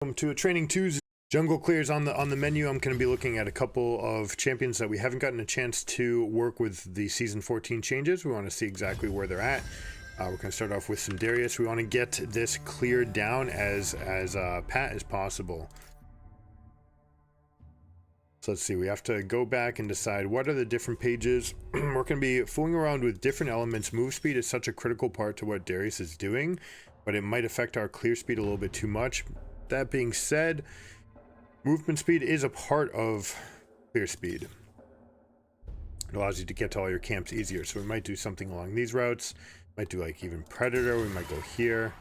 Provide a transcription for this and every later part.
Welcome to a Training Tuesday. Jungle clears on the menu. I'm going to be looking at a couple of champions that we haven't gotten a chance to work with the season 14 changes. We want to see exactly where they're at. We're going to start off with some Darius. We want to get this cleared down as pat as possible. So let's see, we have to go back and decide what are the different pages. We're going to be fooling around with different elements. Move speed is such a critical part to what Darius is doing, but it might affect our clear speed a little bit too much. That being said, movement speed is a part of clear speed. It allows you to get to all your camps easier. So we might do something along these routes. Might do like even Predator. We might go here.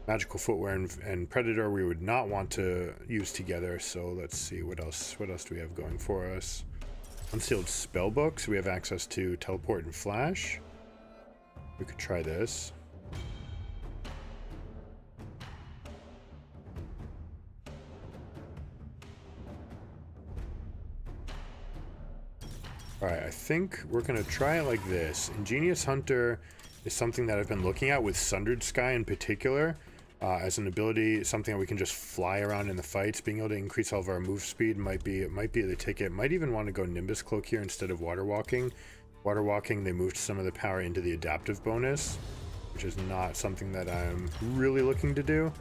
Magical footwear and Predator we would not want to use together. So let's see what else do we have going for us. Unsealed spellbooks. We have access to teleport and flash. We could try this. Alright, I think we're going to try it like this. Ingenious Hunter is something that I've been looking at with Sundered Sky in particular. As an ability, something that we can just fly around in the fights. Being able to increase all of our move speed might be the ticket. Might even want to go Nimbus Cloak here instead of Water Walking. Water Walking, they moved some of the power into the adaptive bonus, which is not something that I'm really looking to do.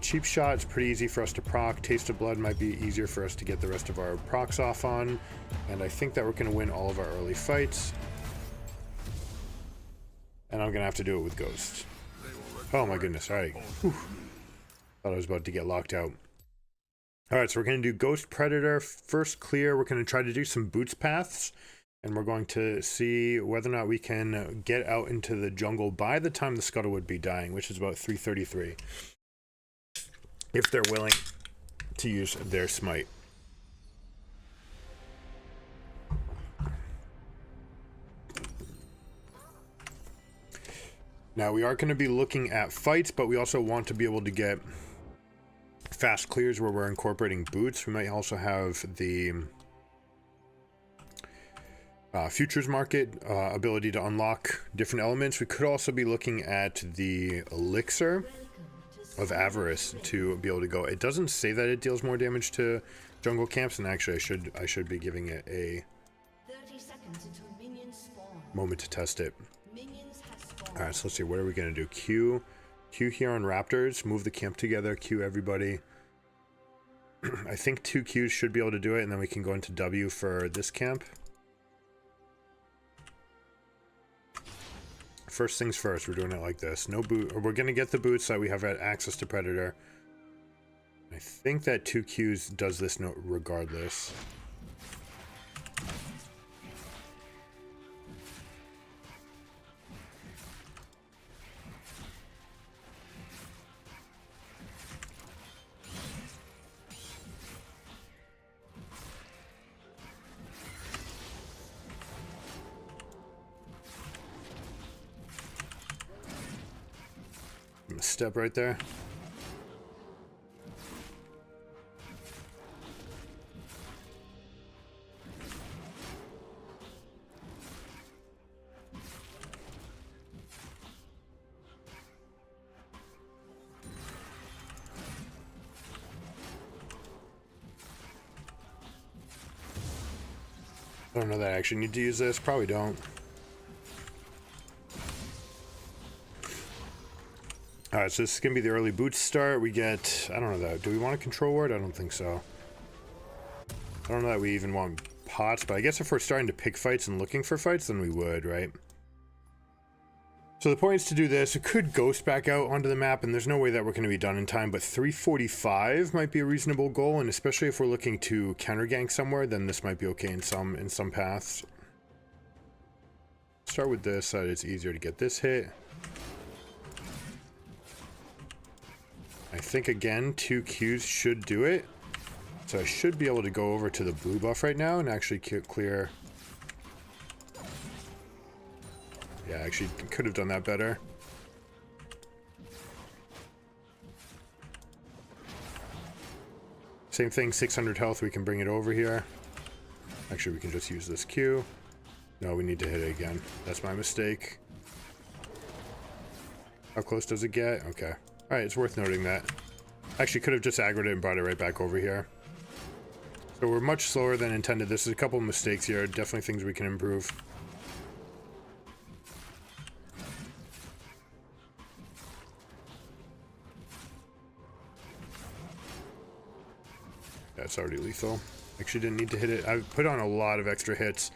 Cheap Shot is pretty easy for us to proc. Taste of Blood might be easier for us to get the rest of our procs off on. And I think that we're going to win all of our early fights. And I'm going to have to do it with Ghost. Oh my goodness, alright. Thought I was about to get locked out. Alright, so we're going to do Ghost Predator. First clear, we're going to try to do some boots paths. And we're going to see whether or not we can get out into the jungle by the time the Scuttle would be dying, which is about 3:33. If they're willing to use their smite. Now we are going to be looking at fights, but we also want to be able to get fast clears where we're incorporating boots. We might also have the futures market ability to unlock different elements. We could also be looking at the elixir of avarice to be able to go. It doesn't say that it deals more damage to jungle camps, and actually I should be giving it a moment to test it. Alright, so let's see, what are we gonna do? Q here on Raptors, move the camp together, Q everybody. I think 2 Qs should be able to do it, and then we can go into W for this camp. First things first, we're doing it like this. No boot, or we're gonna get the boots so that we have access to Predator. I think that 2 Qs does this regardless. Step right there. I don't know that I actually need to use this. Probably don't. Alright, so this is going to be the early boots start. We get, I don't know that. Do we want a control word? I don't think so. I don't know that we even want pots, but I guess if we're starting to pick fights and looking for fights, then we would, right? So the point is to do this. We could ghost back out onto the map, and there's no way that we're going to be done in time, but 3:45 might be a reasonable goal, and especially if we're looking to counter gank somewhere, then this might be okay in some paths. Start with this so that it's easier to get this hit. I think, again, 2 Qs should do it. So I should be able to go over to the blue buff right now and actually clear. Yeah, actually could have done that better. Same thing, 600 health, we can bring it over here. Actually, we can just use this Q. No, we need to hit it again. That's my mistake. How close does it get? Okay. All right, it's worth noting that. Actually, could have just aggroed it and brought it right back over here. So we're much slower than intended. This is a couple of mistakes here. Definitely things we can improve. That's already lethal. Actually didn't need to hit it. I put on a lot of extra hits.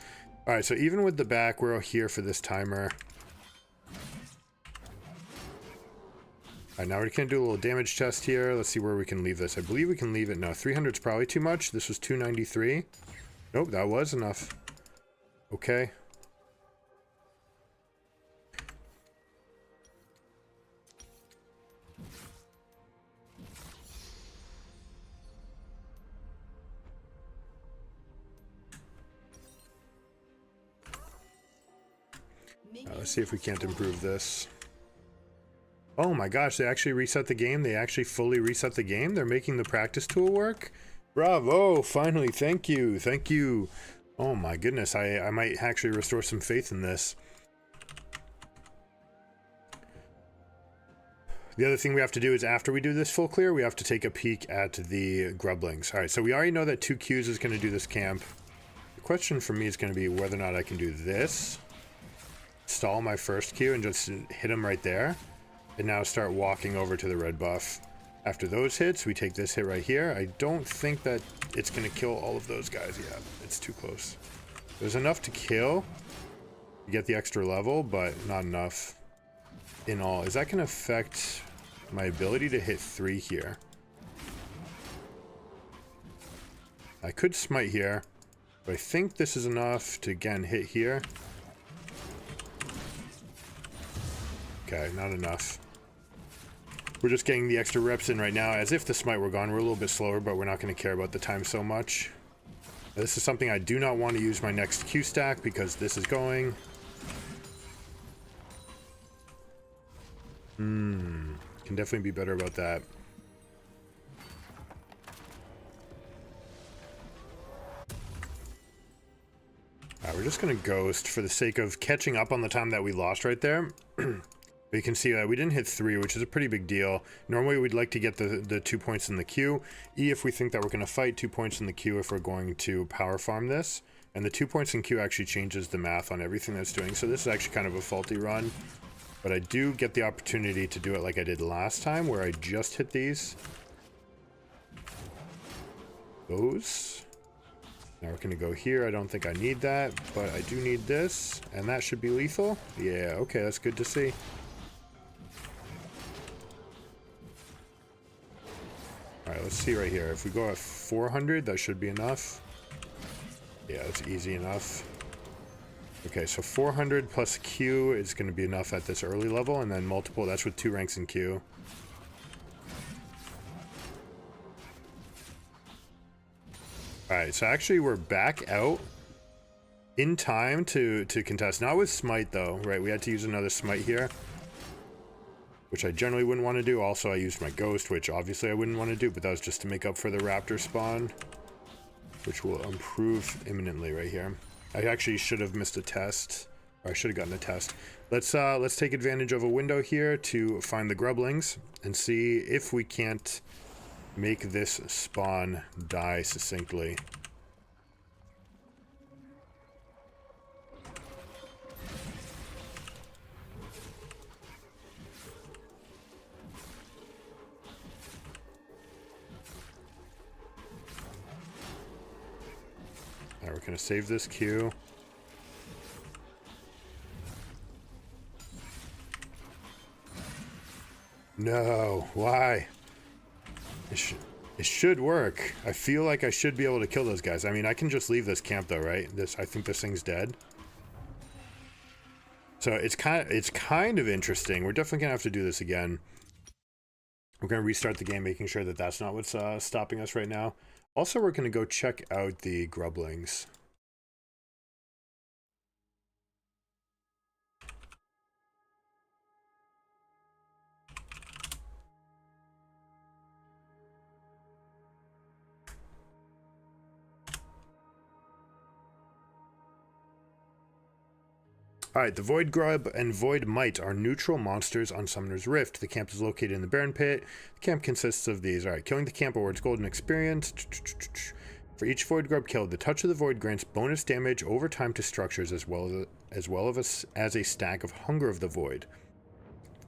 All right, so even with the back, we're here for this timer. All right, now we can do a little damage test here. Let's see where we can leave this. I believe we can leave it. No, 300 is probably too much. This was 293. Nope, that was enough. Okay. Let's see if we can't improve this. Oh my gosh, they actually reset the game. They actually fully reset the game. They're making the practice tool work. Bravo, finally, thank you, thank you. Oh my goodness, I might actually restore some faith in this. The other thing we have to do is after we do this full clear, we have to take a peek at the grublings. All right, so we already know that 2 Qs is going to do this camp. The question for me is going to be whether or not I can do this. Stall my first Q and just hit him right there. And now start walking over to the red buff. After those hits, we take this hit right here. I don't think that it's going to kill all of those guys yet. It's too close. There's enough to kill. You get the extra level, but not enough in all. Is that going to affect my ability to hit 3 here? I could smite here, but I think this is enough to, again, hit here. Okay, not enough. We're just getting the extra reps in right now. As if the smite were gone. We're a little bit slower, but we're not going to care about the time so much. This is something I do not want to use my next Q stack because this is going. Can definitely be better about that. Alright, we're just going to ghost for the sake of catching up on the time that we lost right there. You can see that we didn't hit 3, which is a pretty big deal. Normally we'd like to get the 2 points in the queue. E if we think that we're going to fight, 2 points in the queue if we're going to power farm this. And the 2 points in queue actually changes the math on everything that's doing. So this is actually kind of a faulty run. But I do get the opportunity to do it like I did last time, where I just hit these. Those. Now we're going to go here. I don't think I need that, but I do need this. And that should be lethal. Yeah, okay, that's good to see. Alright, let's see right here. If we go at 400, that should be enough. Yeah, that's easy enough. Okay, so 400 plus Q is going to be enough at this early level, and then multiple, that's with 2 ranks in Q. Alright, so actually we're back out in time to contest. Not with Smite though, right? We had to use another Smite here, which I generally wouldn't want to do. Also, I used my Ghost, which obviously I wouldn't want to do, but that was just to make up for the Raptor spawn, which will improve imminently right here. I actually should have missed a test, or I should have gotten a test. Let's take advantage of a window here to find the grublings and see if we can't make this spawn die succinctly. Alright, we're going to save this queue. No, why? It should work. I feel like I should be able to kill those guys. I mean, I can just leave this camp though, right? I think this thing's dead. So it's kind of interesting. We're definitely gonna have to do this again. We're gonna restart the game, making sure that that's not what's stopping us right now. Also, we're gonna go check out the grublings. Alright, the Void Grub and Void Mite are neutral monsters on Summoner's Rift. The camp is located in the Baron Pit. The camp consists of these. Alright, killing the camp awards golden experience. For each Void Grub killed, the Touch of the Void grants bonus damage over time to structures as well as a stack of Hunger of the Void.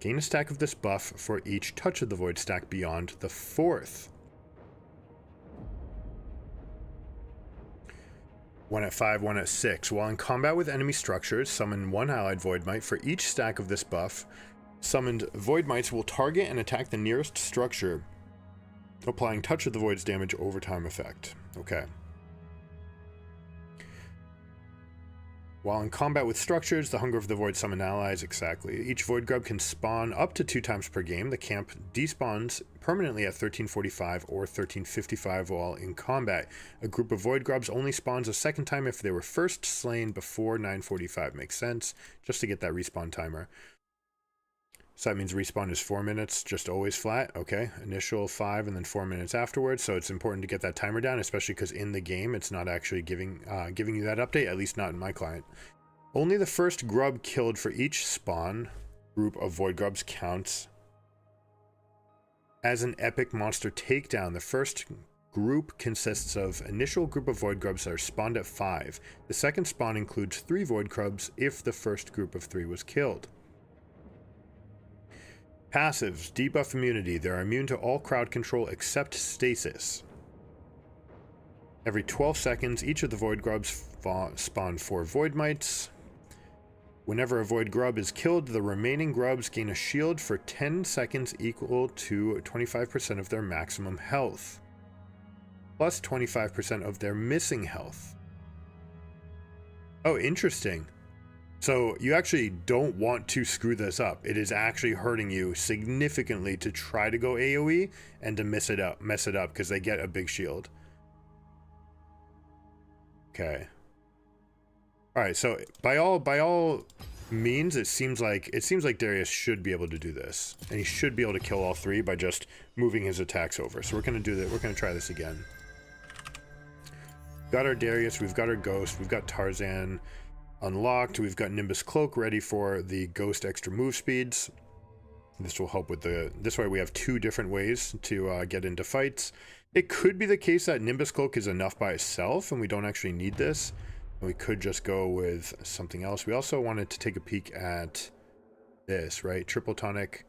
Gain a stack of this buff for each Touch of the Void stack beyond the 4th. 1 at 5, 1 at 6. While in combat with enemy structures, summon 1 allied Void Mite for each stack of this buff. Summoned Void Mites will target and attack the nearest structure, applying Touch of the Void's damage over time effect. Okay. While in combat with structures, the Hunger of the Void summon allies. Exactly. Each Void Grub can spawn up to 2 times per game. The camp despawns permanently at 1345 or 1355 while in combat. A group of Void Grubs only spawns a second time if they were first slain before 945. Makes sense, just to get that respawn timer. So that means respawn is 4 minutes, just always flat. Okay, initial 5 and then 4 minutes afterwards. So it's important to get that timer down, especially because in the game it's not actually giving you that update, at least not in my client. Only the first grub killed for each spawn group of Void Grubs counts as an epic monster takedown. The first group consists of initial group of Void Grubs that are spawned at 5. The second spawn includes 3 Void Grubs if the first group of 3 was killed. Passives, debuff immunity. They are immune to all crowd control except stasis. Every 12 seconds, each of the Void Grubs spawn 4 Void Mites. Whenever a Void Grub is killed, the remaining grubs gain a shield for 10 seconds equal to 25% of their maximum health, plus 25% of their missing health. Oh, interesting. So you actually don't want to screw this up. It is actually hurting you significantly to try to go AoE and to mess it up because they get a big shield. Okay. All right. So by all means, it seems like Darius should be able to do this, and he should be able to kill all 3 by just moving his attacks over. So we're gonna do that. We're gonna try this again. Got our Darius. We've got our Ghost. We've got Tarzan unlocked. We've got Nimbus Cloak ready for the Ghost extra move speeds. This will help with this way we have 2 different ways to get into fights. It could be the case that Nimbus Cloak is enough by itself and we don't actually need this. And we could just go with something else. We also wanted to take a peek at this, right? Triple tonic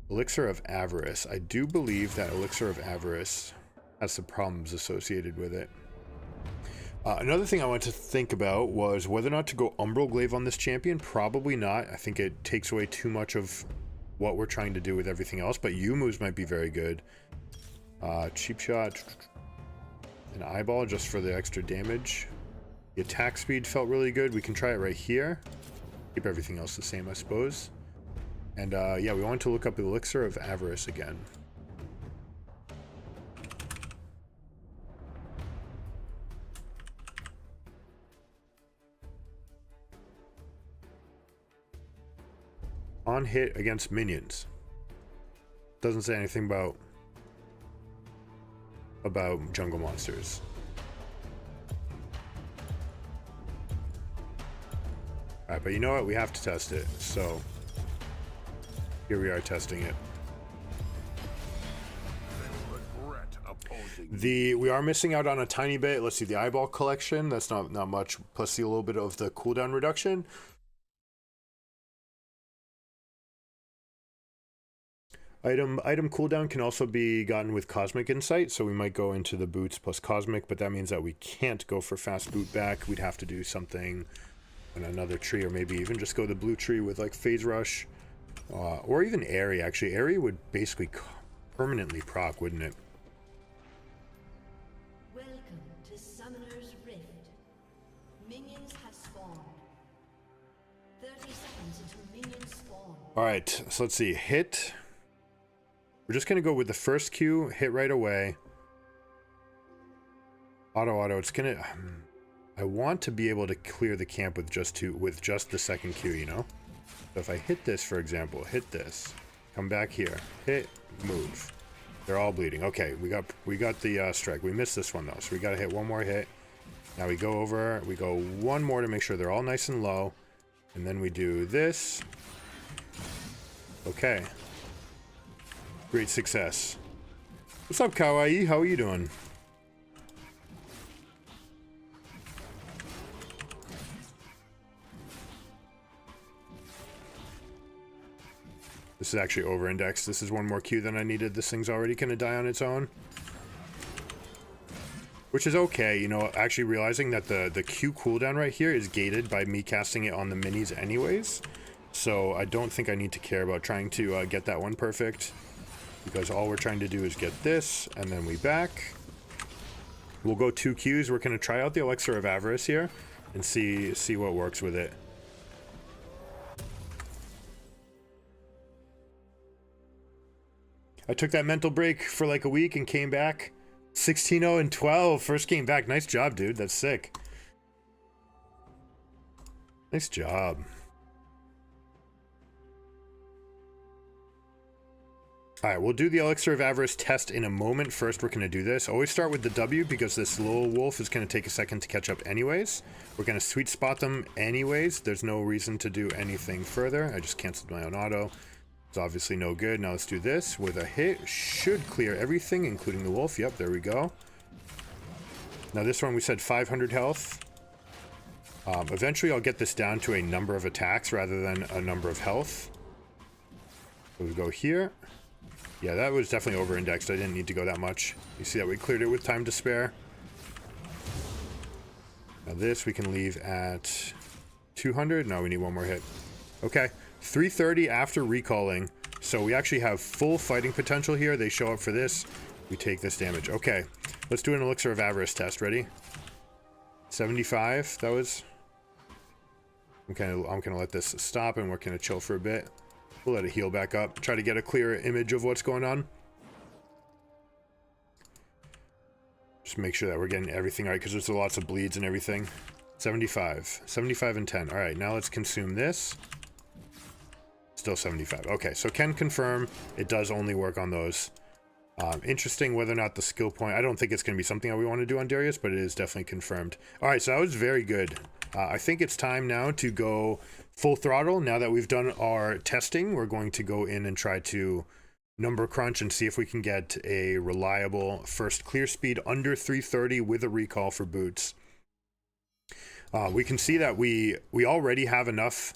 Elixir of Avarice. I do believe that Elixir of Avarice has some problems associated with it. Another thing I wanted to think about was whether or not to go Umbral Glaive on this champion. Probably not. I think it takes away too much of what we're trying to do with everything else, but U-moves might be very good. Cheap shot, an eyeball just for the extra damage. The attack speed felt really good. We can try it right here. Keep everything else the same, I suppose. And yeah, we wanted to look up Elixir of Avarice again. On hit against minions. Doesn't say anything about jungle monsters. Alright, but you know what? We have to test it. So here we are testing it. We are missing out on a tiny bit. Let's see, the eyeball collection. That's not much. Plus see a little bit of the cooldown reduction. Item cooldown can also be gotten with Cosmic Insight, so we might go into the boots plus Cosmic, but that means that we can't go for fast boot back. We'd have to do something on another tree, or maybe even just go the blue tree with like Phase Rush, or even Airy. Actually, Airy would basically permanently proc, wouldn't it? Welcome to Summoner's Rift. Minions have spawned. 30 seconds until minions spawn. Alright, so let's see. Hit. We're just going to go with the first Q, hit right away. Auto, it's going to... I want to be able to clear the camp with just the second Q, you know? So if I hit this, for example, hit this, come back here, hit, move. They're all bleeding. Okay, we got the strike. We missed this one though, so we got to hit one more hit. Now we go over, we go one more to make sure they're all nice and low. And then we do this. Okay. Great success. What's up, Kawaii? How are you doing? This is actually over-indexed. This is one more Q than I needed. This thing's already going to die on its own. Which is okay, you know, actually realizing that the Q cooldown right here is gated by me casting it on the minis anyways. So I don't think I need to care about trying to get that one perfect. Because all we're trying to do is get this, and then we back. We'll go 2 Qs. We're going to try out the Elixir of Avarice here and see what works with it. I took that mental break for like a week and came back 16-0 and 12. First game back. Nice job, dude. That's sick. Nice job. All right, we'll do the Elixir of Avarice test in a moment. First, we're going to do this. Always start with the W because this little wolf is going to take a second to catch up anyways. We're going to sweet spot them anyways. There's no reason to do anything further. I just canceled my own auto. It's obviously no good. Now let's do this with a hit. Should clear everything, including the wolf. Yep, there we go. Now this one we said 500 health. Eventually I'll get this down to a number of attacks rather than a number of health. So we go here. Yeah, that was definitely over-indexed. I didn't need to go that much. You see that we cleared it with time to spare. Now this we can leave at 200. No, we need one more hit. Okay, 330 after recalling. So we actually have full fighting potential here. They show up for this. We take this damage. Okay, let's do an Elixir of Avarice test. Ready? 75. That was... I'm gonna let this stop and we're gonna chill for a bit. We'll let it heal back up. Try to get a clearer image of what's going on. Just make sure that we're getting everything right because there's lots of bleeds and everything. 75. 75 and 10. All right, now let's consume this. Still 75. Okay, so can confirm it does only work on those. Interesting whether or not the skill point... I don't think it's going to be something that we want to do on Darius, but it is definitely confirmed. All right, so that was very good. I think it's time now to go full throttle. Now that we've done our testing, we're going to go in and try to number crunch and see if we can get a reliable first clear speed under 330 with a recall for boots. We can see that we already have enough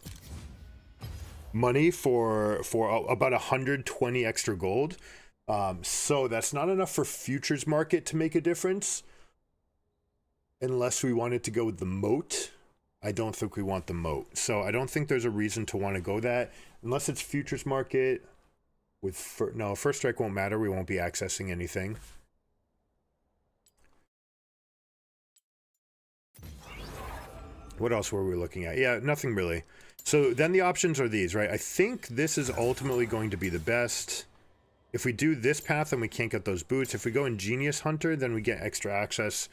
money for about 120 extra gold. So that's not enough for futures market to make a difference. Unless we wanted to go with the moat. I don't think we want the moat. So I don't think there's a reason to want to go that. Unless it's futures market. No, first strike won't matter. We won't be accessing anything. What else were we looking at? Yeah, nothing really. So then the options are these, right? I think this is ultimately going to be the best. If we do this path, then we can't get those boots. If we go Ingenious Hunter, then we get extra access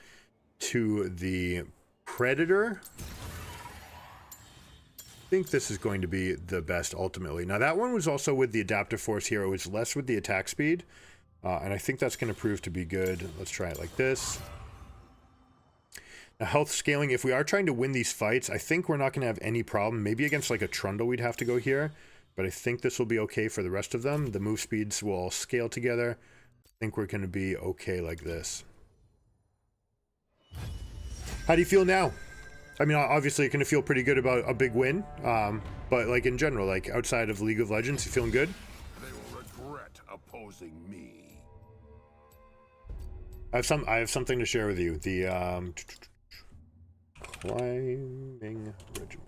to the Predator. I think this is going to be the best ultimately. Now that one was also with the Adaptive Force here. It was less with the attack speed. And I think that's going to prove to be good. Let's try it like this. Now health scaling, if we are trying to win these fights, I think we're not going to have any problem. Maybe against like a Trundle we'd have to go here. But I think this will be okay for the rest of them. The move speeds will all scale together. I think we're going to be okay like this. How do you feel now? I mean, obviously you're going to feel pretty good about a big win. But like in general, like outside of League of Legends, you feeling good? They will regret opposing me. I have something to share with you. The climbing regiment.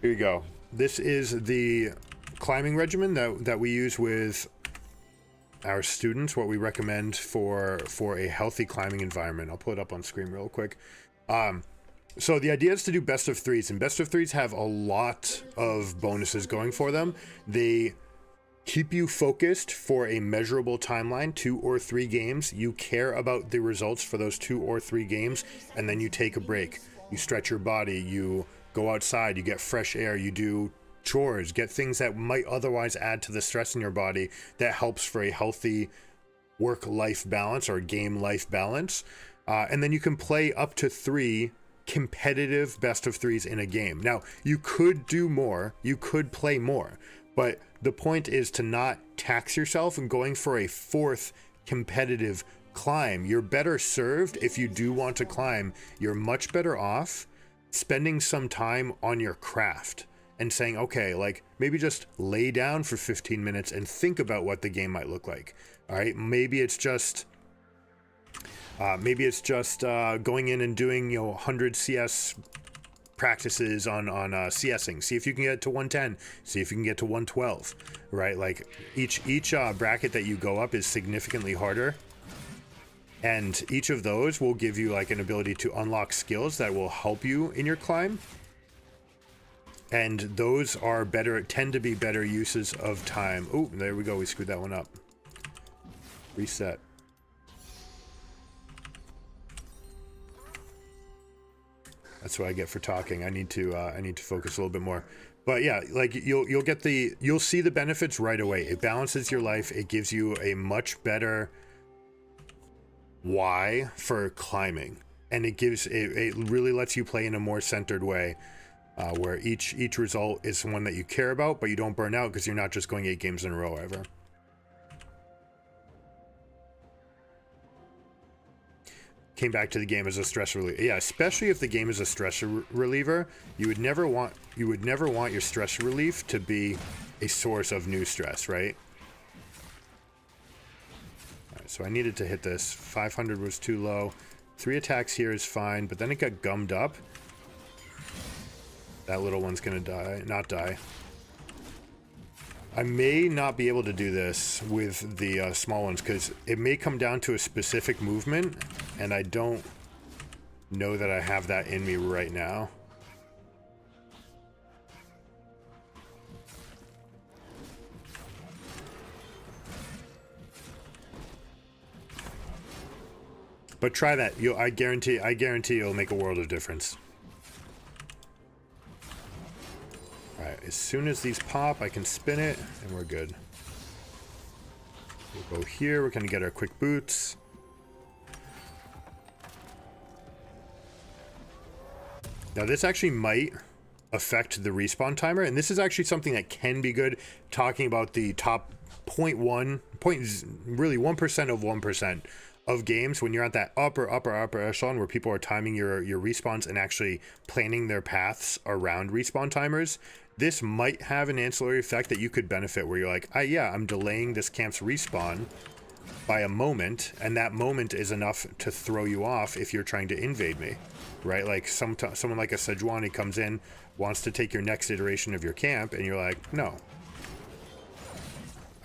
Here you go. This is the climbing regimen that we use with our students, what we recommend for a healthy climbing environment. I'll pull it up on screen real quick. So the idea is to do best of threes, and best of threes have a lot of bonuses going for them. They keep you focused for a measurable timeline, 2 or 3 games. You care about the results for those 2 or 3 games, and then you take a break. You stretch your body, you go outside, you get fresh air, you do chores, get things that might otherwise add to the stress in your body that helps for a healthy work-life balance or game-life balance. And then you can play up to 3 competitive best of 3s in a game. Now, you could do more, you could play more, but the point is to not tax yourself and going for a 4th competitive climb. You're better served if you do want to climb. You're much better off spending some time on your craft and saying, okay, like maybe just lay down for 15 minutes and think about what the game might look like. All right, maybe it's just going in and doing 100 CS practices on CSing. See if you can get to 110. See if you can get to 112. Right, like each bracket that you go up is significantly harder, and each of those will give you like an ability to unlock skills that will help you in your climb. And those are tend to be better uses of time. Oh, there we go. We screwed that one up. Reset. That's what I get for talking. I need to focus a little bit more. But yeah, like you'll see the benefits right away. It balances your life. It gives you a much better why for climbing, and it really lets you play in a more centered way, where each result is one that you care about, but you don't burn out because you're not just going 8 games in a row ever. Came back to the game as a stress reliever. Yeah, especially if the game is a stress reliever, you would never want your stress relief to be a source of new stress, right? All right, so I needed to hit this. 500 was too low. 3 attacks here is fine, but then it got gummed up. That little one's gonna not die. I may not be able to do this with the small ones because it may come down to a specific movement, and I don't know that I have that in me right now. But try that. I guarantee it'll make a world of difference. Alright, as soon as these pop, I can spin it, and we're good. We'll go here, we're going to get our quick boots. Now this actually might affect the respawn timer, and this is actually something that can be good, talking about the top 1% of 1% of games. When you're at that upper echelon where people are timing your respawns and actually planning their paths around respawn timers, this might have an ancillary effect that you could benefit, where you're like, I'm delaying this camp's respawn by a moment, and that moment is enough to throw you off if you're trying to invade me, right? Like someone like a Sejuani comes in, wants to take your next iteration of your camp, and you're like, no. All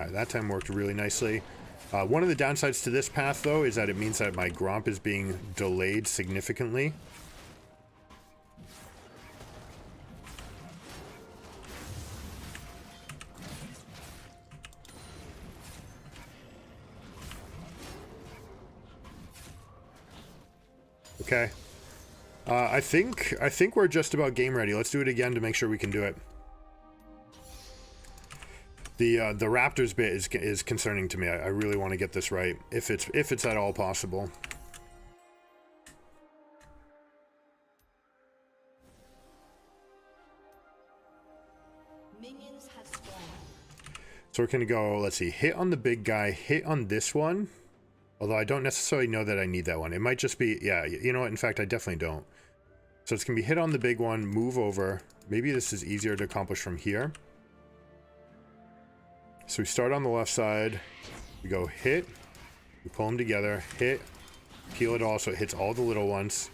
right, that time worked really nicely. One of the downsides to this path, though, is that it means that my Gromp is being delayed significantly. Okay. I think we're just about game ready. Let's do it again to make sure we can do it. The Raptors bit is concerning to me. I really want to get this right, if it's at all possible. Minions have spawned. So we're gonna go, let's see, hit on the big guy, hit on this one. Although I don't necessarily know that I need that one. It might just be, yeah, you know what? In fact, I definitely don't. So it's gonna be hit on the big one, move over. Maybe this is easier to accomplish from here. So we start on the left side, we go hit, we pull them together, hit, peel it all so it hits all the little ones.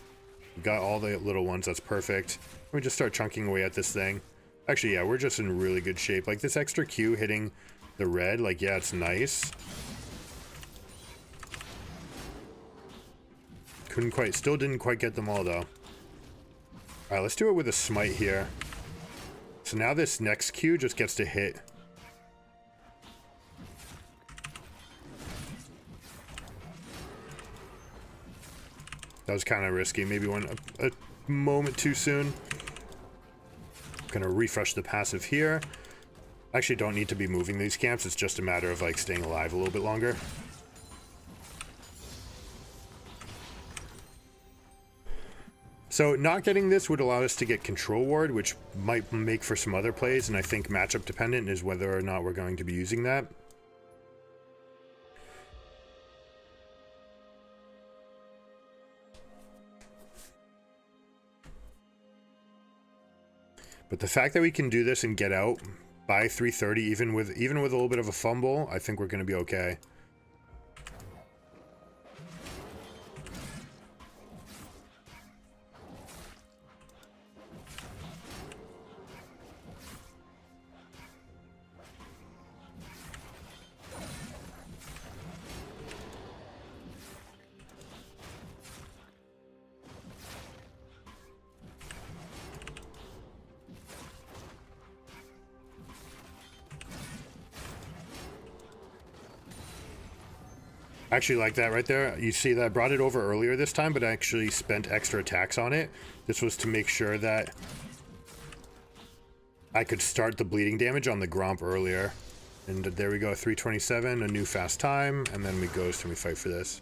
We got all the little ones, that's perfect. We just start chunking away at this thing. Actually, yeah, we're just in really good shape. Like this extra Q hitting the red, like, yeah, it's nice. Still didn't quite get them all though. Alright, let's do it with a smite here. So now this next Q just gets to hit. That was kind of risky. Maybe went a moment too soon. Gonna refresh the passive here. Actually don't need to be moving these camps. It's just a matter of like staying alive a little bit longer. So not getting this would allow us to get Control Ward, which might make for some other plays, and I think matchup dependent is whether or not we're going to be using that. But the fact that we can do this and get out by 3:30, even with a little bit of a fumble, I think we're going to be okay. I actually like that right there. You see that I brought it over earlier this time, but I actually spent extra attacks on it. This was to make sure that I could start the bleeding damage on the Gromp earlier. And there we go, 327, a new fast time, and then we ghost and we fight for this.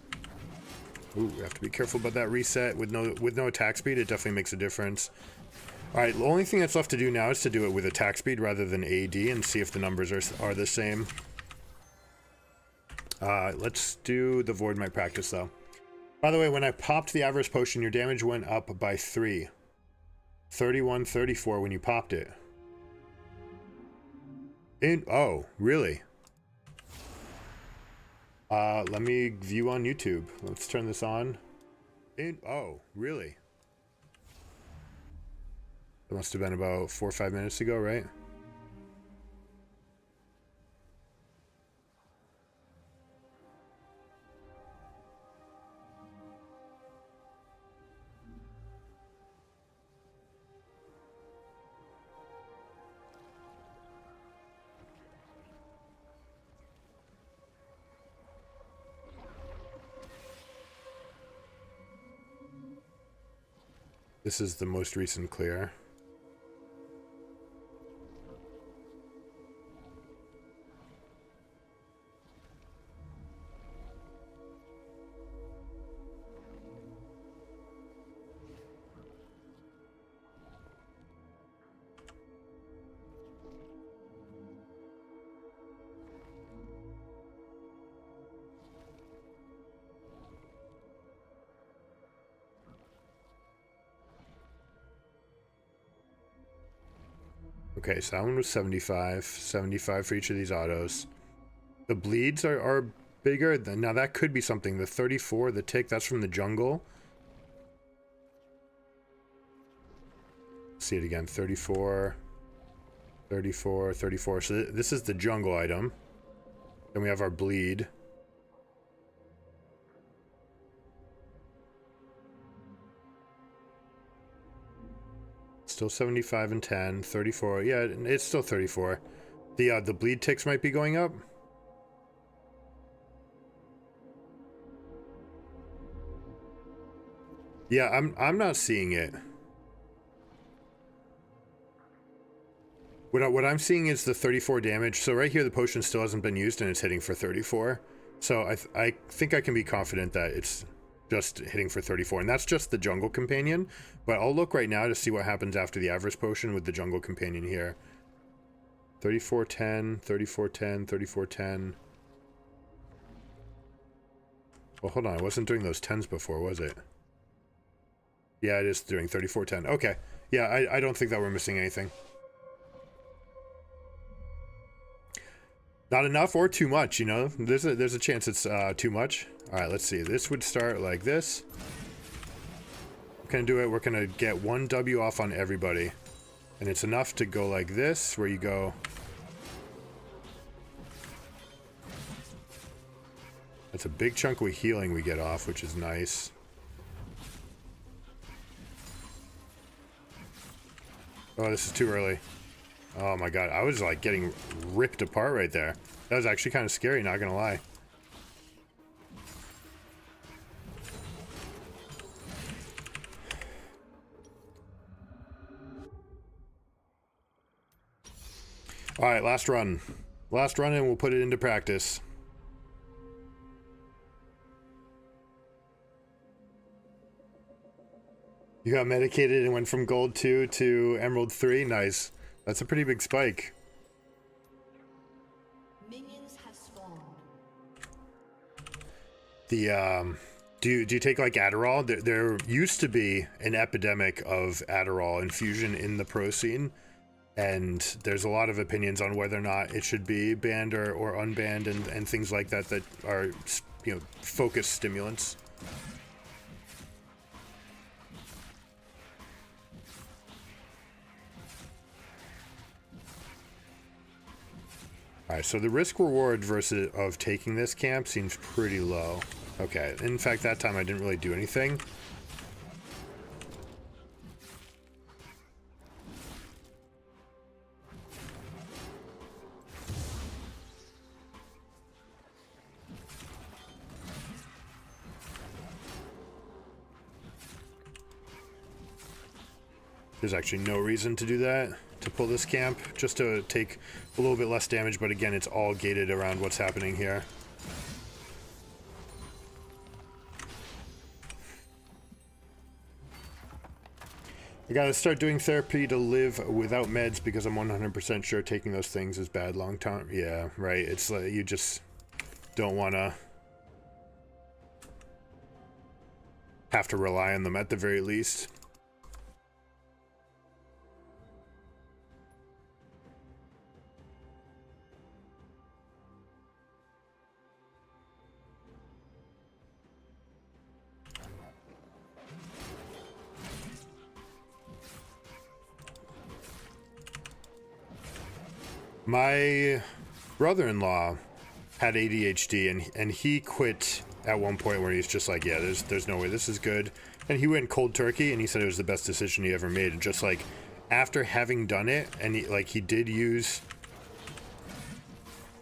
Ooh, we have to be careful about that reset. With no attack speed, it definitely makes a difference. Alright, the only thing that's left to do now is to do it with attack speed rather than AD and see if the numbers are the same. Let's do the Void Might practice though. By the way, when I popped the Avarice Potion, your damage went up by 3. 31, 34 when you popped it. Oh, really? Let me view on YouTube. Let's turn this on. Oh, really? That must have been about 4 or 5 minutes ago, right? This is the most recent clear. Okay, so that one was 75. 75 for each of these autos. The bleeds are bigger. Now that could be something. The 34, the tick, that's from the jungle. See it again. 34, 34, 34. So this is the jungle item. Then we have our bleed. Still 75 and 10, 34. Yeah, it's still 34. The bleed ticks might be going up. Yeah, I'm not seeing it. What I'm seeing is the 34 damage. So right here the potion still hasn't been used and it's hitting for 34. So I think I can be confident that it's just hitting for 34, and that's just the jungle companion. But I'll look right now to see what happens after the Avarice Potion with the jungle companion here. 3410, 3410, 3410. Well, hold on, I wasn't doing those 10s before, was it? Yeah, it is doing 3410. Okay, yeah, I don't think that we're missing anything. Not enough or too much, you know? There's a chance it's too much. All right, let's see. This would start like this. We're gonna do it. We're gonna get 1 W off on everybody. And it's enough to go like this, where you go. That's a big chunk of healing we get off, which is nice. Oh, this is too early. Oh my god, I was like getting ripped apart right there. That was actually kind of scary, not gonna lie. All right, last run. Last run, and we'll put it into practice. You got medicated and went from gold 2 to emerald 3. Nice. That's a pretty big spike. Minions have spawned. The do you take like Adderall? There used to be an epidemic of Adderall infusion in the pro scene, and there's a lot of opinions on whether or not it should be banned or unbanned and things like that that are, you know, focused stimulants. Alright, so the risk reward versus of taking this camp seems pretty low. Okay, in fact that time I didn't really do anything. There's actually no reason to do that, to pull this camp, just to take a little bit less damage, but again, it's all gated around what's happening here. I gotta start doing therapy to live without meds because I'm 100% sure taking those things is bad long term. Yeah, right. It's like you just don't want to have to rely on them at the very least. My brother-in-law had ADHD and he quit at one point where he's just like, yeah, there's no way this is good. And he went cold turkey and he said it was the best decision he ever made. And just like after having done it, and he did use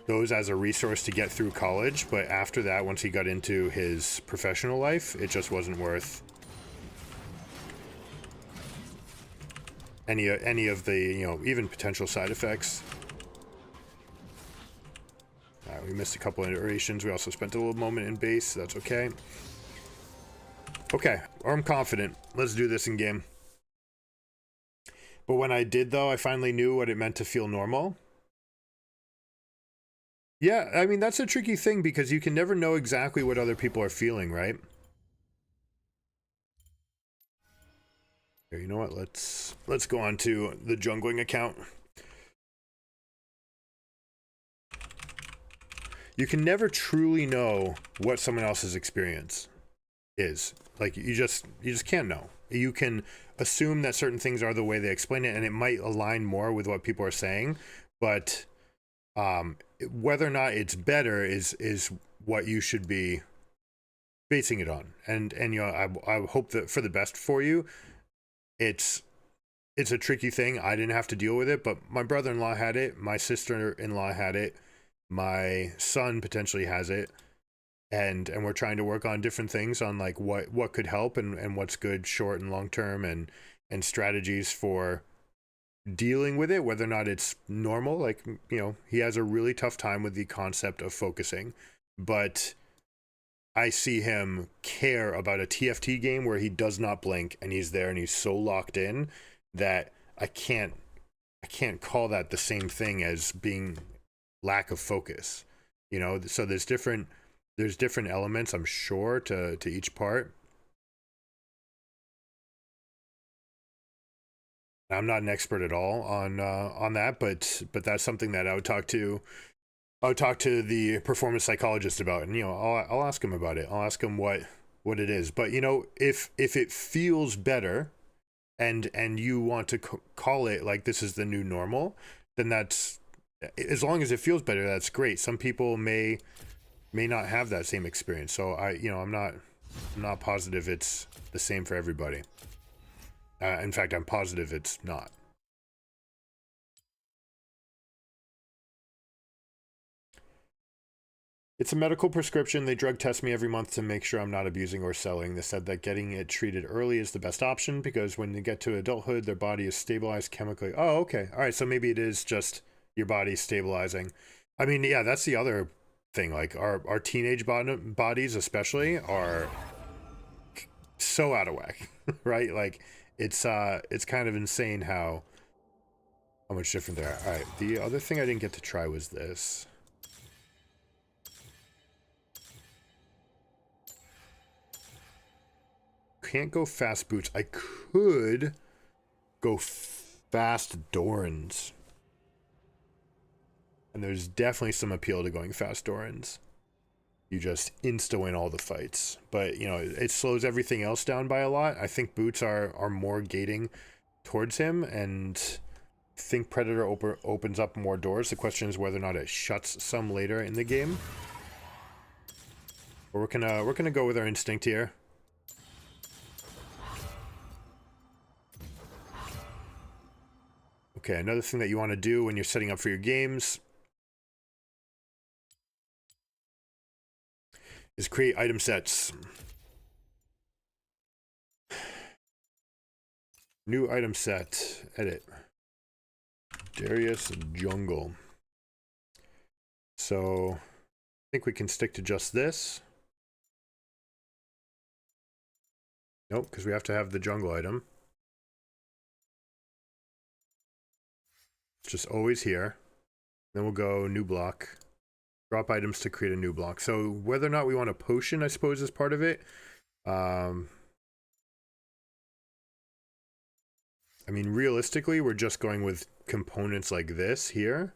those as a resource to get through college, but after that, once he got into his professional life, it just wasn't worth any of the, you know, even potential side effects. We missed a couple of iterations. We also spent a little moment in base, so that's okay. Okay, I'm confident. Let's do this in game. But when I did, though, I finally knew what it meant to feel normal. Yeah, I mean, that's a tricky thing because you can never know exactly what other people are feeling, right? Here, you know what? Let's go on to the jungling account. You can never truly know what someone else's experience is. Like you just can't know. You can assume that certain things are the way they explain it, and it might align more with what people are saying, but whether or not it's better is what you should be basing it on. And you know, I hope that for the best for you. It's a tricky thing. I didn't have to deal with it, but my brother-in-law had it, my sister-in-law had it. My son potentially has it, and we're trying to work on different things on like what could help and what's good short and long term and strategies for dealing with it, whether or not it's normal. Like, you know, he has a really tough time with the concept of focusing, but I see him care about a TFT game where he does not blink and he's there and he's so locked in that I can't call that the same thing as being lack of focus, you know. So there's different elements, I'm sure, to each part. I'm not an expert at all on that, but that's something that I would talk to the performance psychologist about, and you know, I'll ask him about it. I'll ask him what it is. But you know, if it feels better and you want to call it like this is the new normal, then that's, as long as it feels better, that's great. Some people may not have that same experience. So I'm not positive it's the same for everybody. In fact, I'm positive it's not. It's a medical prescription. They drug test me every month to make sure I'm not abusing or selling. They said that getting it treated early is the best option because when they get to adulthood, their body is stabilized chemically. Oh, okay. All right. So maybe it is just, your body's stabilizing. I mean, yeah, that's the other thing. Like our teenage bodies especially are so out of whack, right? Like it's kind of insane how much different they are. All right, the other thing I didn't get to try was this. Can't go fast boots. I could go fast Dorans. And there's definitely some appeal to going fast Dorans. You just insta-win all the fights. But, you know, it slows everything else down by a lot. I think boots are more gating towards him, and I think Predator opens up more doors. The question is whether or not it shuts some later in the game. But we're gonna go with our instinct here. Okay, another thing that you want to do when you're setting up for your games is create item sets. New item set. Edit. Darius Jungle. So, I think we can stick to just this. Nope, because we have to have the jungle item. It's just always here. Then we'll go new block. Drop items to create a new block. So whether or not we want a potion, I suppose, is part of it. I mean, realistically, we're just going with components like this here.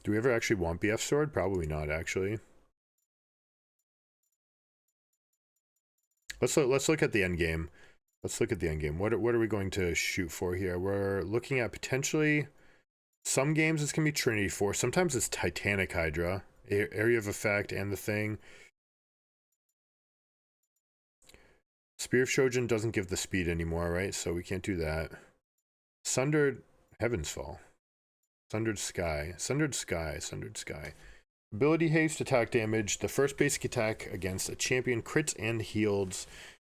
Do we ever actually want BF sword? Probably not, actually. Let's look at the end game. Let's look at the end game. What are we going to shoot for here? We're looking at potentially some games it's gonna be Trinity Force. Sometimes it's Titanic Hydra, area of effect, and the thing. Spear of Shojin doesn't give the speed anymore, right? So we can't do that. Sundered Heaven's Fall. Sundered Sky. Sundered Sky. Sundered Sky. Ability haste, attack damage. The first basic attack against a champion crits and heals.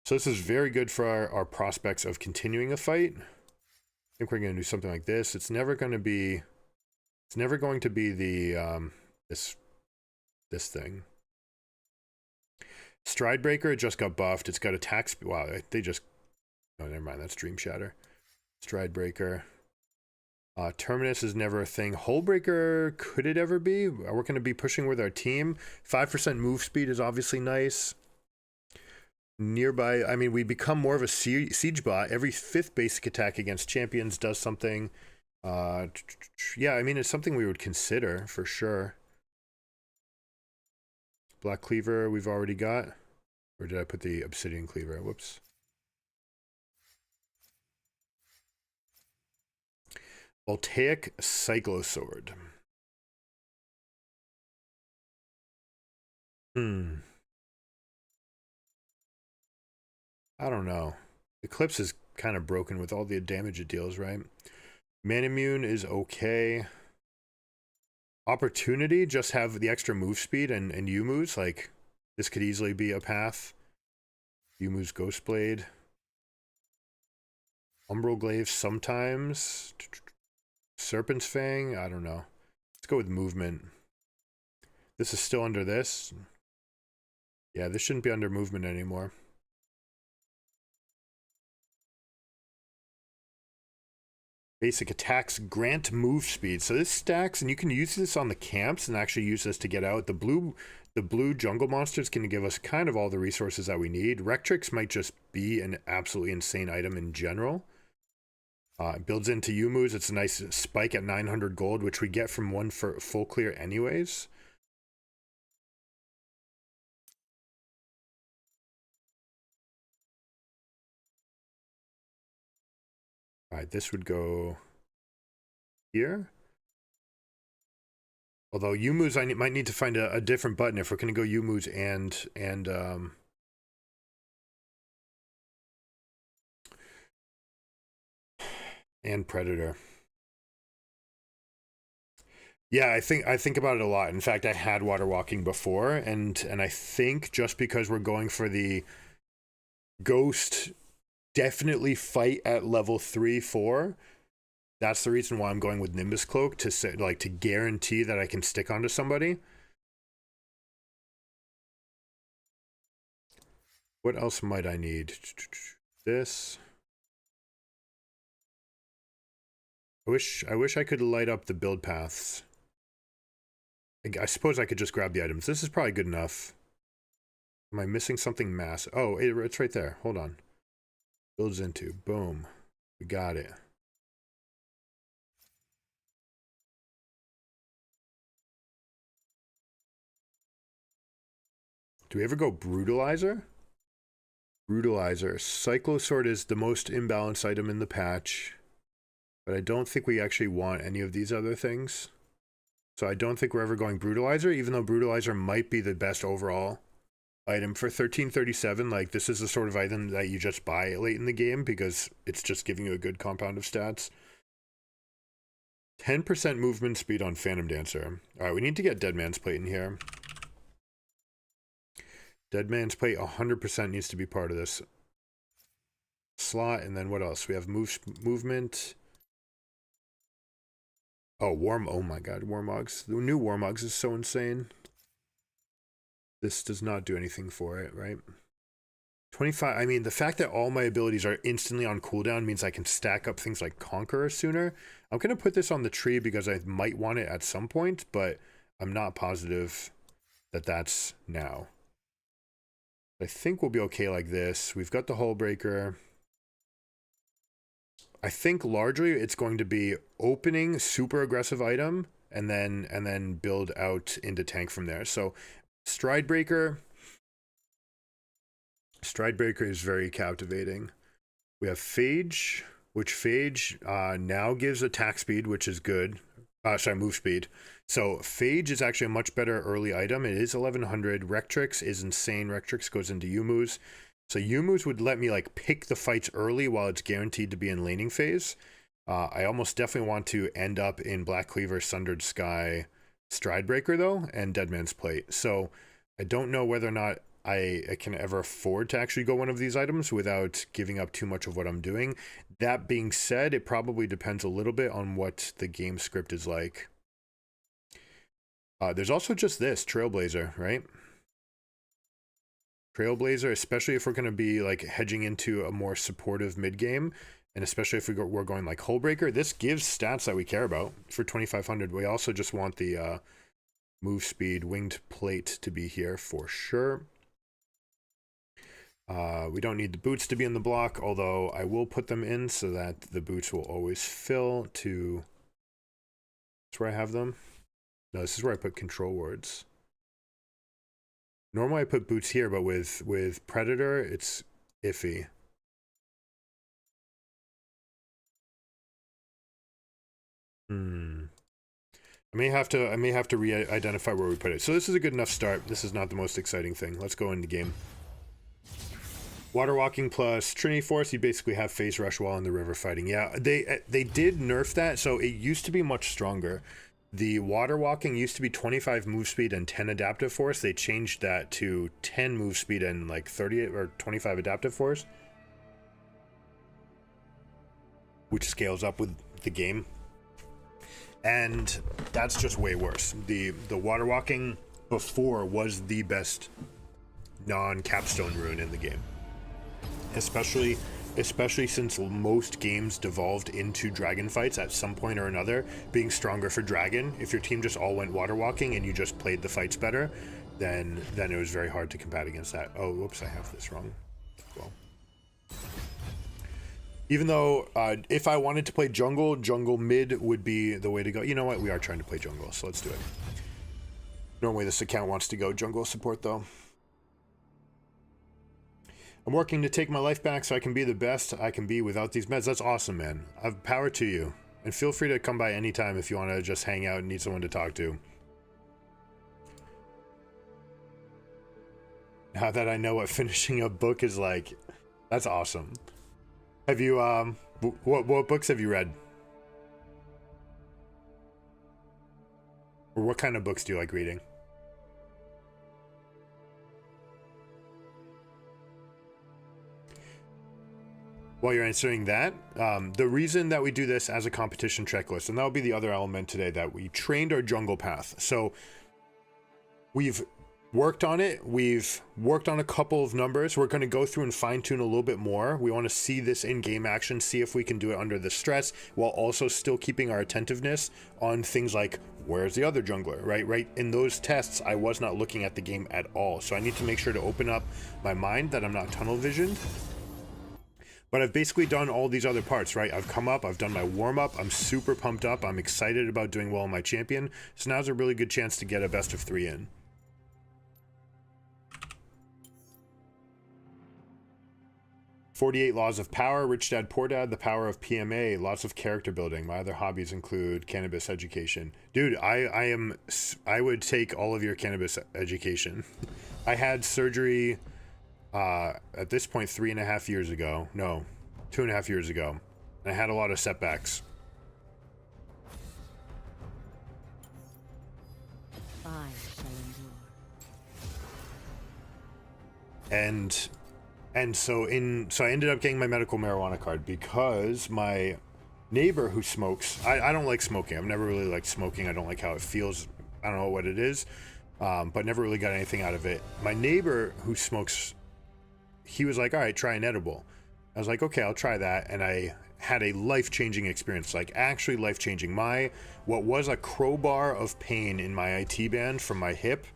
So this is very good for our prospects of continuing a fight. I think we're going to do something like this. It's never going to be the this thing. Stride Breaker just got buffed. It's got attack speed. Wow, they just, oh, never mind. That's Dream Shatter. Stride Breaker. Terminus is never a thing. Hull Breaker, could it ever be? We're going to be pushing with our team. 5% move speed is obviously nice. Nearby, I mean, we become more of a siege bot. Every 5th basic attack against champions does something. Yeah, I mean, it's something we would consider for sure. Black Cleaver we've already got. Or did I put the Obsidian Cleaver? Whoops. Voltaic Cyclosword. I don't know. Eclipse is kind of broken with all the damage it deals, right? Manimmune is okay. Opportunity, just have the extra move speed and Yumu's. Like, this could easily be a path. Yumu's Ghostblade. Umbral Glaive sometimes. Serpent's Fang, I don't know. Let's go with movement. This is still under this. Yeah, this shouldn't be under movement anymore. Basic attacks grant move speed. So this stacks, and you can use this on the camps and actually use this to get out. The blue jungle monsters can give us kind of all the resources that we need. Rectrix might just be an absolutely insane item in general. It builds into Yumu's. It's a nice spike at 900 gold, which we get from one for full clear anyways. All right, this would go here. Although Yumu's, I might need to find a different button if we're going to go Yumu's and And Predator. Yeah, I think about it a lot. In fact, I had water walking before, and I think just because we're going for the ghost, definitely fight at level 3, 4. That's the reason why I'm going with Nimbus Cloak, to say, like, to guarantee that I can stick onto somebody. What else might I need? This. I wish I could light up the build paths. I suppose I could just grab the items. This is probably good enough. Am I missing something massive? Oh, it's right there. Hold on. Builds into. Boom. We got it. Do we ever go Brutalizer? Brutalizer. Cyclosword is the most imbalanced item in the patch. But I don't think we actually want any of these other things. So I don't think we're ever going Brutalizer, even though Brutalizer might be the best overall item for 1337. Like, this is the sort of item that you just buy late in the game because it's just giving you a good compound of stats. 10% movement speed on Phantom Dancer. Alright, we need to get Dead Man's Plate in here. Dead Man's Plate 100% needs to be part of this slot. And then what else? We have movement. Oh, oh my god, Warmogs. The new Warmogs is so insane. This does not do anything for it, right? 25, I mean, the fact that all my abilities are instantly on cooldown means I can stack up things like Conqueror sooner. I'm going to put this on the tree because I might want it at some point, but I'm not positive that that's now. I think we'll be okay like this. We've got the Hull Breaker. I think largely it's going to be opening super aggressive item and then build out into tank from there. So Stridebreaker is very captivating. We have Phage, which Phage now gives attack speed, which is good. Sorry, move speed. So Phage is actually a much better early item. It is 1100. Rectrix is insane. Rectrix goes into Yumu's. So Yumu's would let me like pick the fights early while it's guaranteed to be in laning phase. I almost definitely want to end up in Black Cleaver, Sundered Sky, Stridebreaker though, and Dead Man's Plate. So I don't know whether or not I can ever afford to actually go one of these items without giving up too much of what I'm doing. That being said, it probably depends a little bit on what the game script is like. There's also just this, Trailblazer, right? Trailblazer, especially if we're going to be like hedging into a more supportive mid game, and especially if we're going like Hullbreaker, this gives stats that we care about for 2500. We also just want the move speed, winged plate to be here for sure. We don't need the boots to be in the block, although I will put them in so that the boots will always fill to. That's where I have them. No, this is where I put control wards. Normally I put boots here, but with Predator, it's iffy. I may have to re-identify where we put it. So this is a good enough start. This is not the most exciting thing. Let's go into game. Water walking plus Trinity Force, you basically have phase rush while in the river fighting. Yeah, they did nerf that, so it used to be much stronger. The water walking used to be 25 move speed and 10 adaptive force. They changed that to 10 move speed and like 30 or 25 adaptive force, which scales up with the game. And that's just way worse. The water walking before was the best non-capstone rune in the game. Especially since most games devolved into dragon fights at some point or another, being stronger for dragon. If your team just all went water walking and you just played the fights better, then it was very hard to combat against that. Oh, whoops, I have this wrong. Well, even though if I wanted to play jungle mid would be the way to go. You know what? We are trying to play jungle, so let's do it. Normally this account wants to go jungle support though. I'm working to take my life back so I can be the best I can be without these meds. That's awesome, man. I've power to you. And feel free to come by anytime if you want to just hang out and need someone to talk to. Now that I know what finishing a book is like, that's awesome. Have you what books have you read? Or what kind of books do you like reading? While you're answering that, the reason that we do this as a competition checklist, and that'll be the other element today, that we trained our jungle path. So we've worked on it. We've worked on a couple of numbers. We're going to go through and fine tune a little bit more. We want to see this in game action, see if we can do it under the stress while also still keeping our attentiveness on things like where's the other jungler, right? In those tests, I was not looking at the game at all. So I need to make sure to open up my mind, that I'm not tunnel visioned. But I've basically done all these other parts, right? I've come up, I've done my warm-up, I'm super pumped up, I'm excited about doing well on my champion. So now's a really good chance to get a best of 3 in. "48 Laws of Power," Rich Dad Poor Dad, "The Power of PMA," lots of character building. My other hobbies include cannabis education. Dude, I would take all of your cannabis education. I had surgery at this point 3.5 years ago. No, 2.5 years ago. And I had a lot of setbacks. I shall endure. And so I ended up getting my medical marijuana card because my neighbor who smokes, I don't like smoking. I've never really liked smoking. I don't like how it feels. I don't know what it is, but never really got anything out of it. My neighbor who smokes, he was like, all right, try an edible. I was like, okay, I'll try that. And I had a life-changing experience, like actually life-changing. What was a crowbar of pain in my IT band from my hip,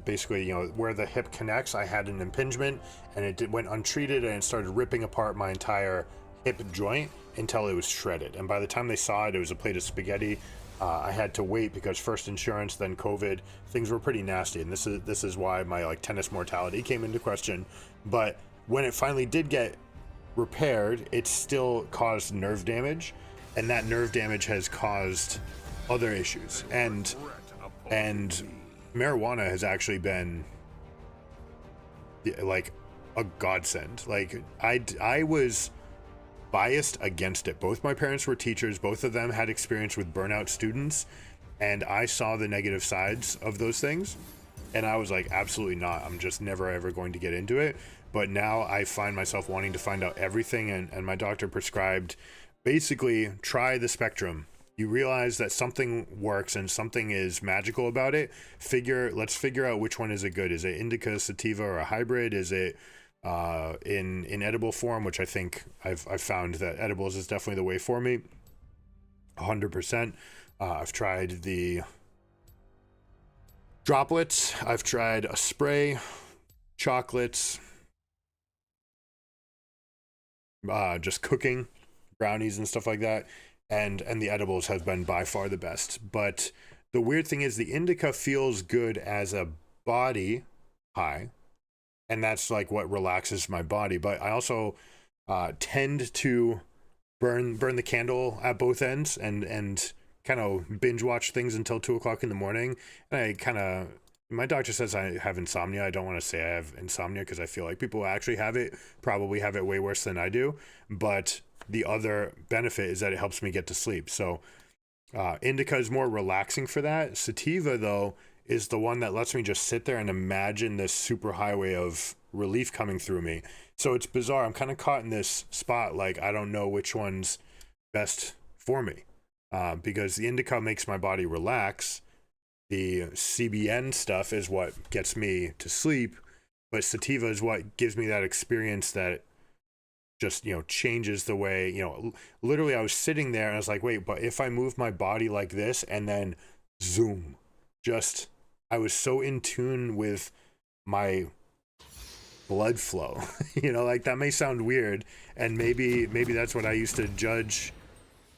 basically, you know, where the hip connects, I had an impingement and it went untreated and it started ripping apart my entire hip joint until it was shredded. And by the time they saw it, it was a plate of spaghetti. I had to wait because first insurance, then COVID, things were pretty nasty. And this is why my like tennis mortality came into question. But when it finally did get repaired, it still caused nerve damage, and that nerve damage has caused other issues. And marijuana has actually been like a godsend. Like I was biased against it. Both my parents were teachers. Both of them had experience with burnout students, and I saw the negative sides of those things, and I was like, absolutely not. I'm just never ever going to get into it. But now I find myself wanting to find out everything, and my doctor prescribed basically try the spectrum. You realize that something works and something is magical about it. Let's figure out which one is it good. Is it indica, sativa, or a hybrid? Is it in edible form, which I think I've found that edibles is definitely the way for me, 100%. I've tried the droplets, I've tried a spray, chocolates, just cooking, brownies and stuff like that, and the edibles have been by far the best. But the weird thing is the indica feels good as a body high, and that's like what relaxes my body. But I also tend to burn the candle at both ends and kind of binge watch things until 2 o'clock in the morning. And my doctor says I have insomnia. I don't want to say I have insomnia because I feel like people who actually have it probably have it way worse than I do. But the other benefit is that it helps me get to sleep. So indica is more relaxing for that. Sativa, though, is the one that lets me just sit there and imagine this super highway of relief coming through me. So it's bizarre. I'm kind of caught in this spot. Like, I don't know which one's best for me, because the indica makes my body relax. The CBN stuff is what gets me to sleep, but sativa is what gives me that experience that just, you know, changes the way, you know, literally I was sitting there and I was like, wait, but if I move my body like this and then zoom, just, I was so in tune with my blood flow, you know, like that may sound weird. And maybe that's what I used to judge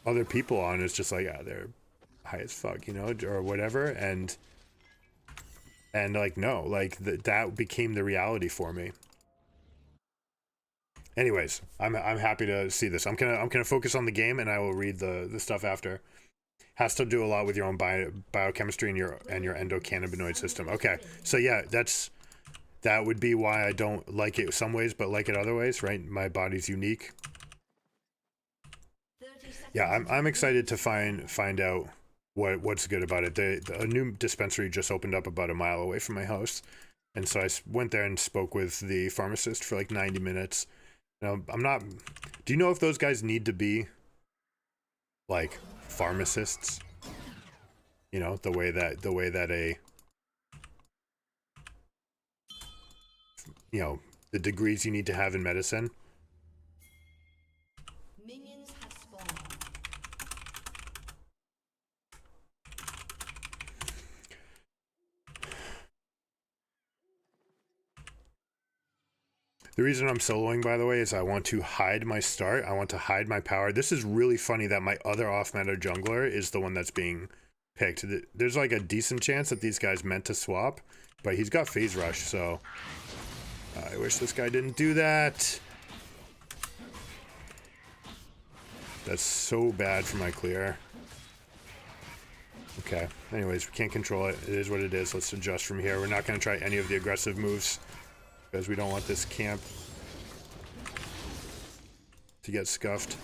other people on. It's just like, yeah, they're high as fuck, you know, or whatever. And like, no, like that became the reality for me. Anyways, I'm happy to see this. I'm gonna focus on the game, and I will read the stuff after. Has to do a lot with your own biochemistry and your endocannabinoid system. Okay, so yeah, that's that would be why I don't like it some ways, but like it other ways, right? My body's unique. Yeah, I'm excited to find out what's good about it. A new dispensary just opened up about a mile away from my house, and so I went there and spoke with the pharmacist for like 90 minutes. Now, I'm not. Do you know if those guys need to be like pharmacists? You know, the way that a, you know, the degrees you need to have in medicine. Minions have spawned. The reason I'm soloing, by the way, is I want to hide my start. I want to hide my power. This is really funny that my other off-meta jungler is the one that's being picked. There's like a decent chance that these guys meant to swap, but he's got phase rush, so I wish this guy didn't do that. That's so bad for my clear. Okay, anyways, we can't control it. It is what it is. Let's adjust from here. We're not going to try any of the aggressive moves because we don't want this camp to get scuffed.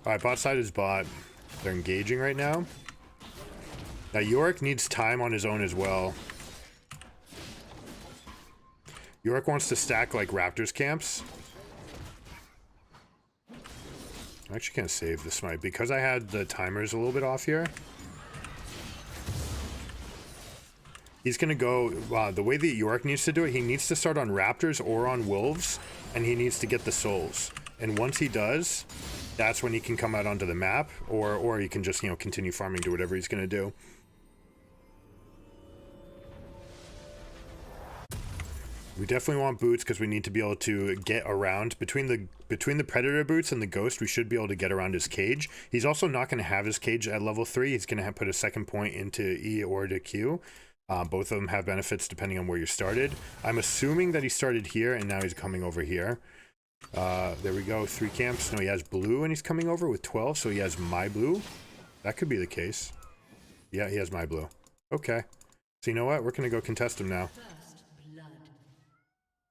Alright, bot side is bot. They're engaging right now. Now, Yorick needs time on his own as well. Yorick wants to stack like Raptors camps. I actually can't save the smite because I had the timers a little bit off here. He's going to go, wow, the way that Yorick needs to do it, he needs to start on Raptors or on Wolves, and he needs to get the souls. And once he does, that's when he can come out onto the map, or he can just, you know, continue farming, do whatever he's going to do. We definitely want boots because we need to be able to get around between the predator boots and the ghost. We should be able to get around his cage. He's also not going to have his cage at level 3. He's going to put a second point into E or to Q. Both of them have benefits depending on where you started. I'm assuming that he started here and now he's coming over here. There we go, 3 camps. No, he has blue and he's coming over with 12, so he has my blue. That could be the case. Yeah, he has my blue. Okay. So you know what? We're going to go contest him now.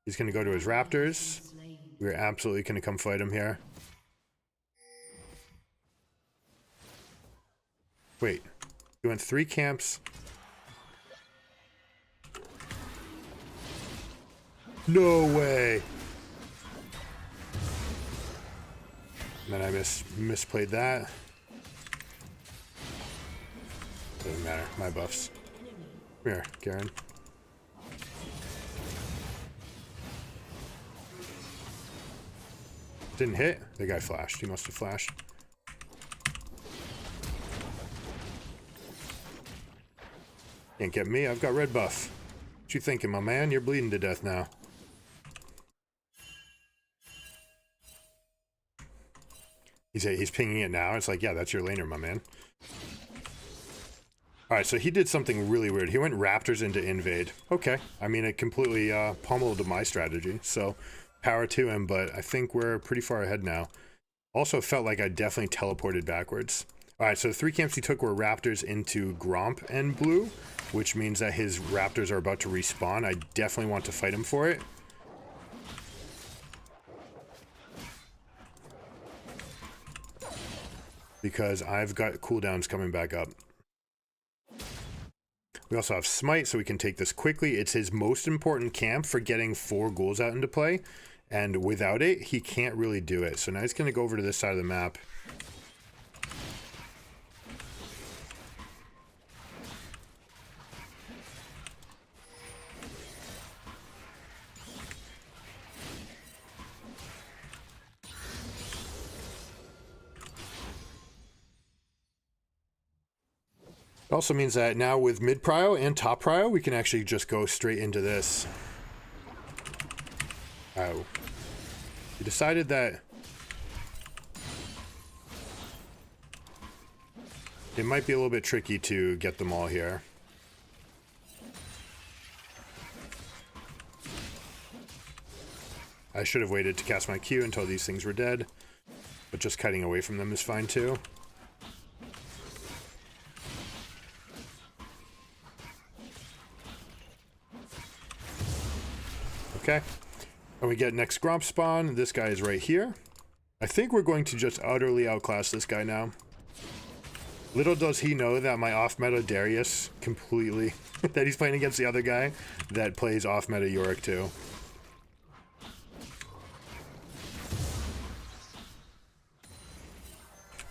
He's going to go to his Raptors. We're absolutely going to come fight him here. Wait. He went 3 camps. No way! And then I misplayed that. Doesn't matter. My buffs. Come here, Garen. Didn't hit? The guy flashed. He must have flashed. Can't get me. I've got red buff. What you thinking, my man? You're bleeding to death now. He's pinging it now. It's like, yeah, that's your laner, my man. Alright, so he did something really weird. He went Raptors into invade. Okay. I mean, it completely pummeled my strategy. So, power to him, but I think we're pretty far ahead now. Also felt like I definitely teleported backwards. Alright, so the 3 camps he took were Raptors into Gromp and blue, which means that his Raptors are about to respawn. I definitely want to fight him for it. Because I've got cooldowns coming back up. We also have Smite, so we can take this quickly. It's his most important camp for getting 4 ghouls out into play. And without it, he can't really do it. So now he's going to go over to this side of the map. It also means that now with mid prio and top prio, we can actually just go straight into this. Oh. We decided that it might be a little bit tricky to get them all here. I should have waited to cast my Q until these things were dead, but just cutting away from them is fine too. Okay. And we get next Gromp spawn. This guy is right here. I think we're going to just utterly outclass this guy now. Little does he know that my off-meta Darius completely... that he's playing against the other guy that plays off-meta Yorick too.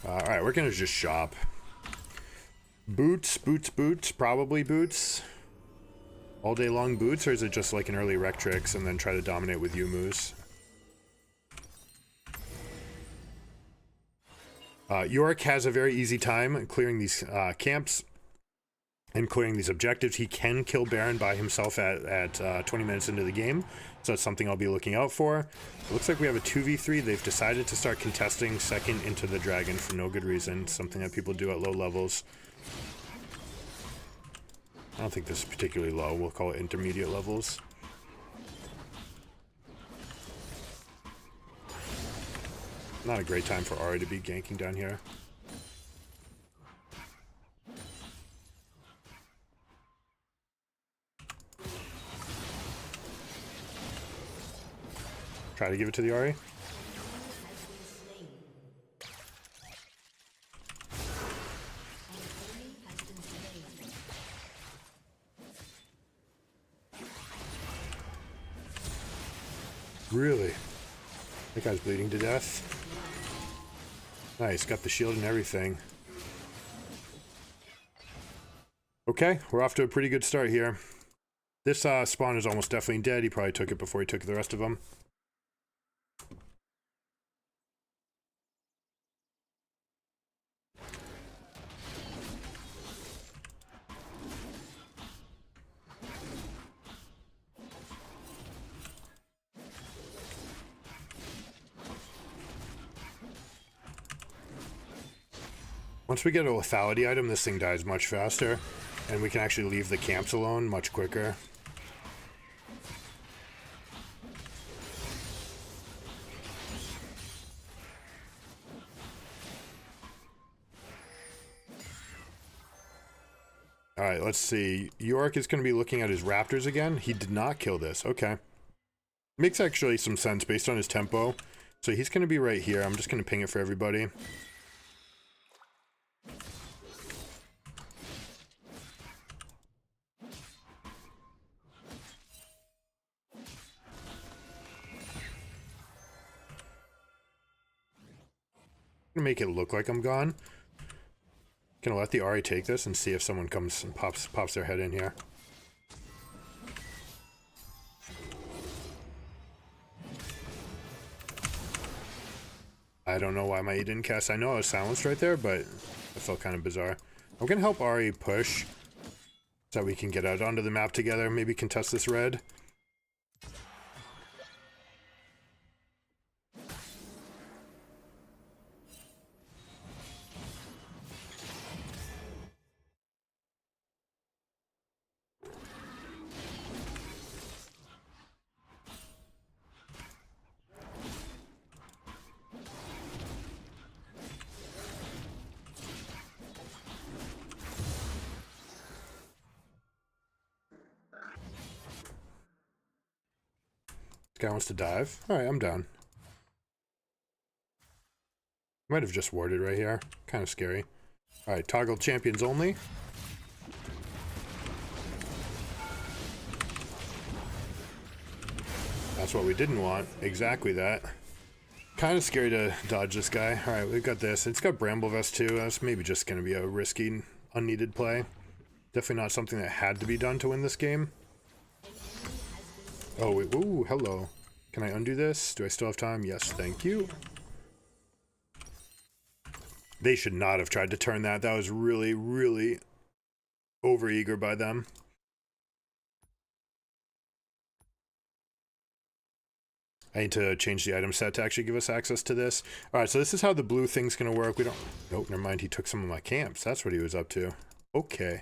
Alright, we're gonna just shop. Boots, boots, boots, probably boots. All day long boots, or is it just like an early Rectrix and then try to dominate with Yumus? Yorick has a very easy time clearing these camps and clearing these objectives. He can kill Baron by himself at 20 minutes into the game, so that's something I'll be looking out for. It looks like we have a 2v3. They've decided to start contesting second into the dragon for no good reason, something that people do at low levels. I don't think this is particularly low. We'll call it intermediate levels. Not a great time for Ahri to be ganking down here. Try to give it to the Ahri. Really? That guy's bleeding to death. Nice, got the shield and everything. Okay, we're off to a pretty good start here. This spawn is almost definitely dead. He probably took it before he took the rest of them. Once we get a lethality item, this thing dies much faster, and we can actually leave the camps alone much quicker. Alright, let's see. Yorick is going to be looking at his raptors again. He did not kill this. Okay. Makes actually some sense based on his tempo. So he's going to be right here. I'm just going to ping it for everybody. Make it look like I'm gone. Gonna let the Ahri take this and see if someone comes and pops their head in here. I don't know why my E didn't cast. I know I was silenced right there, but it felt kind of bizarre. I'm gonna help Ahri push so that we can get out onto the map together, maybe contest this red. Guy wants to dive. Alright, I'm down. Might have just warded right here. Kind of scary. Alright, toggle champions only. That's what we didn't want. Exactly that. Kind of scary to dodge this guy. Alright, we've got this. It's got Bramble Vest too. That's maybe just going to be a risky, unneeded play. Definitely not something that had to be done to win this game. Oh, wait, ooh, hello. Can I undo this? Do I still have time? Yes, thank you. They should not have tried to turn that. That was really, really overeager by them. I need to change the item set to actually give us access to this. Alright, so this is how the blue thing's gonna work. We don't... Nope, never mind. He took some of my camps. That's what he was up to. Okay.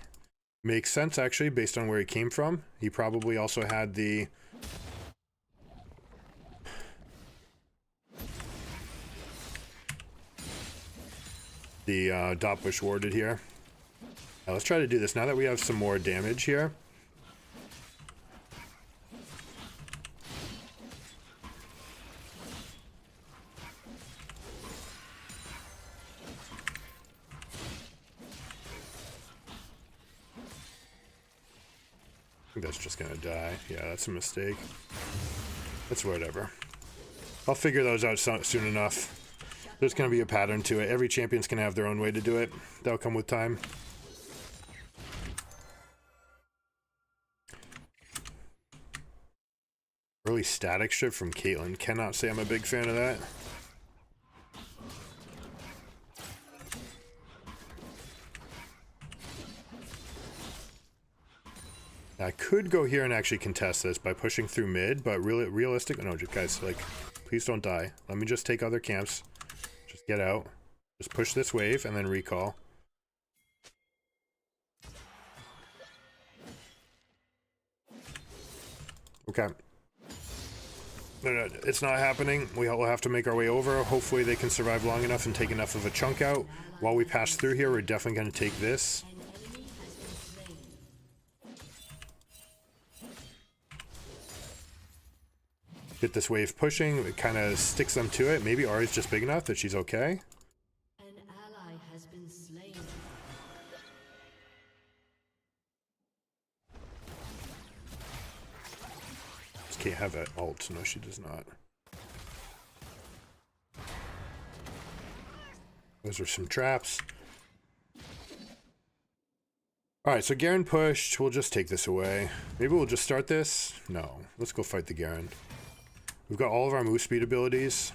Makes sense, actually, based on where he came from. He probably also had the... dot bush warded here. Now let's try to do this now that we have some more damage here. think that's just gonna die. Yeah, that's a mistake. That's whatever. I'll figure those out soon enough. There's gonna be a pattern to it. Every champion's gonna have their own way to do it. That'll come with time. Early static strip from Caitlyn. Cannot say I'm a big fan of that. I could go here and actually contest this by pushing through mid, but really realistic. No, just guys, like, please don't die. Let me just take other camps. Just get out. Just push this wave and then recall. Okay. No, it's not happening. We'll have to make our way over. Hopefully they can survive long enough and take enough of a chunk out. While we pass through here, we're definitely going to take this. Get this wave pushing. It kind of sticks them to it. Maybe Ari's just big enough that she's okay. An ally has been slain. Just can't have that ult. No, she does not. Those are some traps. Alright, so Garen pushed. We'll just take this away. Maybe we'll just start this? No. Let's go fight the Garen. We've got all of our move speed abilities.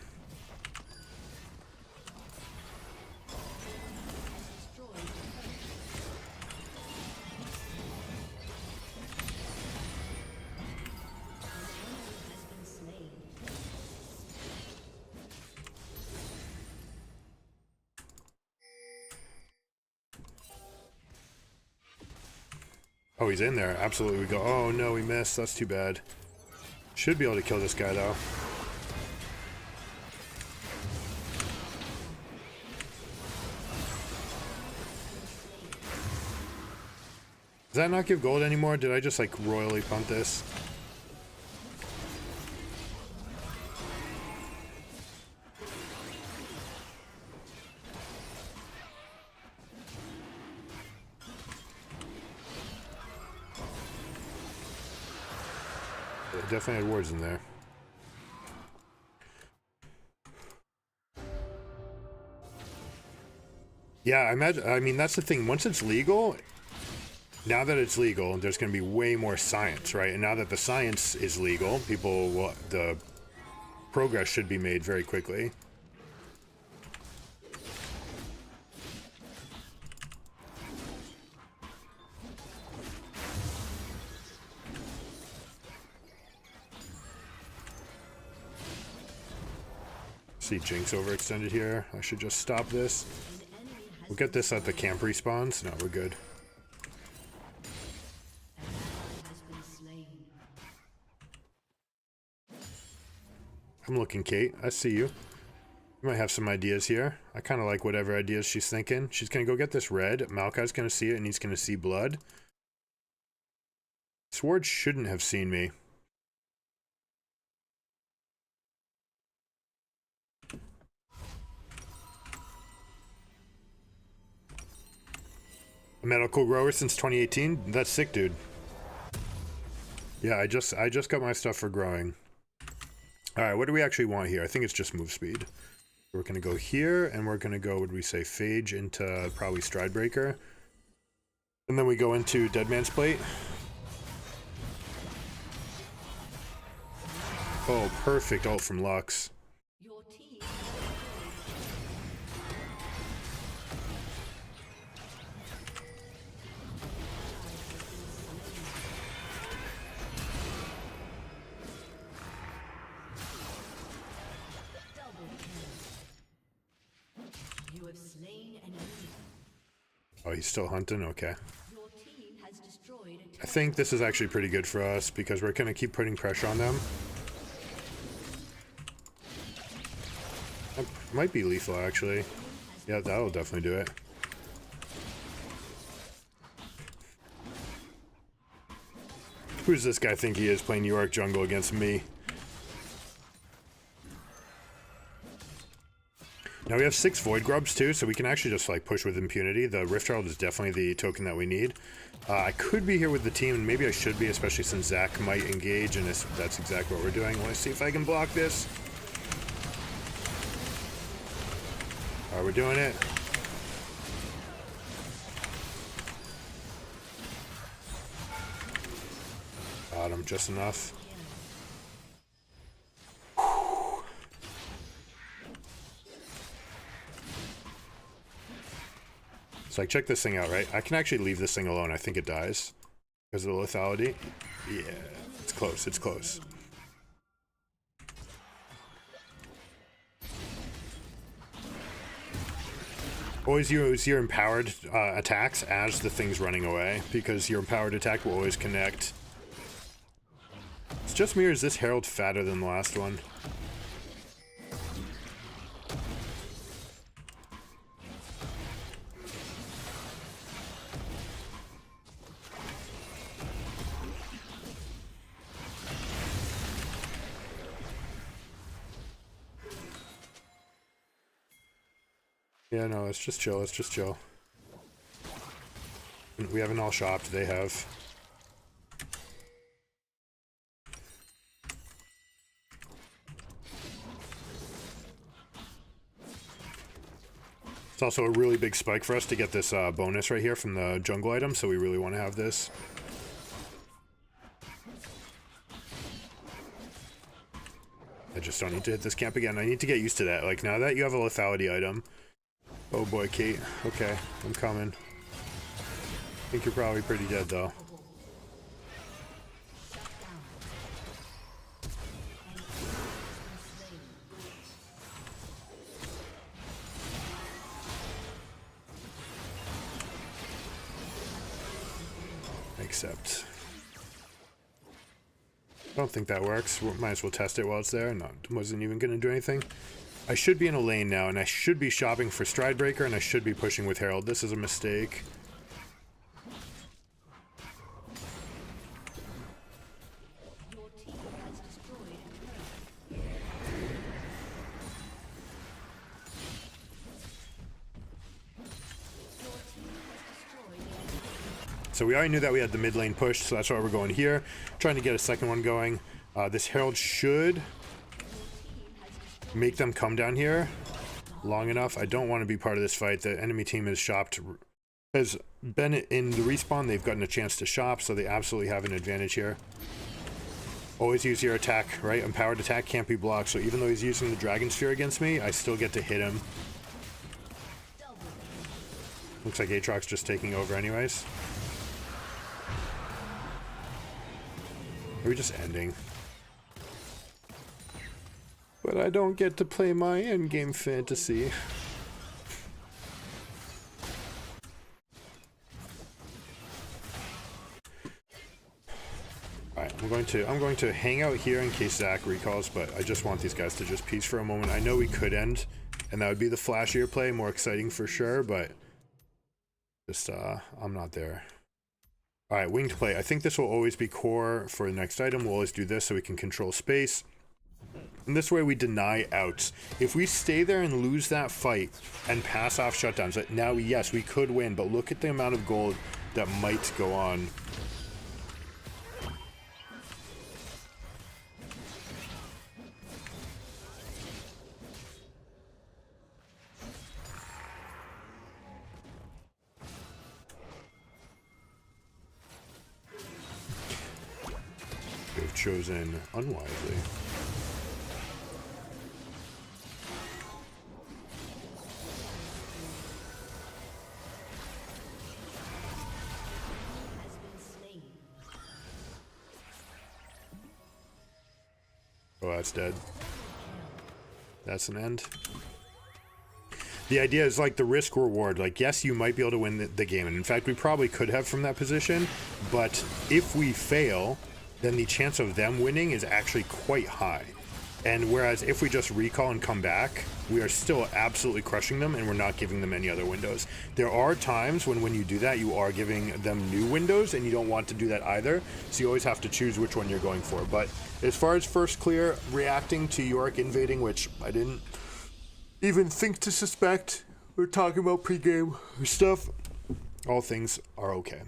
Oh, he's in there. Absolutely. We go, oh no, we missed. That's too bad. Should be able to kill this guy though. Does that not give gold anymore? Did I just like royally punt this? Definitely had wards in there. Yeah, I mean, that's the thing. Once it's legal, now that it's legal, there's going to be way more science, right? And now that the science is legal, the progress should be made very quickly. See Jinx overextended here. I should just stop this. We'll get this at the camp respawns. No, we're good. I'm looking, Kate. I see you. You might have some ideas here. I kind of like whatever ideas she's thinking. She's going to go get this red. Maokai's going to see it and he's going to see blood. Sword shouldn't have seen me. A medical grower since 2018? That's sick, dude. Yeah, I just got my stuff for growing. Alright, what do we actually want here? I think it's just move speed. We're gonna go here, and we're gonna go, what do we say, Phage into probably Stride Breaker. And then we go into Dead Man's Plate. Oh, perfect ult from Lux. Your team you have slain an enemy. Oh, he's still hunting? Okay. Your team has destroyed a I think this is actually pretty good for us because we're going to keep putting pressure on them. That might be lethal, actually. Yeah, that'll definitely do it. Who does this guy think he is playing New York jungle against me? Now we have 6 Void Grubs too, so we can actually just like push with impunity. The Rift Herald is definitely the token that we need. I could be here with the team, and maybe I should be, especially since Zach might engage, and that's exactly what we're doing. Let's see if I can block this. Alright, we're doing it. Got him just enough. So like, check this thing out, right? I can actually leave this thing alone. I think it dies because of the lethality. Yeah, it's close. It's close. Always use your empowered attacks as the thing's running away, because your empowered attack will always connect. It's just me, or is this Herald fatter than the last one? Yeah, no, let's just chill, let's just chill. We haven't all shopped, they have. It's also a really big spike for us to get this bonus right here from the jungle item, so we really want to have this. I just don't need to hit this camp again. I need to get used to that. Like, now that you have a lethality item... Oh boy, Kate. Okay, I'm coming. I think you're probably pretty dead, though. Except... I don't think that works. We might as well test it while it's there. No, wasn't even going to do anything. I should be in a lane now, and I should be shopping for Stridebreaker, and I should be pushing with Herald. This is a mistake. So we already knew that we had the mid lane push, so that's why we're going here. Trying to get a second one going. This Herald should make them come down here long enough. I don't want to be part of this fight. The enemy team has been in the respawn. They've gotten a chance to shop, so they absolutely have an advantage here. Always use your attack, right? Empowered attack can't be blocked, so even though he's using the Dragon Sphere against me, I still get to hit him. Looks like Aatrox's just taking over anyways. Are we just ending? But I don't get to play my endgame fantasy. Alright, I'm going to hang out here in case Zach recalls, but I just want these guys to just peace for a moment. I know we could end, and that would be the flashier play, more exciting for sure, but just I'm not there. Alright, winged play. I think this will always be core for the next item. We'll always do this so we can control space. And this way we deny outs. If we stay there and lose that fight and pass off shutdowns, now yes, we could win, but look at the amount of gold that might go on. They've chosen unwisely. Oh, that's dead. That's an end. The idea is like the risk reward. Like, yes, you might be able to win the game. And in fact, we probably could have from that position. But if we fail, then the chance of them winning is actually quite high. And whereas if we just recall and come back, we are still absolutely crushing them and we're not giving them any other windows. There are times when you do that, you are giving them new windows and you don't want to do that either. So you always have to choose which one you're going for. But as far as first clear, reacting to York invading, which I didn't even think to suspect. We're talking about pregame stuff. All things are okay.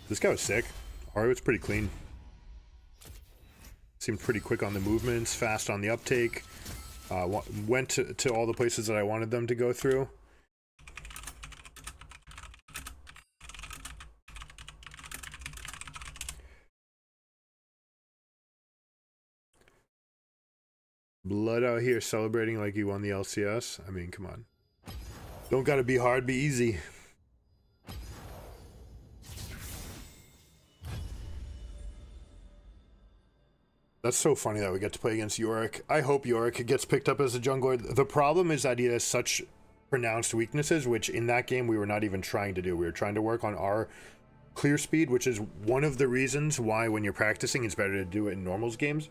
This guy was sick. Ario was pretty clean. Seemed pretty quick on the movements, fast on the uptake. Went to all the places that I wanted them to go through. Blood out here celebrating like he won the LCS. I mean, come on. Don't gotta be hard, be easy. That's so funny that we get to play against Yorick. I hope Yorick gets picked up as a jungler. The problem is that he has such pronounced weaknesses, which in that game we were not even trying to do. We were trying to work on our clear speed, which is one of the reasons why when you're practicing, it's better to do it in normals games.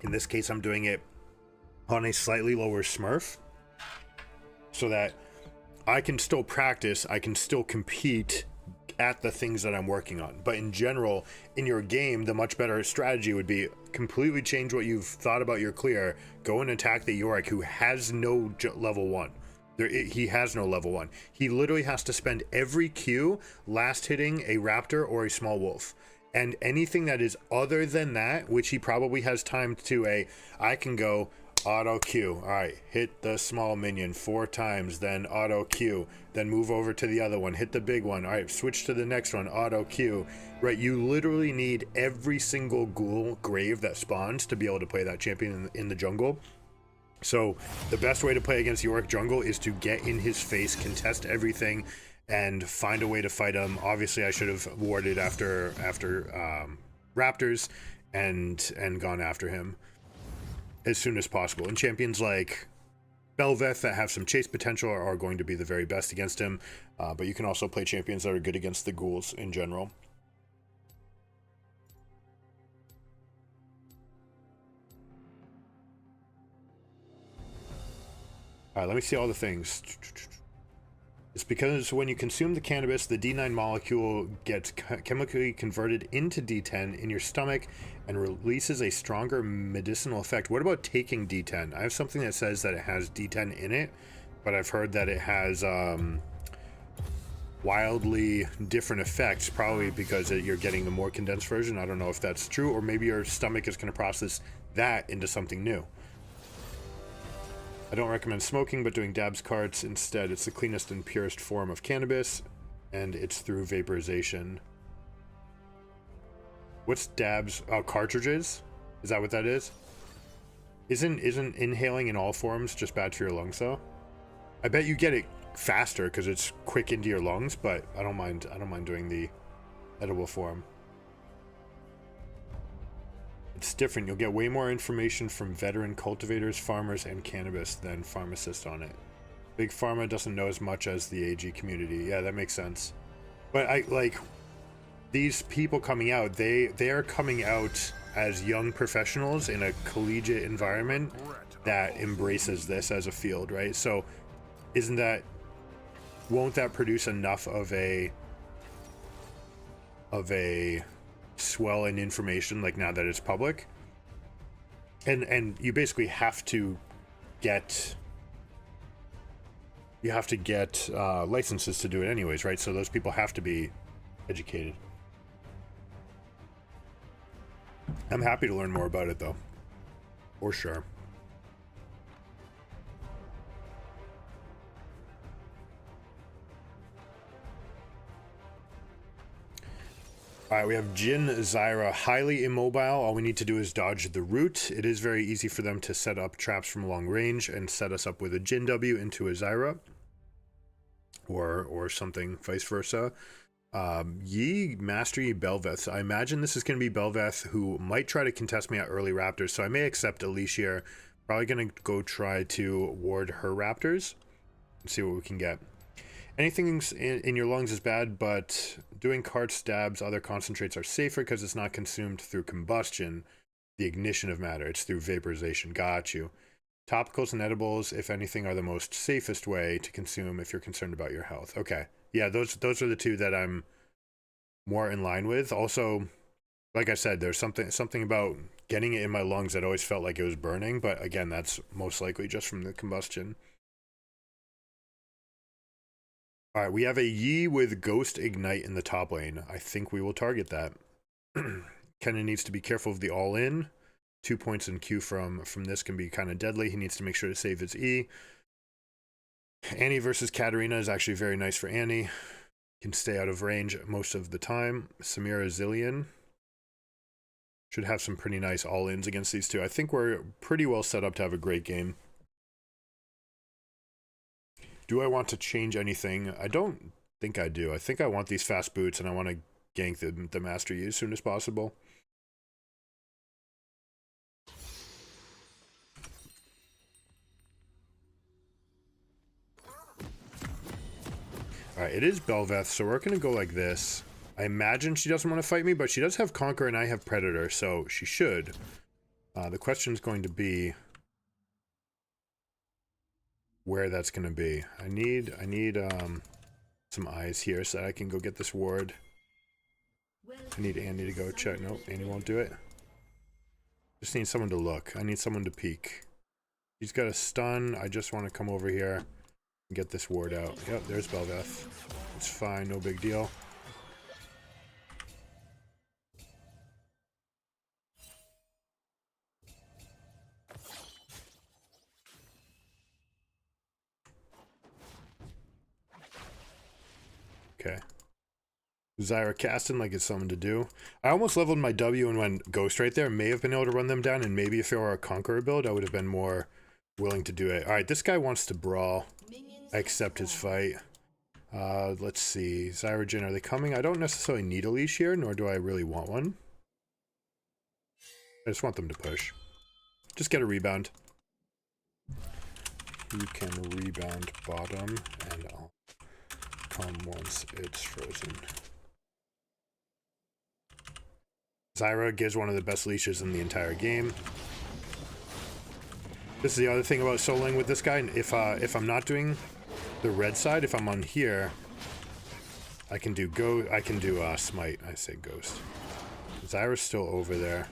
In this case, I'm doing it on a slightly lower smurf so that I can still practice, I can still compete at the things that I'm working on. But in general, in your game, the much better strategy would be completely change what you've thought about your clear, go and attack the Yorick, who has no level 1. He has no level 1. He literally has to spend every Q last hitting a raptor or a small wolf. And anything that is other than that, which he probably has time to I can go auto Q. All right, hit the small minion 4 times, then auto Q, then move over to the other one, hit the big one. All right, switch to the next one, auto Q. Right, you literally need every single ghoul grave that spawns to be able to play that champion in the jungle. So the best way to play against Yorick jungle is to get in his face, contest everything, and find a way to fight him. Obviously, I should have warded after Raptors and gone after him as soon as possible. And champions like Belveth that have some chase potential are going to be the very best against him. But you can also play champions that are good against the ghouls in general. All right, let me see all the things. It's because when you consume the cannabis, the D9 molecule gets chemically converted into D10 in your stomach and releases a stronger medicinal effect. What about taking D10? I have something that says that it has D10 in it, but I've heard that it has wildly different effects, probably because you're getting the more condensed version. I don't know if that's true, or maybe your stomach is going to process that into something new. I don't recommend smoking, but doing dabs carts instead. It's the cleanest and purest form of cannabis, and it's through vaporization. What's dabs? Oh, cartridges? Is that what that is? Isn't inhaling in all forms just bad for your lungs though? I bet you get it faster because it's quick into your lungs, but I don't mind doing the edible form. It's different. You'll get way more information from veteran cultivators, farmers, and cannabis than pharmacists on it. Big Pharma doesn't know as much as the AG community. Yeah, that makes sense. But I like these people coming out, they are coming out as young professionals in a collegiate environment that embraces this as a field, right? So won't that produce enough of a swell in information, like now that it's public? And you basically have to get licenses to do it anyways, right? So those people have to be educated. I'm happy to learn more about it though, for sure. All right, we have Jin Zyra, highly immobile. All we need to do is dodge the root. It is very easy for them to set up traps from long range and set us up with a Jin W into a Zyra, or something vice versa. Yi Master Yi Belveth. I imagine this is going to be Belveth, who might try to contest me at early Raptors, so I may accept Alicia. Probably going to go try to ward her Raptors and see what we can get. Anything in your lungs is bad, but doing cart stabs, other concentrates are safer because it's not consumed through combustion, the ignition of matter. It's through vaporization. Got you. Topicals and edibles, if anything, are the most safest way to consume if you're concerned about your health. Okay. Yeah, those are the two that I'm more in line with. Also, like I said, there's something about getting it in my lungs that always felt like it was burning, but again, that's most likely just from the combustion. All right, we have a Yi with Ghost Ignite in the top lane. I think we will target that. Kennen needs to be careful of the all-in. 2 points in Q from this can be kind of deadly. He needs to make sure to save his E. Annie versus Katarina is actually very nice for Annie. Can stay out of range most of the time. Samira Zillion should have some pretty nice all-ins against these two. I think we're pretty well set up to have a great game. Do I want to change anything? I don't think I do. I think I want these fast boots and I want to gank the Master Yi as soon as possible. Alright, it is Belveth, so we're going to go like this. I imagine she doesn't want to fight me, but she does have Conquer and I have Predator, so she should. The question is going to be where that's going to be. I need some eyes here so that I can go get this ward. I need Andy to go check. Nope, Andy won't do it. Just need someone to look. I need someone to peek. He's got a stun. I just want to come over here and get this ward out. Yep, there's Belveth. It's fine, no big deal. Okay. Zyra casting like it's something to do. I almost leveled my W and went Ghost right there. May have been able to run them down, and maybe if it were a Conqueror build, I would have been more willing to do it. Alright, this guy wants to brawl. I accept his fight. Let's see. Zyrogen, are they coming? I don't necessarily need a leash here, nor do I really want one. I just want them to push. Just get a rebound. You can rebound bottom, and I'll come once it's frozen. Zyra gives one of the best leashes in the entire game. This is the other thing about soloing with this guy. If I'm not doing the red side, if I'm on here, I can do smite. I say ghost. Zyra's still over there.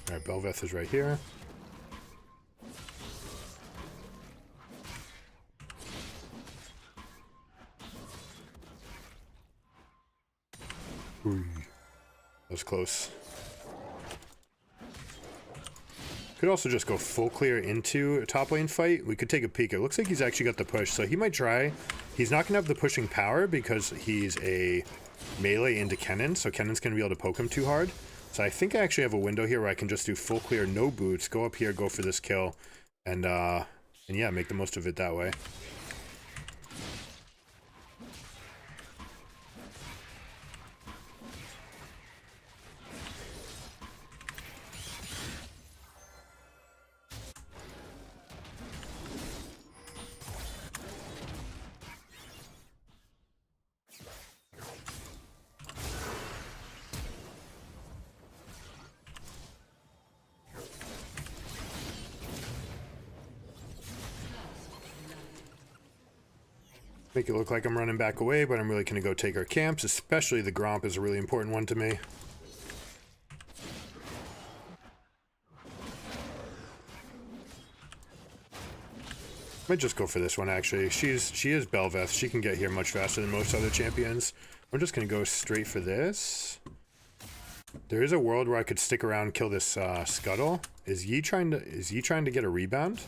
Alright, Belveth is right here. Ooh, that was close. Could also just go full clear into a top lane fight. We could take a peek. It looks like he's actually got the push, so he might try. He's not going to have the pushing power because he's a melee into Kennen, so Kennen's going to be able to poke him too hard. So I think I actually have a window here where I can just do full clear, no boots, go up here, go for this kill, and yeah, make the most of it that way. Make it look like I'm running back away, but I'm really going to go take our camps, especially the Gromp is a really important one to me. Might just go for this one, actually. She is Belveth. She can get here much faster than most other champions. We're just going to go straight for this. There is a world where I could stick around and kill this Scuttle. Is Yi trying to get a rebound?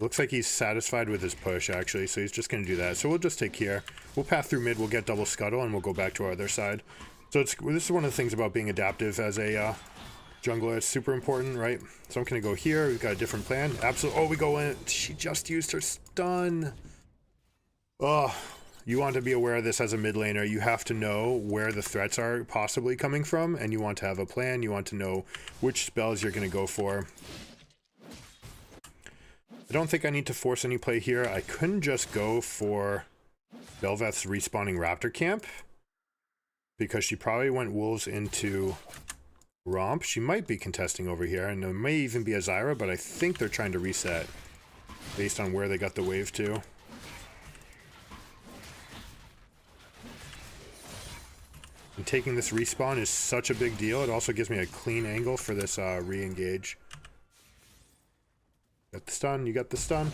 Looks like he's satisfied with his push, actually, so he's just going to do that. So we'll just take here. We'll path through mid, we'll get double Scuttle, and we'll go back to our other side. So this is one of the things about being adaptive as a jungler. It's super important, right? So I'm going to go here. We've got a different plan. Absolutely. Oh, we go in. She just used her stun. Oh, you want to be aware of this as a mid laner. You have to know where the threats are possibly coming from, and you want to have a plan. You want to know which spells you're going to go for. I don't think I need to force any play here. I couldn't just go for Belveth's respawning raptor camp because she probably went wolves into romp. She might be contesting over here, and there may even be a Zyra, but I think they're trying to reset based on where they got the wave to. And taking this respawn is such a big deal. It also gives me a clean angle for this re-engage. Got the stun, you got the stun.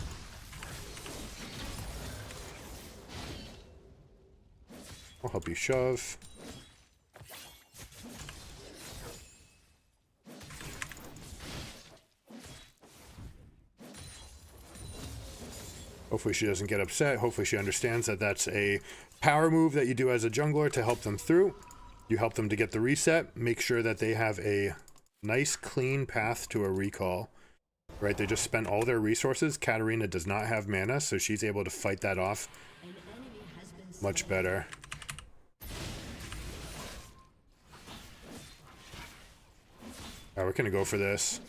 I'll help you shove. Hopefully she doesn't get upset. Hopefully she understands that that's a power move that you do as a jungler to help them through. You help them to get the reset. Make sure that they have a nice clean path to a recall. Right, they just spent all their resources. Katarina does not have mana, so she's able to fight that off much better. Alright, we're gonna go for this.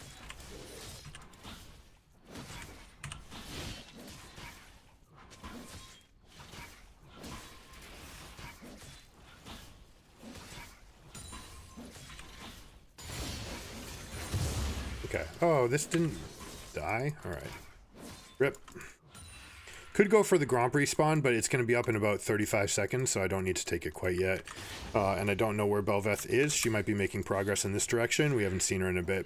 Okay. Oh, this didn't die? Alright. Rip. Could go for the Gromp respawn, but it's going to be up in about 35 seconds, so I don't need to take it quite yet. And I don't know where Belveth is. She might be making progress in this direction. We haven't seen her in a bit.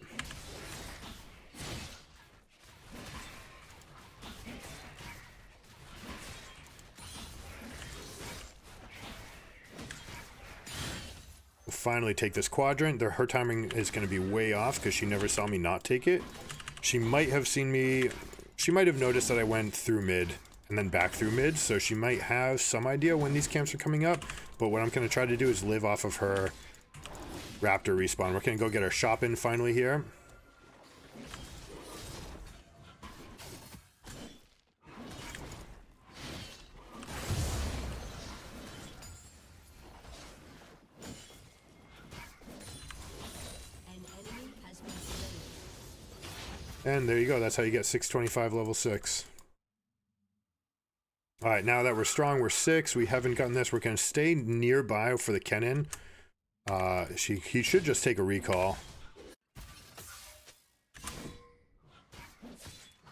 We'll finally take this quadrant. Her timing is going to be way off because she never saw me not take it. She might have seen me... She might have noticed that I went through mid and then back through mid, so she might have some idea when these camps are coming up. But what I'm going to try to do is live off of her raptor respawn. We're going to go get our shop in finally here. And there you go. That's how you get 625 level 6. Alright, now that we're strong, we're 6. We haven't gotten this. We're going to stay nearby for the Kennen. He should just take a recall.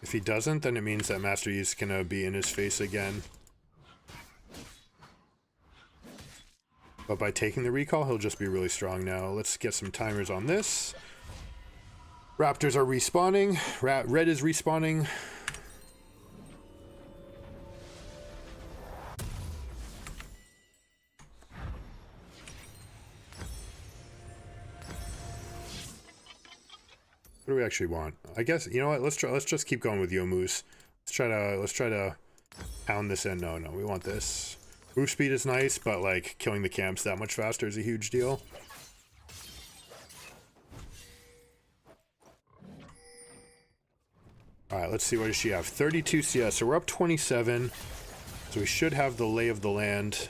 If he doesn't, then it means that Master Yi's going to be in his face again. But by taking the recall, he'll just be really strong now. Let's get some timers on this. Raptors are respawning. Red is respawning. What do we actually want? I guess, you know what? Let's just keep going with Yomu's. Let's try to pound this in. No, we want this. Move speed is nice, but like killing the camps that much faster is a huge deal. Alright, let's see, what does she have? 32 CS, so we're up 27. So we should have the lay of the land.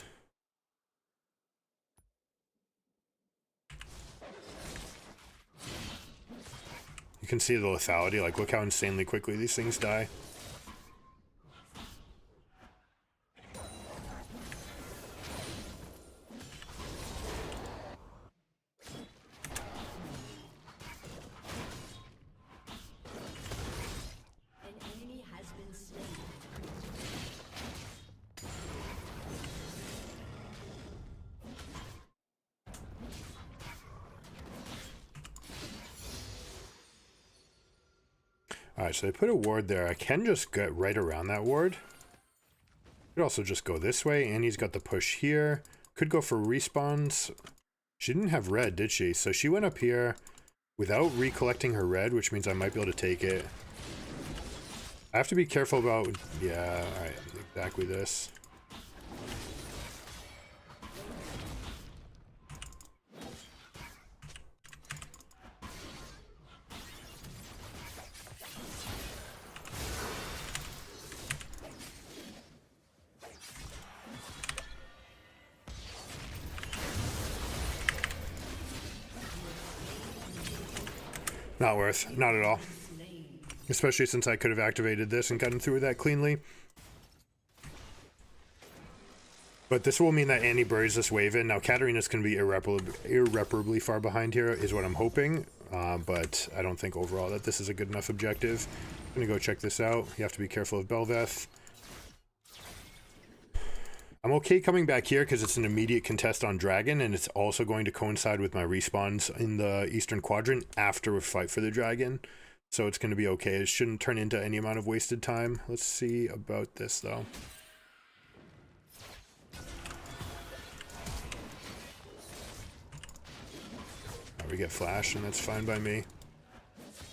You can see the lethality, like look how insanely quickly these things die. Alright, so they put a ward there. I can just get right around that ward. Could also just go this way. Annie's got the push here. Could go for respawns. She didn't have red, did she? So she went up here without recollecting her red, which means I might be able to take it. I have to be careful about... Yeah, alright, exactly this. Not worth. Not at all. Especially since I could have activated this and gotten through that cleanly. But this will mean that Annie buries this wave in. Now, Katarina's going to be irreparably far behind here, is what I'm hoping. But I don't think overall that this is a good enough objective. I'm going to go check this out. You have to be careful of Belveth. I'm okay coming back here because it's an immediate contest on Dragon, and it's also going to coincide with my respawns in the Eastern Quadrant after we fight for the Dragon. So it's going to be okay. It shouldn't turn into any amount of wasted time. Let's see about this, though. We get flash, and that's fine by me.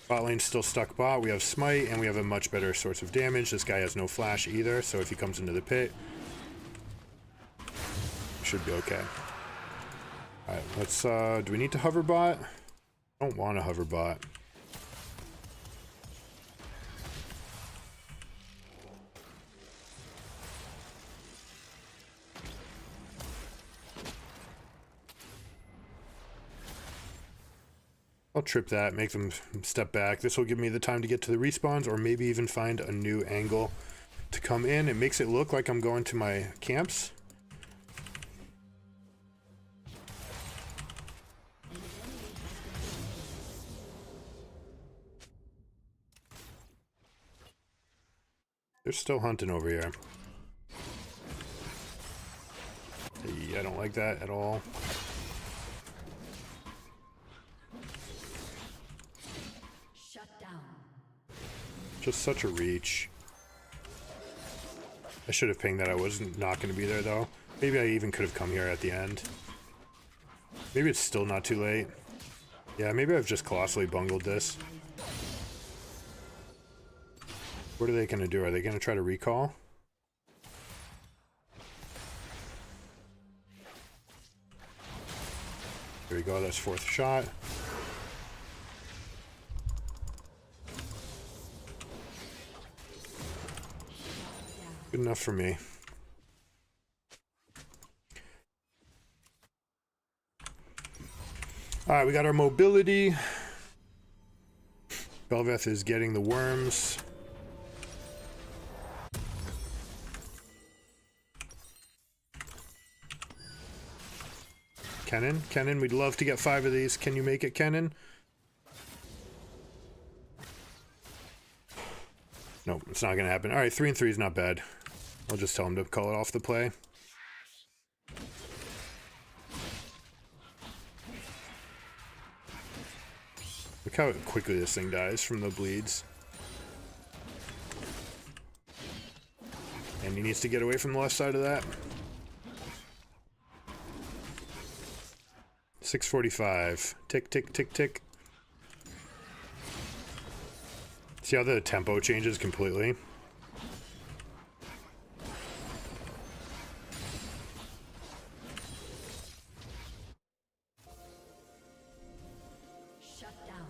Bot lane's still stuck bot. We have smite, and we have a much better source of damage. This guy has no flash either, so if he comes into the pit, should be okay. Alright, let's, do we need to hover bot? I don't want to hover bot. I'll trip that, make them step back. This will give me the time to get to the respawns, or maybe even find a new angle to come in. It makes it look like I'm going to my camps. They're still hunting over here. Hey, I don't like that at all. Just such a reach. I should have pinged that I wasn't not going to be there, though. Maybe I even could have come here at the end. Maybe it's still not too late. Yeah, maybe I've just colossally bungled this. What are they going to do? Are they going to try to recall? There we go, that's fourth shot. Good enough for me. Alright, we got our mobility. Belveth is getting the worms. Kennen, we'd love to get 5 of these. Can you make it, Kennen? Nope, it's not gonna happen. Alright, 3 and 3 is not bad. I'll just tell him to call it off the play. Look how quickly this thing dies from the bleeds. And he needs to get away from the left side of that. 6:45. Tick, tick, tick, tick. See how the tempo changes completely? Shut down.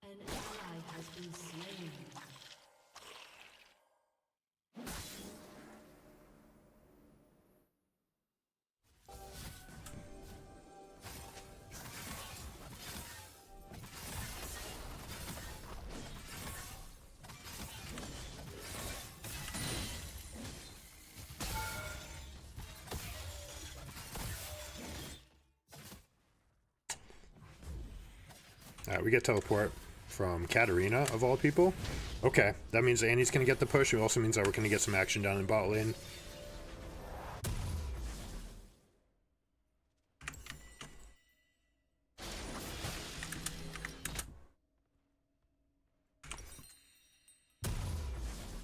An ally has been slain. Alright, we get teleport from Katarina, of all people. Okay, that means Annie's gonna get the push. It also means that we're gonna get some action down in bot lane.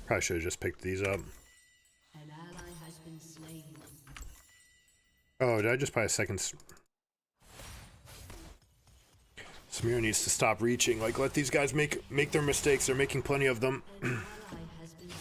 Probably should have just picked these up. An ally has been slain. Oh, did I just buy a second? Samira needs to stop reaching. Like, let these guys make their mistakes. They're making plenty of them. An ally has been slain.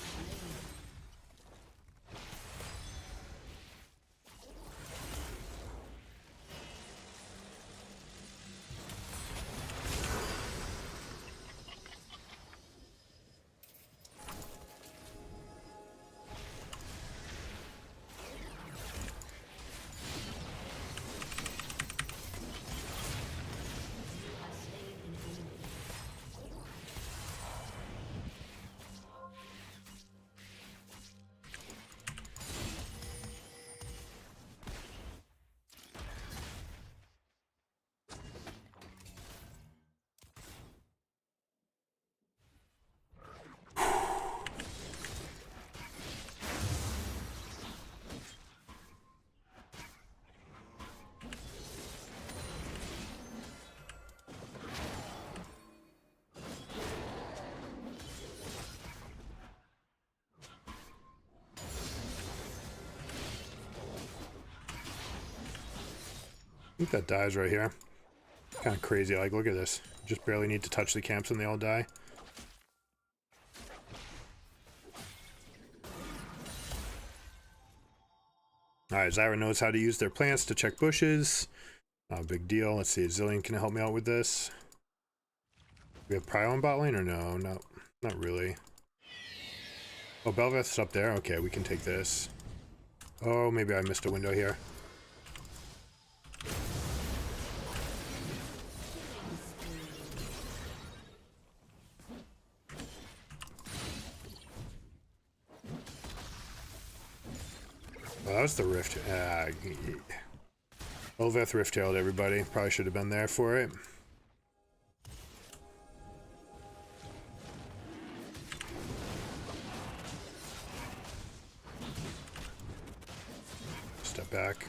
think that dies right here. Kind of crazy. Like, look at this. Just barely need to touch the camps and they all die. Alright, Zyra knows how to use their plants to check bushes. Not a big deal. Let's see, Zillion can help me out with this. We have Prio on bot lane or no? No, not really. Oh, Belveth's up there. Okay, we can take this. Oh, maybe I missed a window here. Well, that was the Rift. Belveth Rift-tailed everybody. Probably should have been there for it. Step back.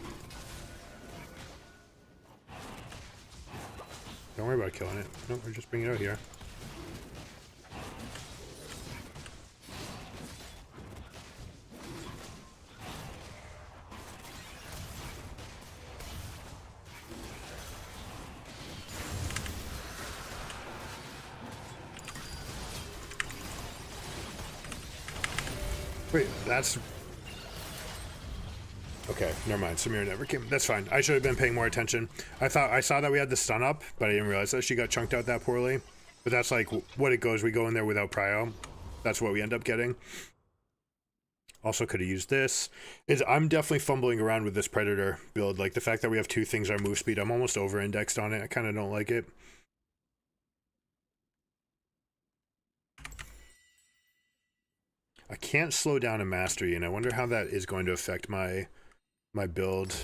Don't worry about killing it. Nope, we're just bringing it out here. Wait, that's... Okay, never mind. Samira never came. That's fine. I should have been paying more attention. I saw that we had the stun up, but I didn't realize that she got chunked out that poorly. But that's like what it goes. We go in there without prio. That's what we end up getting. Also could have used this. I'm definitely fumbling around with this Predator build. Like the fact that we have two things, our move speed, I'm almost over-indexed on it. I kind of don't like it. I can't slow down a mastery, and I wonder how that is going to affect my build.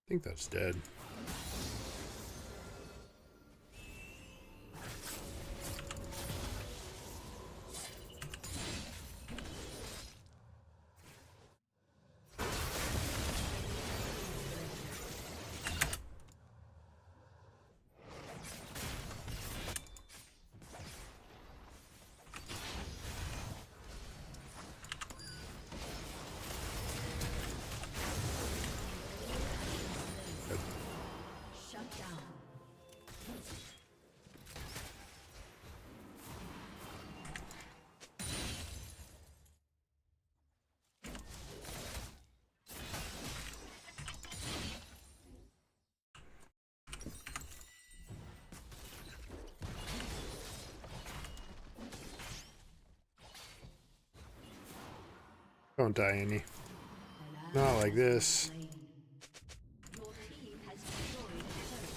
I think that's dead. Don't die, Annie. Not like this. Your team has destroyed a turret.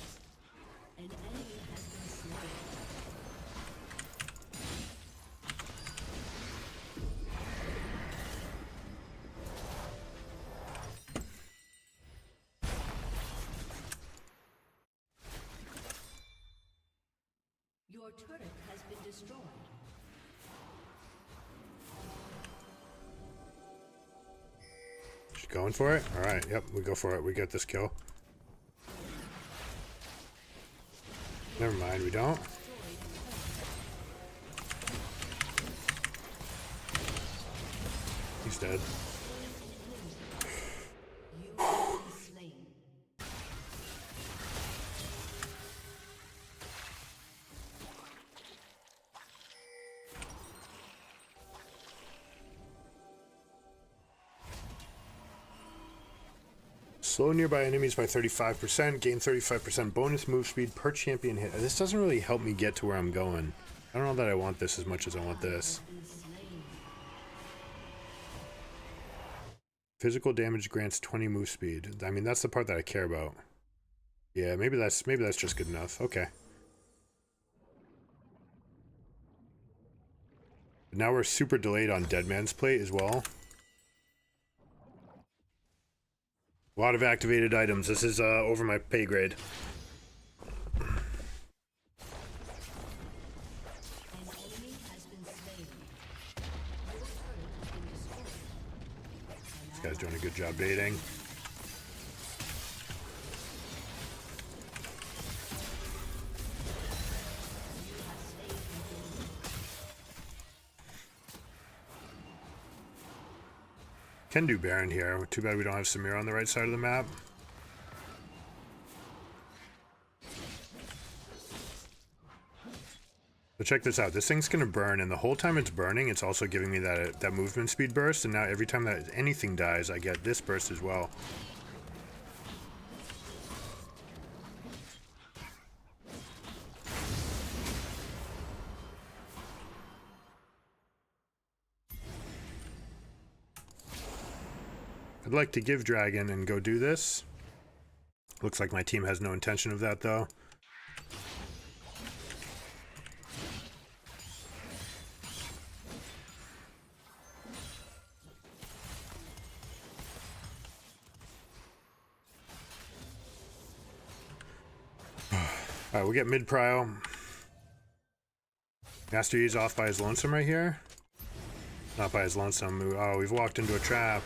An enemy has been slain. Your turret has been destroyed. She's going for it? Alright, yep, we go for it. We get this kill. Never mind, we don't. He's dead. You have been slain. Slow nearby enemies by 35%, gain 35% bonus move speed per champion hit. This doesn't really help me get to where I'm going. I don't know that I want this as much as I want this. Physical damage grants 20 move speed. I mean, that's the part that I care about. Yeah, maybe that's just good enough. Okay. Now we're super delayed on Dead Man's Plate as well. A lot of activated items. This is over my pay grade. An enemy has been slain. Your turret has been destroyed. This guy's doing a good job baiting. Can do Baron here. Too bad we don't have Samira on the right side of the map. But check this out. This thing's gonna burn, and the whole time it's burning, it's also giving me that movement speed burst. And now every time that anything dies, I get this burst as well. I'd like to give Dragon and go do this. Looks like my team has no intention of that, though. Alright, we'll get mid-prio. Master Yi's off by his lonesome right here. Not by his lonesome. Oh, we've walked into a trap.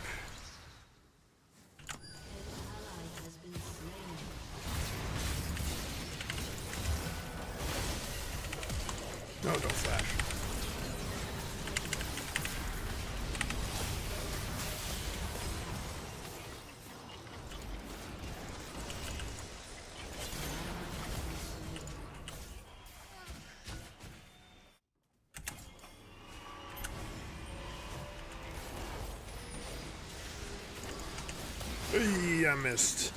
No, don't flash. Eey, I missed.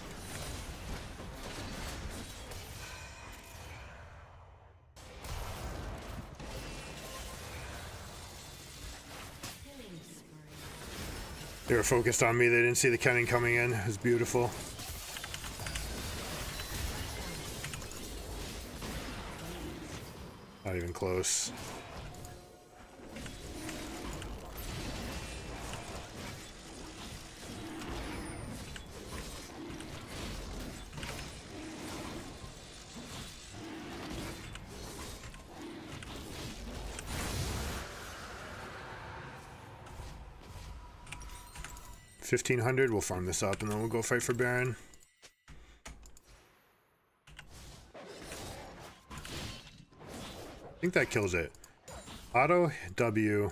They were focused on me. They didn't see the cannon coming in. It was beautiful. Not even close. $1,500. We'll farm this up and then we'll go fight for Baron. I think that kills it. Auto W.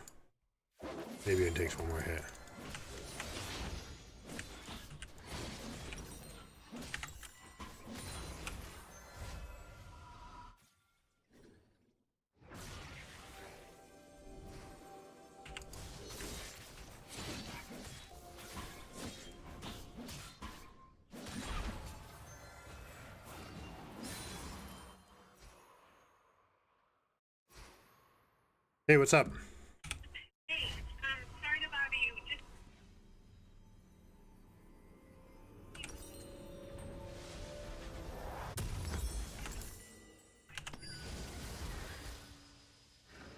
Maybe it takes one more hit. Hey, what's up? Hey, sorry to bother you. Just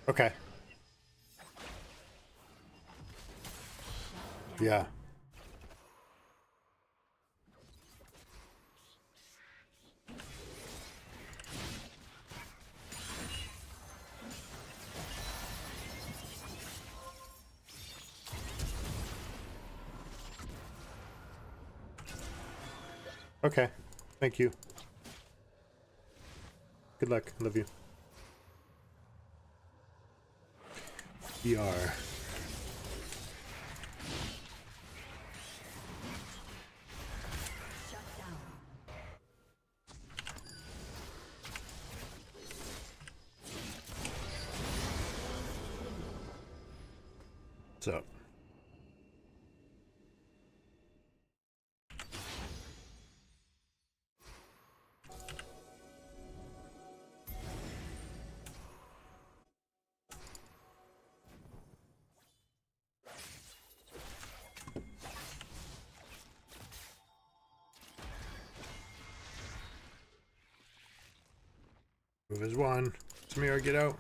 Okay. Yeah. Okay. Thank you. Good luck. Love you. ER. Shut down. What's up? Move is one. Samira, get out.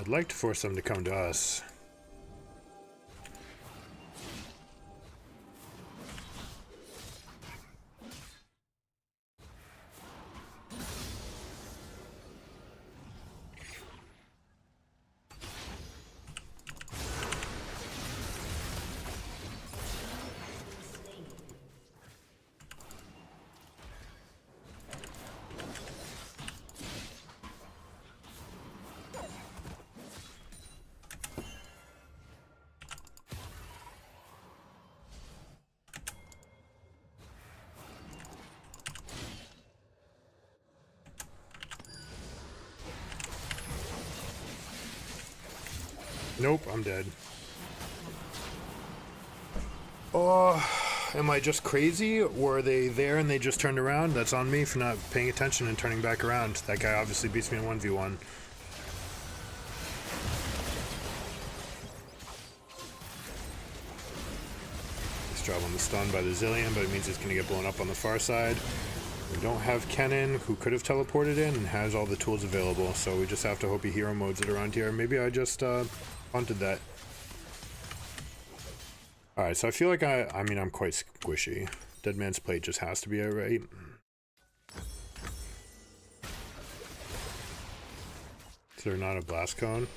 I'd like to force them to come to us. Nope, I'm dead. Oh, am I just crazy? Or are they there and they just turned around? That's on me for not paying attention and turning back around. That guy obviously beats me in 1v1. Nice job on the stun by the Zillion, but it means he's going to get blown up on the far side. We don't have Kennen, who could have teleported in and has all the tools available, so we just have to hope he hero modes it around here. Maybe I just punted that. Alright, so I feel like I mean, I'm quite squishy. Dead Man's Plate just has to be it, right? Is there not a Blast Cone?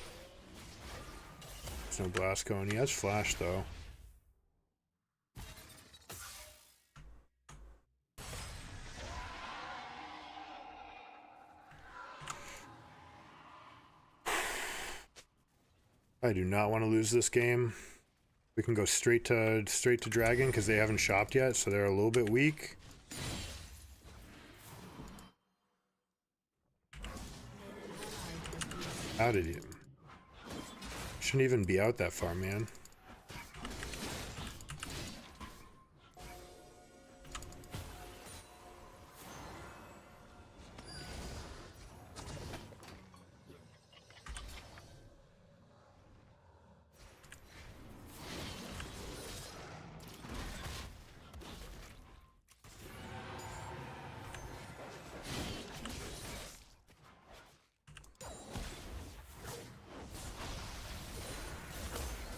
There's no Blast Cone. He has Flash, though. I do not want to lose this game. We can go straight to Dragon because they haven't shopped yet, so they're a little bit weak. How did you? Shouldn't even be out that far, man.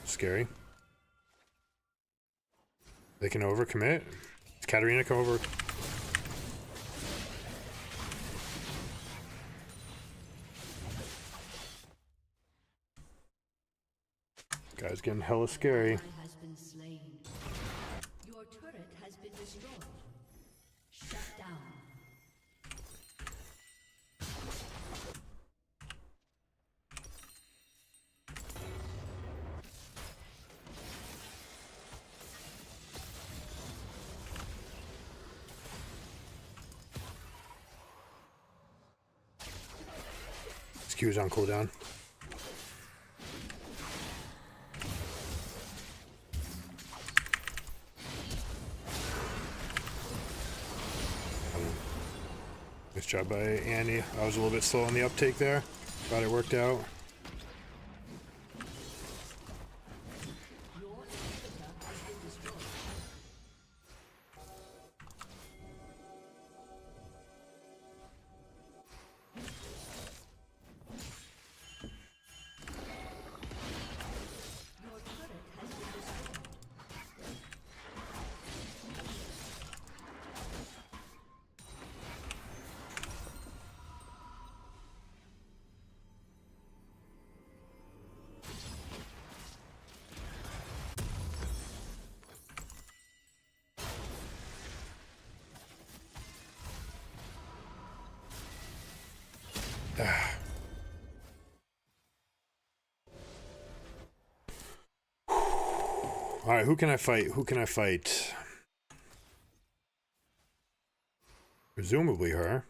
Scary. They can overcommit. Katarina come over. Guy's getting hella scary. Has been slain. Your turret has been destroyed. Shut down. His Q's on cooldown. Nice job by Annie. I was a little bit slow on the uptake there. Glad it worked out. Alright, who can I fight? Who can I fight? Presumably her.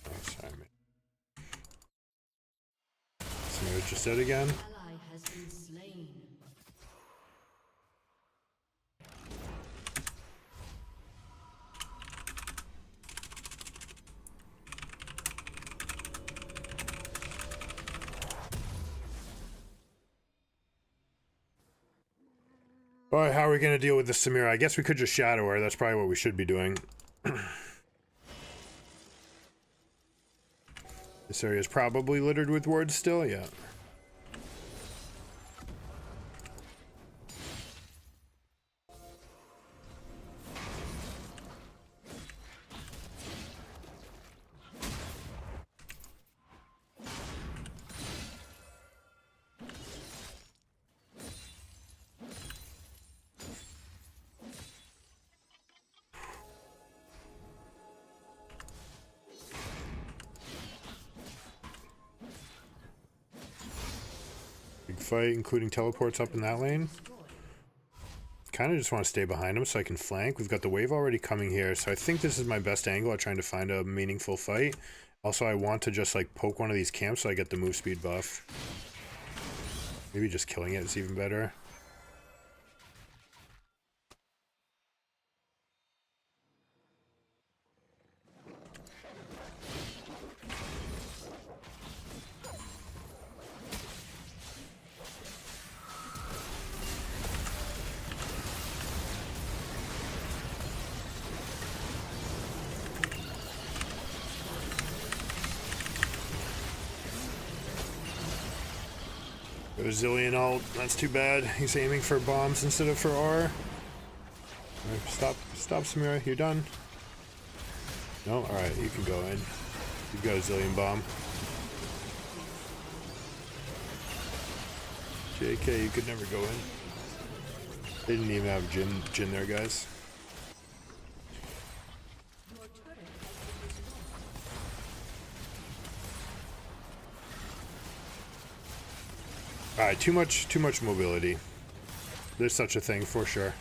Oh, sorry, man. Somebody just said again. Ally has been slain. Alright, how are we gonna deal with this Samira? I guess we could just shadow her. That's probably what we should be doing. This area is probably littered with wards still, yeah. Big fight, including teleports up in that lane. Kind of just want to stay behind him so I can flank. We've got the wave already coming here, so I think this is my best angle at trying to find a meaningful fight. Also, I want to just like poke one of these camps so I get the move speed buff. Maybe just killing it is even better. Zillion ult, that's too bad. He's aiming for bombs instead of for R. Right, stop Samira, you're done. No? Alright, you can go in. You've got a Zillion bomb. JK, you could never go in. They didn't even have Jin there, guys. Alright, too much mobility. There's such a thing for sure.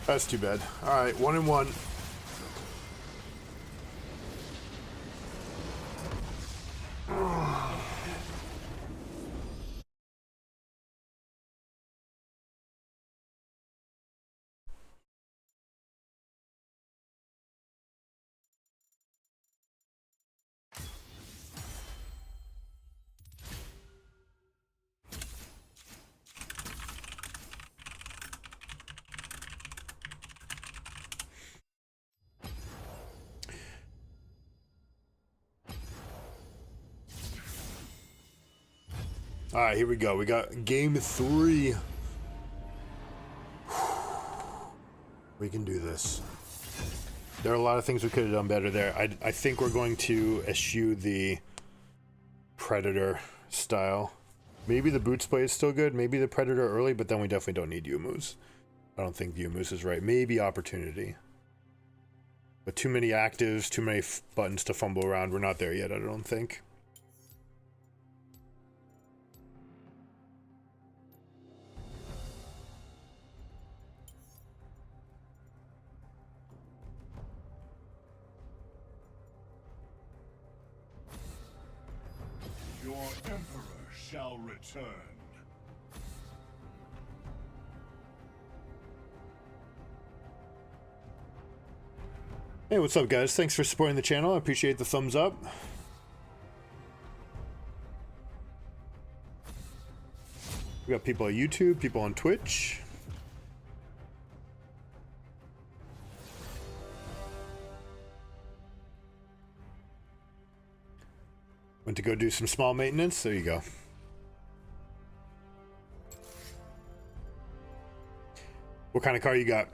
That's too bad. Alright, 1-1. Alright, here we go. We got game 3. We can do this. There are a lot of things we could have done better there. I think we're going to eschew the Predator style. Maybe the Boots play is still good. Maybe the Predator early, but then we definitely don't need Youmuu's. I don't think Youmuu's is right. Maybe Opportunity. But too many actives, too many buttons to fumble around. We're not there yet, I don't think. Your Emperor shall return. Hey, what's up, guys? Thanks for supporting the channel. I appreciate the thumbs up. We got people on YouTube, people on Twitch. Went to go do some small maintenance. There you go. What kind of car you got?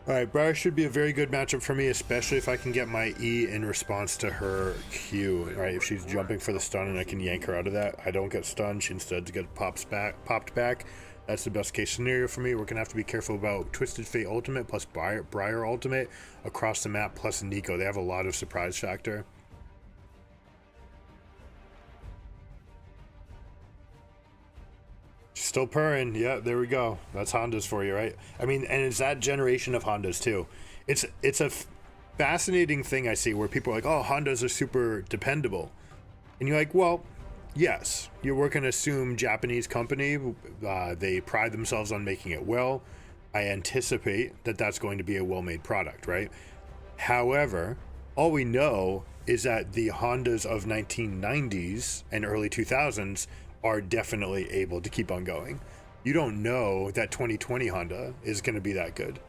Alright, Briar should be a very good matchup for me, especially if I can get my E in response to her Q. Right, if she's jumping for the stun and I can yank her out of that, I don't get stunned, she instead gets popped back. That's the best case scenario for me. We're going to have to be careful about Twisted Fate ultimate plus Briar ultimate across the map plus Nico. They have a lot of surprise factor. Still purring. Yeah, there we go. That's Hondas for you, right? I mean, and it's that generation of Hondas too. It's a fascinating thing I see where people are like, oh, Hondas are super dependable. And you're like, well, yes, you're working to assume Japanese company. They pride themselves on making it well. I anticipate that that's going to be a well-made product, right? However, all we know is that the Hondas of 1990s and early 2000s are definitely able to keep on going. You don't know that 2020 Honda is going to be that good,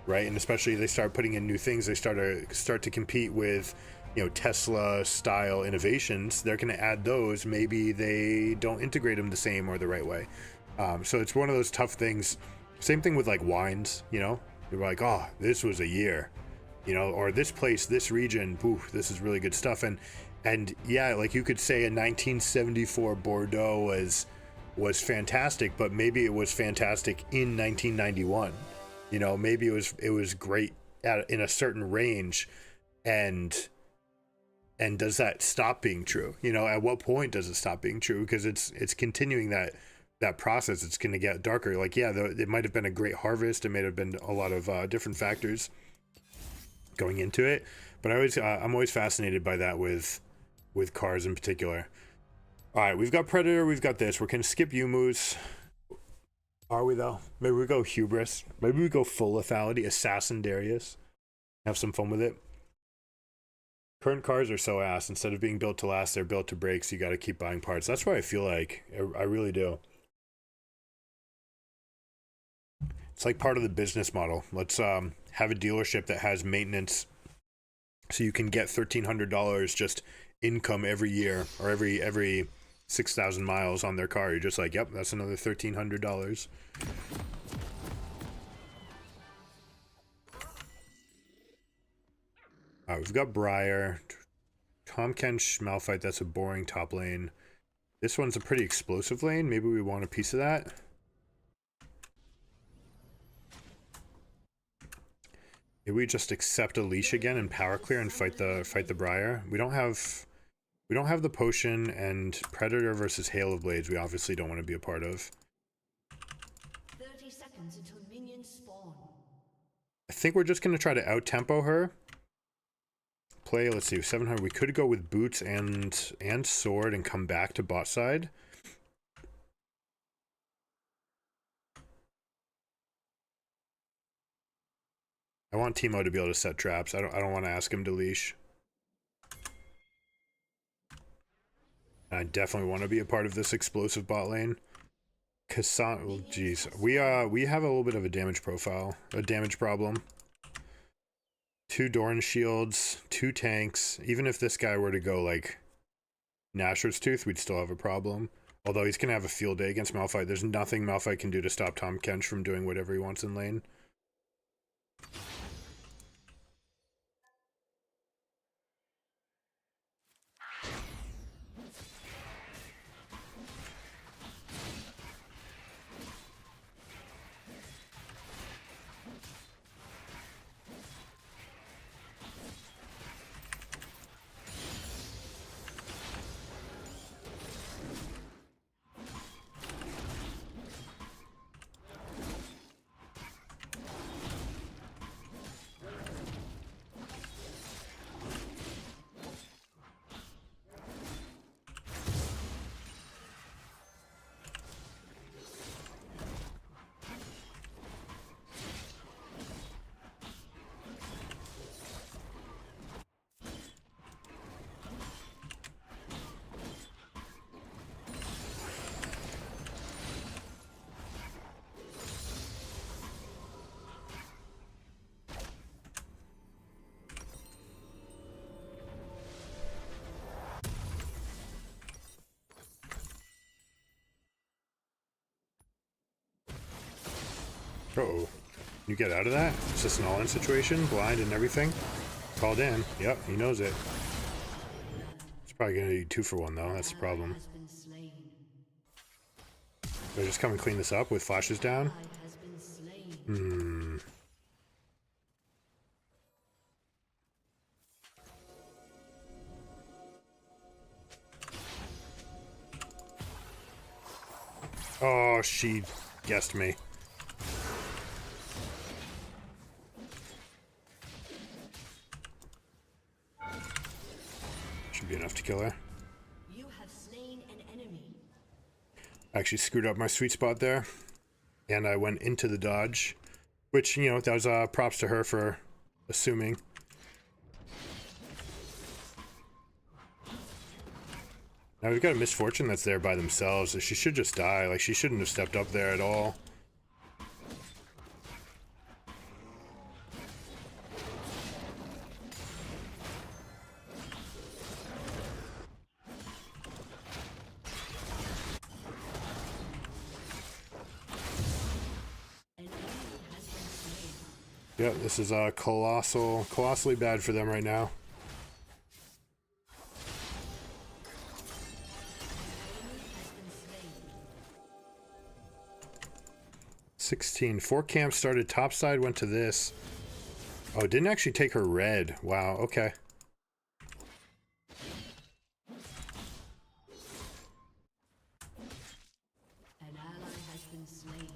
right? And especially they start putting in new things. They start to compete with, Tesla style innovations. They're going to add those. Maybe they don't integrate them the same or the right way. So it's one of those tough things. Same thing with like wines. You're like, oh, this was a year. Or this place, this region, poof, this is really good stuff. And yeah, like you could say a 1974 Bordeaux was fantastic, but maybe it was fantastic in 1991. Maybe it was great in a certain range, and does that stop being true? At what point does it stop being true? Because it's continuing that process. It's going to get darker. Like, yeah, it might have been a great harvest. It may have been a lot of different factors going into it, but I'm always fascinated by that with cars in particular. All right, we've got Predator, we've got this. We're gonna skip Youmuu's. Are we though? Maybe we go Hubris. Maybe we go full lethality, Assassin Darius. Have some fun with it. Current cars are so ass. Instead of being built to last, they're built to break, so you got to keep buying parts. That's what I feel like. I really do. It's like part of the business model. Let's have a dealership that has maintenance, so you can get $1,300 just income every year, or every 6,000 miles on their car. You're just like, yep, that's another $1,300. All right, we've got Briar, Tom Kench, Malphite. That's a boring top lane. This one's a pretty explosive lane. Maybe we want a piece of that. Maybe we just accept a leash again and power clear and fight the Briar. We don't have the potion, and Predator versus Hail of Blades we obviously don't want to be a part of. 30 seconds until minions spawn. I think we're just gonna try to out-tempo her. Play, let's see, 700. We could go with boots and sword and come back to bot side. I want Teemo to be able to set traps. I don't want to ask him to leash. I definitely want to be a part of this explosive bot lane. Kassan, oh geez, we have a little bit of a damage profile, a damage problem. 2 Doran shields, 2 tanks. Even if this guy were to go like Nashor's Tooth, we'd still have a problem. Although he's gonna have a field day against Malphite. There's nothing Malphite can do to stop Tom Kench from doing whatever he wants in lane. Uh-oh. You get out of that? It's just an all-in situation, blind and everything. Called in. Yep, he knows it. It's probably gonna be 2 for 1 though, that's the problem. Do I just come and clean this up with flashes down? Hmm. Oh, she guessed me. Should be enough to kill her. You have slain an enemy. I actually screwed up my sweet spot there. And I went into the dodge. Which, you know, that was props to her for assuming. Now we've got a misfortune that's there by themselves. She should just die. Like, she shouldn't have stepped up there at all. An enemy has been slain. Yeah, this is colossally bad for them right now. Has been slain. 16. 4 camps started topside, went to this. Oh, it didn't actually take her red. Wow, okay. An ally has been slain.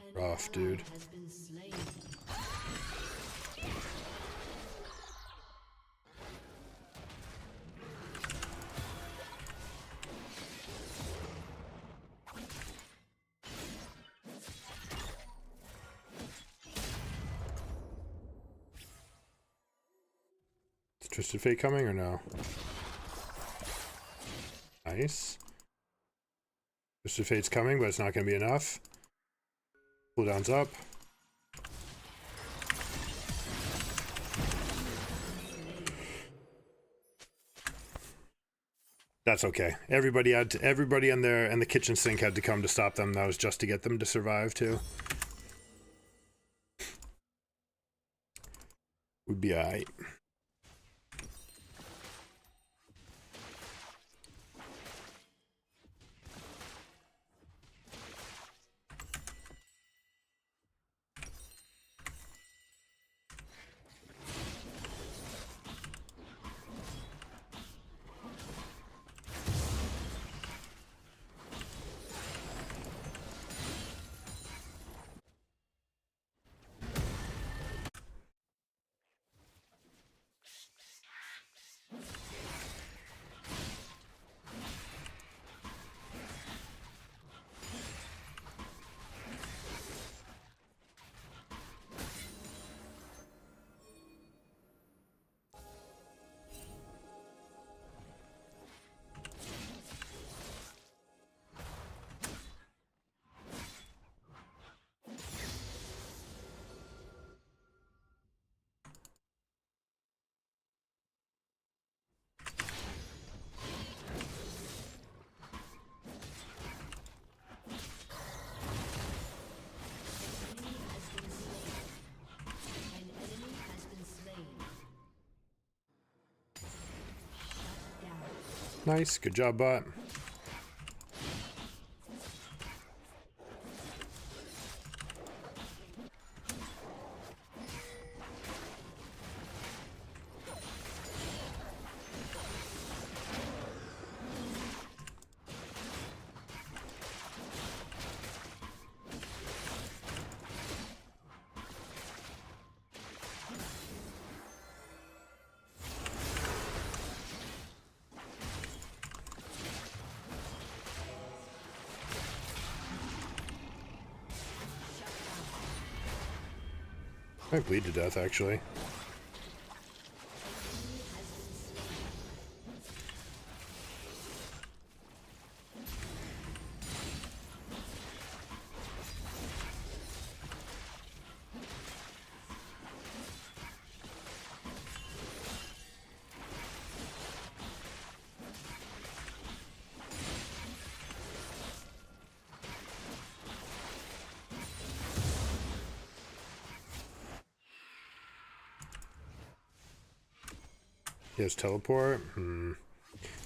An Rough, ally dude. has been slain. Is Twisted Fate coming or no? Nice. Twisted Fate's coming, but it's not going to be enough. Cooldown's up. That's okay. Everybody in there and the kitchen sink had to come to stop them. That was just to get them to survive too. We'd be alright. An enemy has been slain. Shut down. Nice. Good job, bot. Might bleed to death, actually. He has teleport. Do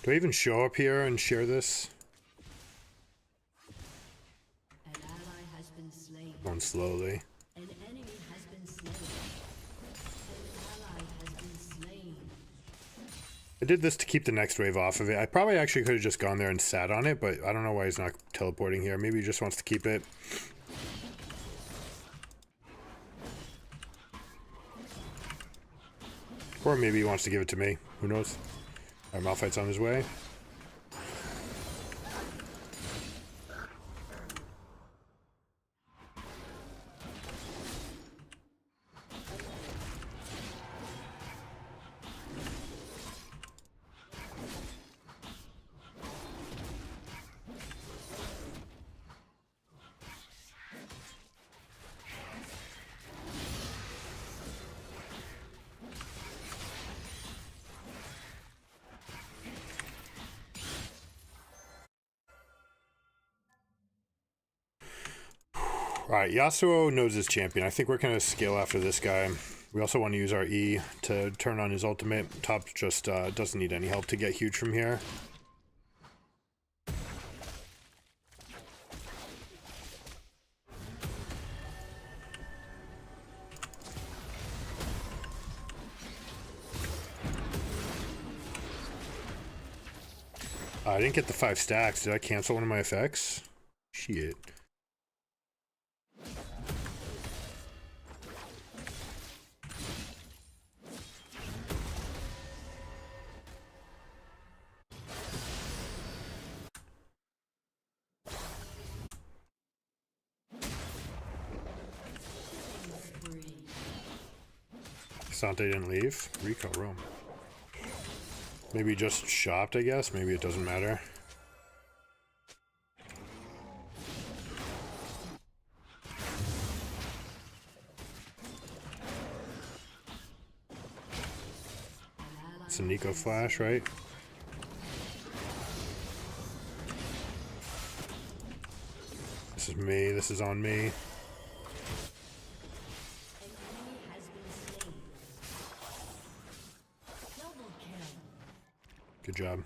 I even show up here and share this? An ally has been slain. Going slowly. An enemy has been slain. An ally has been slain. I did this to keep the next wave off of it. I probably actually could have just gone there and sat on it, but I don't know why he's not teleporting here. Maybe he just wants to keep it. Or maybe he wants to give it to me. Who knows? Our Malphite's on his way. Alright, Yasuo knows his champion. I think we're going to scale after this guy. We also want to use our E to turn on his ultimate. Top just doesn't need any help to get huge from here. I didn't get the 5 stacks. Did I cancel one of my effects? Shit. Sante didn't leave. Rico roam. Maybe just shopped, I guess. Maybe it doesn't matter. It's a Nico flash, right? This is me. This is on me. Good job.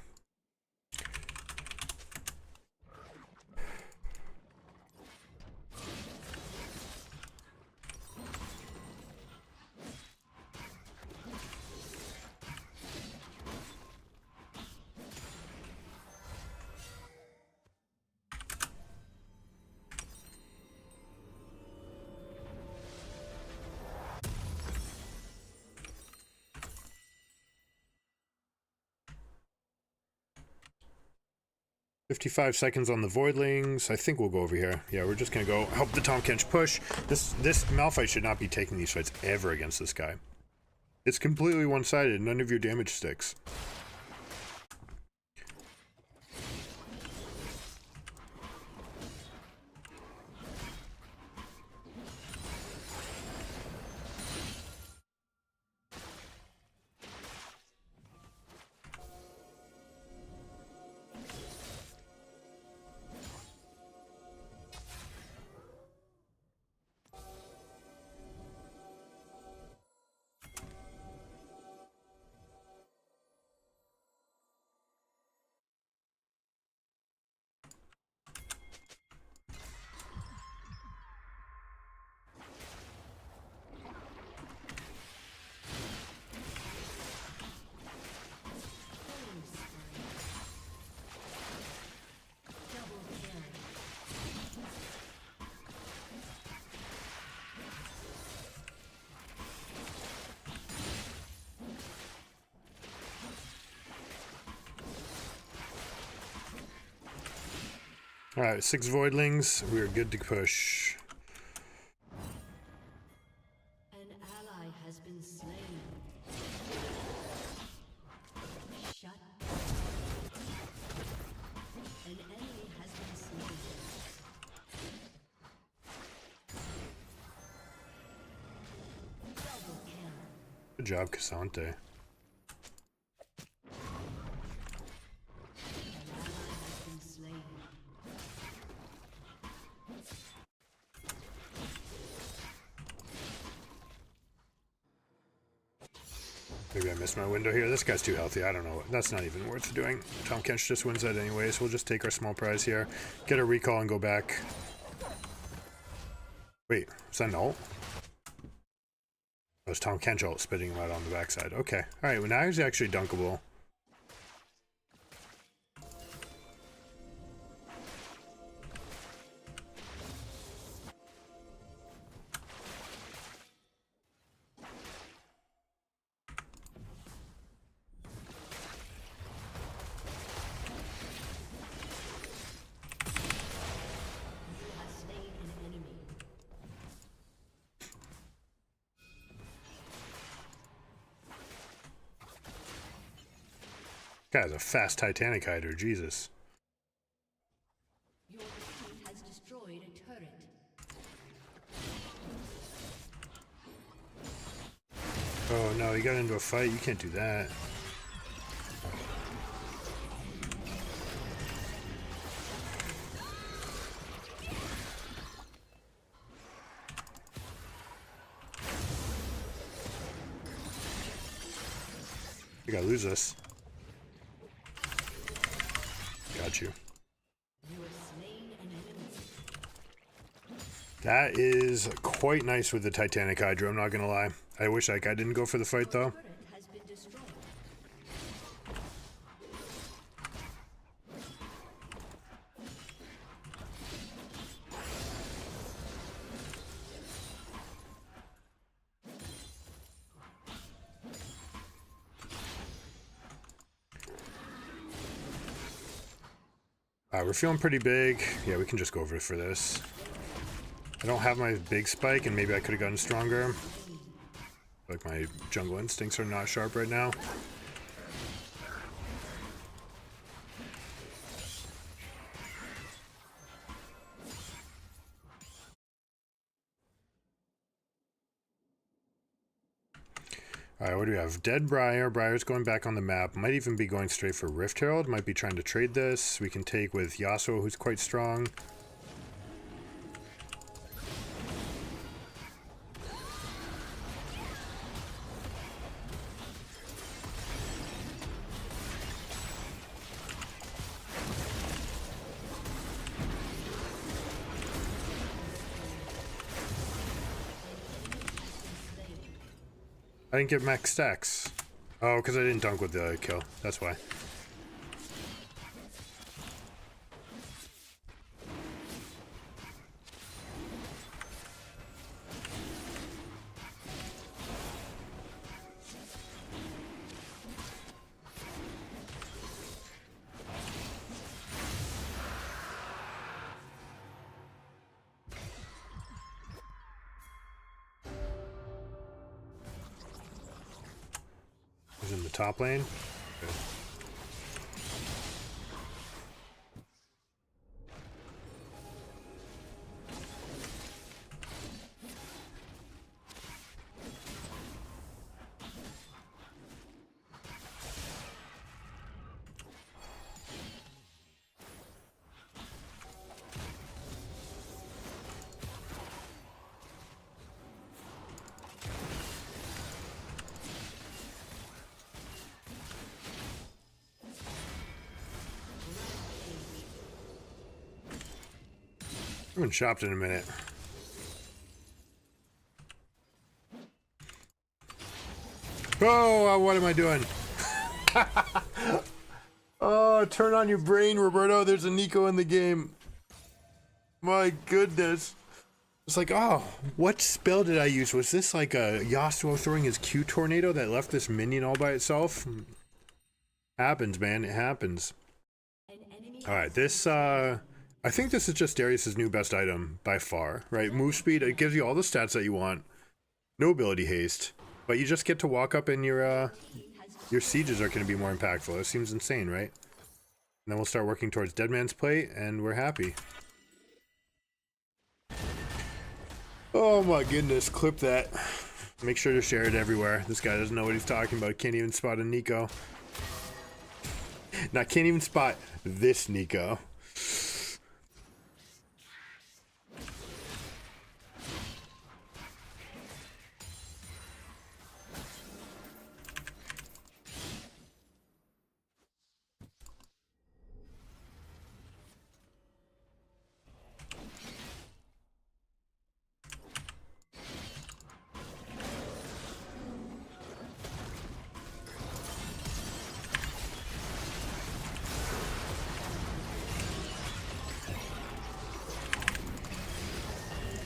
$55 on the Voidlings. I think we'll go over here. Yeah, we're just gonna go help the Tahm Kench push. This Malphite should not be taking these fights ever against this guy. It's completely one-sided. None of your damage sticks. Alright, 6 Voidlings. We're good to push. An ally has been slain. Shut up. An enemy has been slain. Double kill. Good job, Cassante. Maybe I missed my window here. This guy's too healthy. I don't know. That's not even worth doing. Tahm Kench just wins that anyways. We'll just take our small prize here. Get a recall and go back. Wait, is that an ult? That was Tahm Kench ult spitting him out on the backside. Okay. Alright, well now he's actually dunkable. Guy's a fast Titanic hider, Jesus. Your team has destroyed a turret. Oh no, he got into a fight. You can't do that. You gotta lose us. Got you. You have slain an enemy. That is quite nice with the Titanic Hydra, I'm not gonna lie. I wish that guy didn't go for the fight though. Turret has been destroyed. We're feeling pretty big. Yeah, we can just go over for this. I don't have my big spike, and maybe I could have gotten stronger. Like my jungle instincts are not sharp right now. Alright, what do we have? Dead Briar. Briar's going back on the map. Might even be going straight for Rift Herald. Might be trying to trade this. We can take with Yasuo, who's quite strong. I didn't get max stacks. Oh, because I didn't dunk with the kill. That's why. He's in the top lane. Good. I haven't shopped in a minute. Oh, what am I doing? Oh, turn on your brain, Roberto. There's a Nico in the game. My goodness. It's like, oh, what spell did I use? Was this like a Yasuo throwing his Q tornado that left this minion all by itself? Happens, man. It happens. Alright, this, I think this is just Darius's new best item by far, right? Move speed, it gives you all the stats that you want. No ability haste. But you just get to walk up and your sieges are going to be more impactful. It seems insane, right? And then we'll start working towards Dead Man's Plate, and we're happy. Oh my goodness, clip that. Make sure to share it everywhere. This guy doesn't know what he's talking about. Can't even spot a Nico. Now, can't even spot this Nico.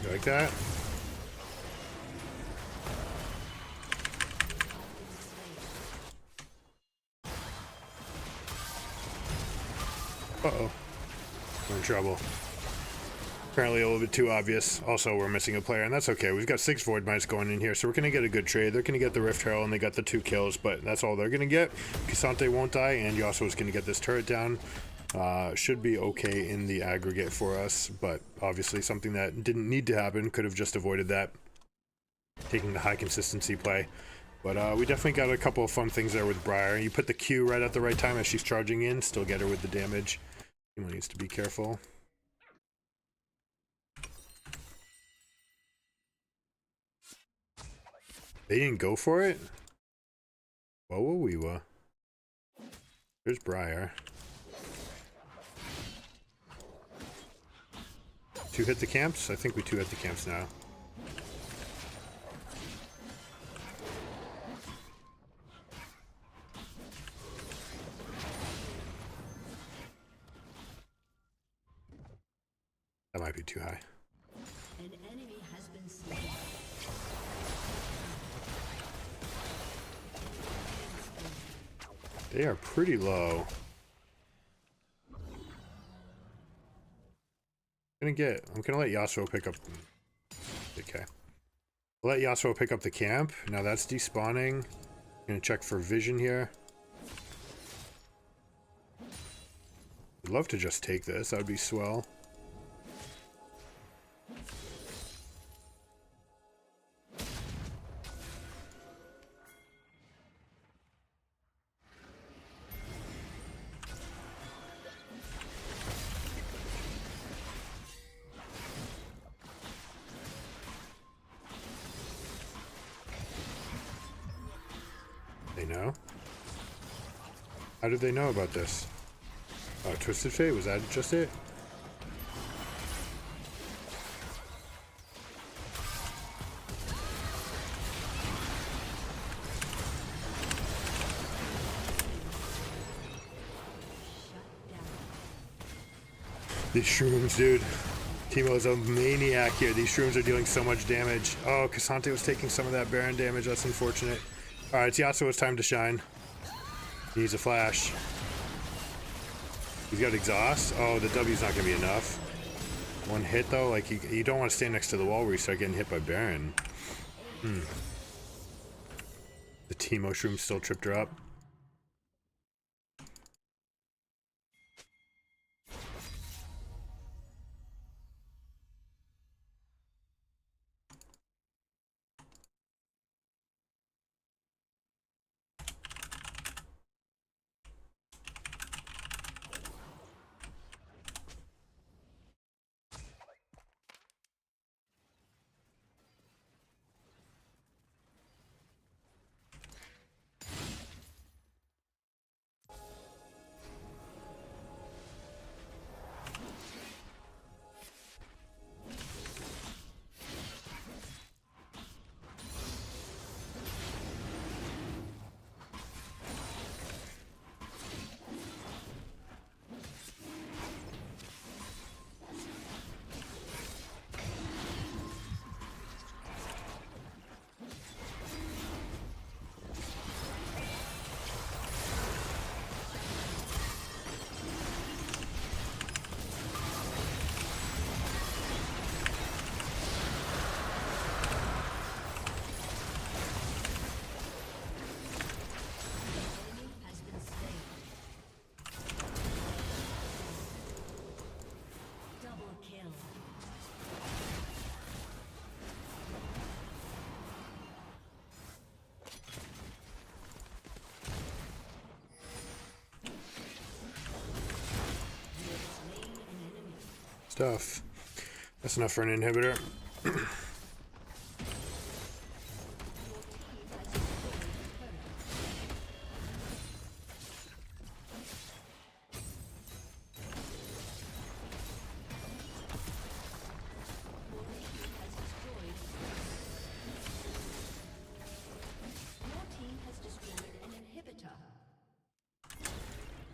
You like that? Uh-oh. We're in trouble. Apparently a little bit too obvious. Also, we're missing a player, and that's okay. We've got 6 Void Mites going in here, so we're going to get a good trade. They're going to get the Rift Herald, and they got the 2 kills, but that's all they're going to get. K'Sante won't die, and Yasuo is going to get this turret down. Should be okay in the aggregate for us, but obviously something that didn't need to happen. Could have just avoided that, taking the high consistency play. But we definitely got a couple of fun things there with Briar. You put the Q right at the right time as she's charging in, still get her with the damage. Teemo needs to be careful. They didn't go for it? Whoa. There's Briar. 2 hit the camps? I think we 2 hit the camps now. That might be too high. An enemy has been slain. They are pretty low. I'm gonna let Yasuo pick up. Okay. I'll let Yasuo pick up the camp. Now that's despawning. I'm gonna check for vision here. I'd love to just take this. That would be swell. They know? How did they know about this? Oh, Twisted Fate? Was that just it? These shrooms, dude. Teemo is a maniac here. These shrooms are dealing so much damage. Oh, K'Sante was taking some of that Baron damage. That's unfortunate. Alright, it's Yasuo's time to shine. He needs a flash. He's got exhaust. Oh, the W's not going to be enough. One hit, though. Like, you don't want to stand next to the wall where you start getting hit by Baron. The Teemo shroom still tripped her up. Stuff. That's enough for an inhibitor.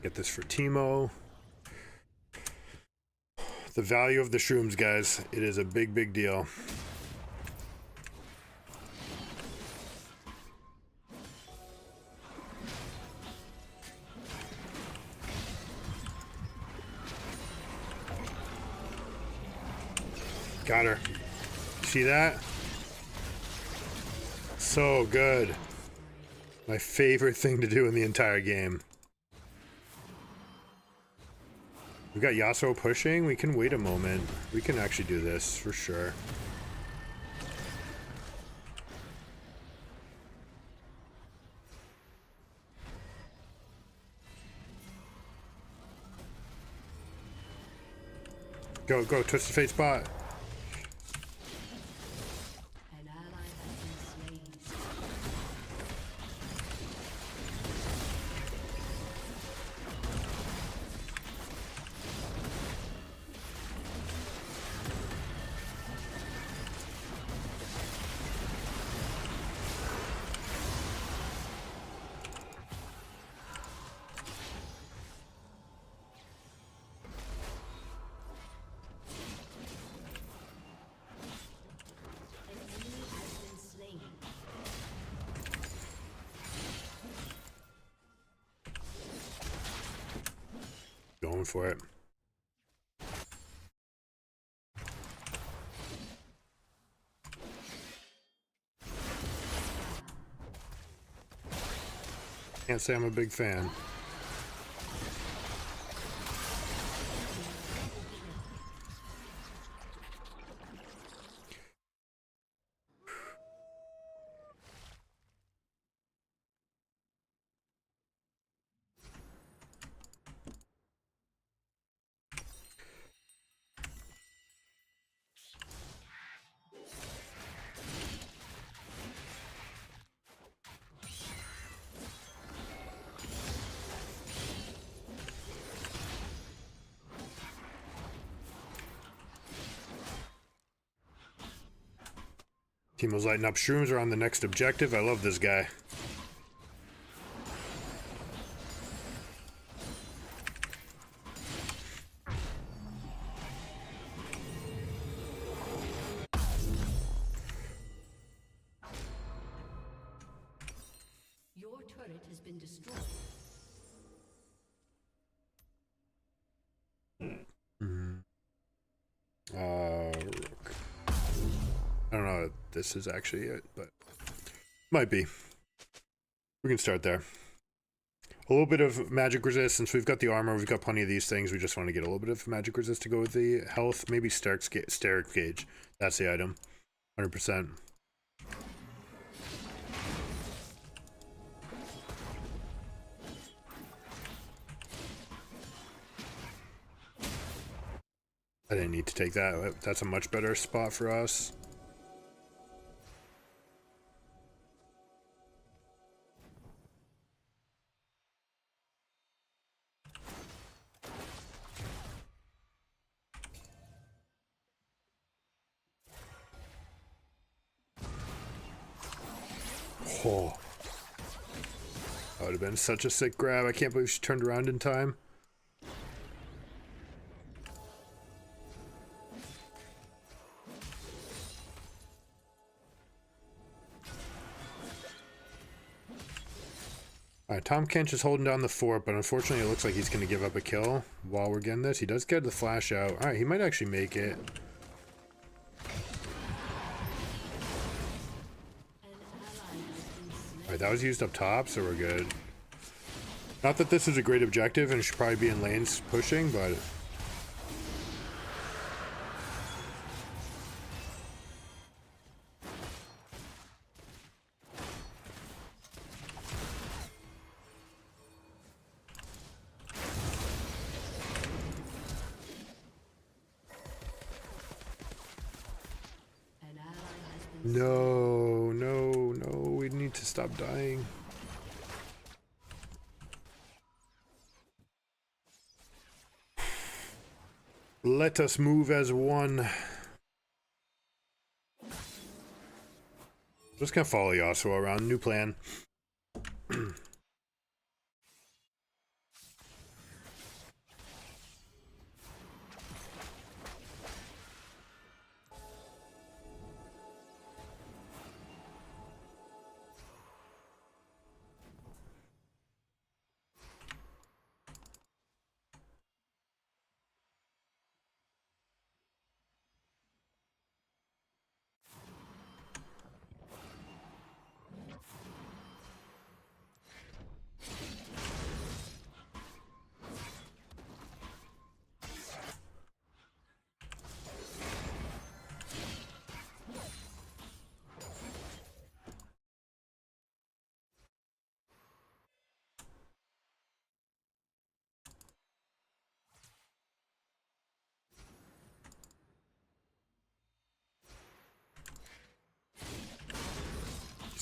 Get this for Teemo. The value of the shrooms, guys. It is a big, big deal. Got her. See that? So good. My favorite thing to do in the entire game. We got Yasuo pushing. We can wait a moment. We can actually do this for sure. Go, go, Twisted Fate spot. An ally has been slain. An enemy has been slain. Going for it. Can't say I'm a big fan. Teemo's lighting up. Shrooms are on the next objective. I love this guy. Your turret has been destroyed. Rook. I don't know if this is actually it, but might be. We can start there. A little bit of magic resist. Since we've got the armor, we've got plenty of these things. We just want to get a little bit of magic resist to go with the health. Maybe steric gauge. That's the item. 100%. I didn't need to take that. That's a much better spot for us. Oh. That would have been such a sick grab. I can't believe she turned around in time. Alright, Tom Kench is holding down the fort, but unfortunately it looks like he's going to give up a kill while we're getting this. He does get the flash out. Alright, he might actually make it. Alright, that was used up top, so we're good. Not that this is a great objective and should probably be in lanes pushing, but... An ally has been No, no, no, we need to stop dying. Let us move as one. Just gonna follow Yasuo around. New plan.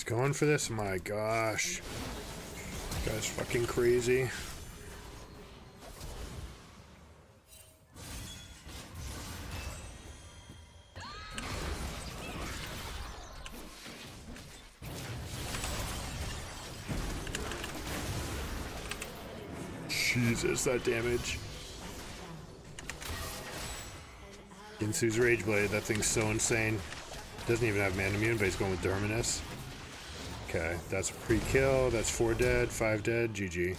He's going for this? My gosh. This guy's fucking crazy. Jesus, that damage. Ginsu's Rage Blade, that thing's so insane. Doesn't even have man immune, but he's going with Terminus. Okay, that's a pre-kill. That's 4 dead, 5 dead. GG.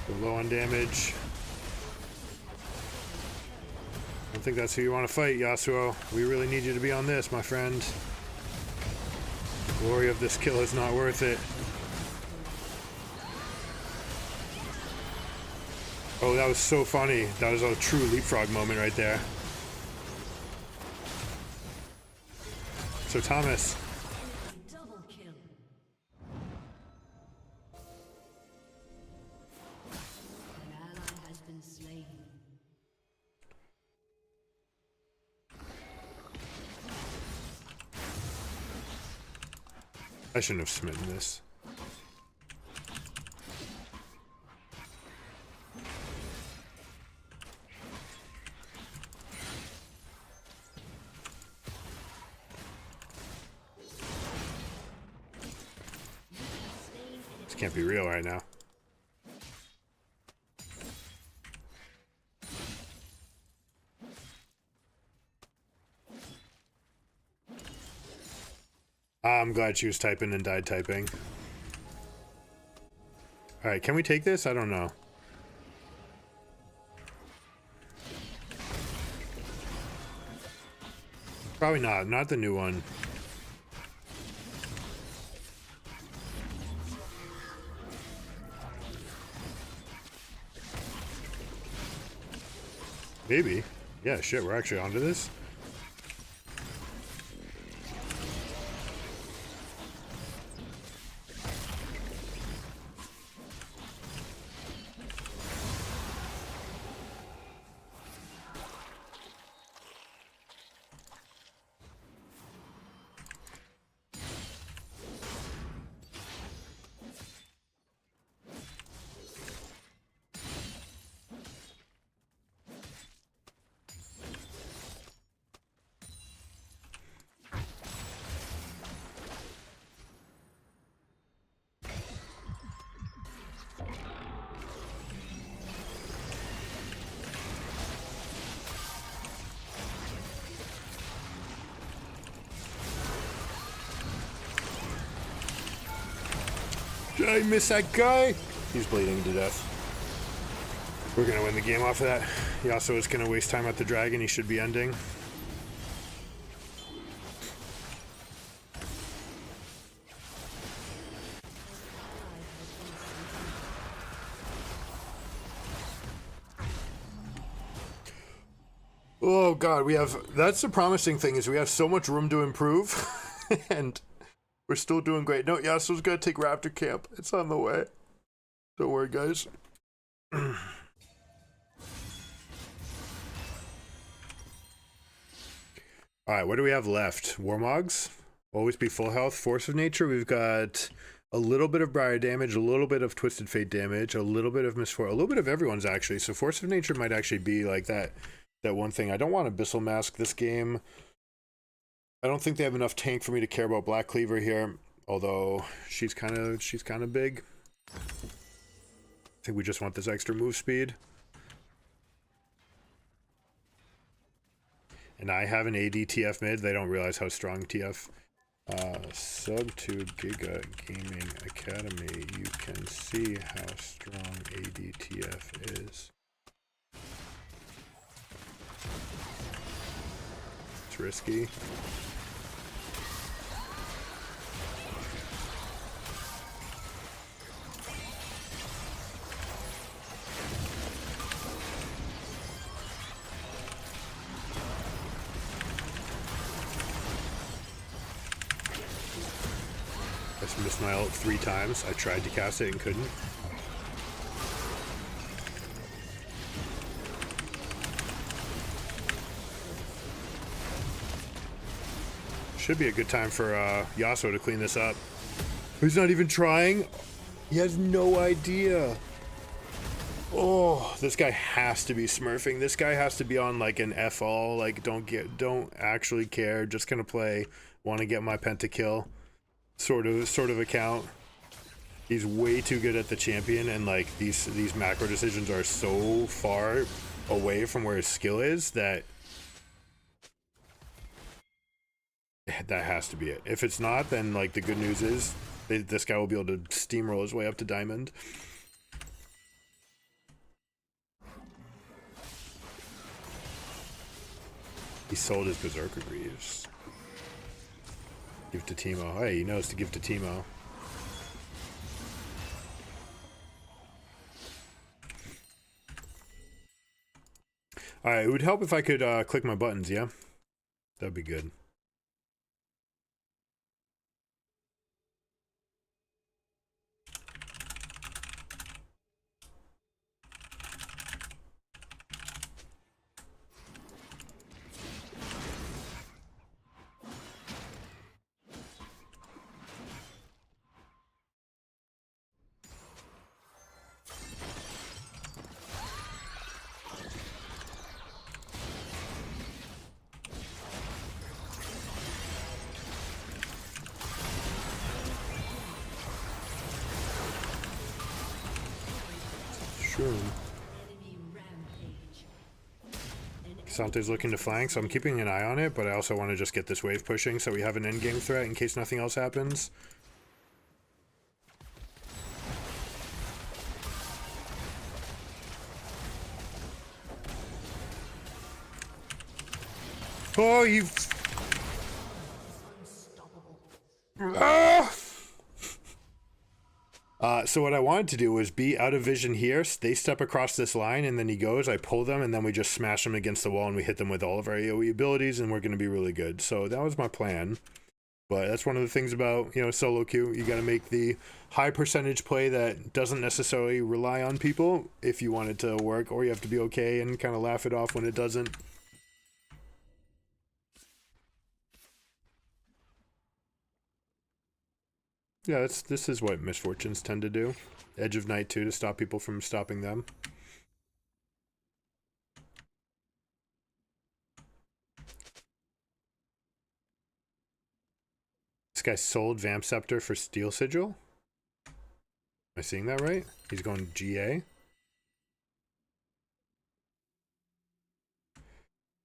We're low on damage. I don't think that's who you want to fight, Yasuo. We really need you to be on this, my friend. The glory of this kill is not worth it. Oh, that was so funny. That was a true leapfrog moment right there. So Thomas. Double kill. An ally has been slain. I shouldn't have smitten this. This can't be real right now. I'm glad she was typing and died typing. Alright, can we take this? I don't know. Probably not. Not the new one. Maybe. Yeah, shit, we're actually onto this. Did I miss that guy? He's bleeding to death. We're gonna win the game off of that. Yasuo is gonna waste time at the dragon. He should be ending. Oh god, we have, that's the promising thing, is we have so much room to improve and we're still doing great. No, Yasuo's gonna take Raptor Camp. It's on the way. Don't worry, guys. Alright, what do we have left? Warmogs? Always be full health. Force of Nature, we've got a little bit of Briar damage, a little bit of Twisted Fate damage, a little bit of Misfortune, a little bit of everyone's actually. So Force of Nature might actually be like that one thing. I don't want Abyssal Mask this game. I don't think they have enough tank for me to care about Black Cleaver here, although she's kind of big. I think we just want this extra move speed. And I have an AD TF mid. They don't realize how strong TF. Sub to Giga Gaming Academy. You can see how strong AD TF is. It's risky. Missed my ult 3 times. I tried to cast it and couldn't. Should be a good time for Yasuo to clean this up. He's not even trying. He has no idea. Oh, this guy has to be smurfing. This guy has to be on like an F-all, like don't actually care, just gonna play, want to get my pentakill sort of account. He's way too good at the champion, and like these macro decisions are so far away from where his skill is that has to be it. If it's not, then like the good news is this guy will be able to steamroll his way up to diamond. He sold his Berserker Greaves. Give to Teemo. Hey, he knows to give to Teemo. Alright, it would help if I could click my buttons, yeah? That'd be good. Sure. Sante's looking to flank, so I'm keeping an eye on it, but I also want to just get this wave pushing so we have an endgame threat in case nothing else happens. Oh, you... Ah! So what I wanted to do was be out of vision here. They step across this line, and then he goes. I pull them, and then we just smash them against the wall, and we hit them with all of our AoE abilities, and we're going to be really good. So that was my plan. But that's one of the things about, you know, solo queue. You got to make the high percentage play that doesn't necessarily rely on people if you want it to work, or you have to be okay and kind of laugh it off when it doesn't. Yeah, this is what misfortunes tend to do. Edge of Night too, to stop people from stopping them. This guy sold Vamp Scepter for Steel Sigil. Am I seeing that right? He's going GA.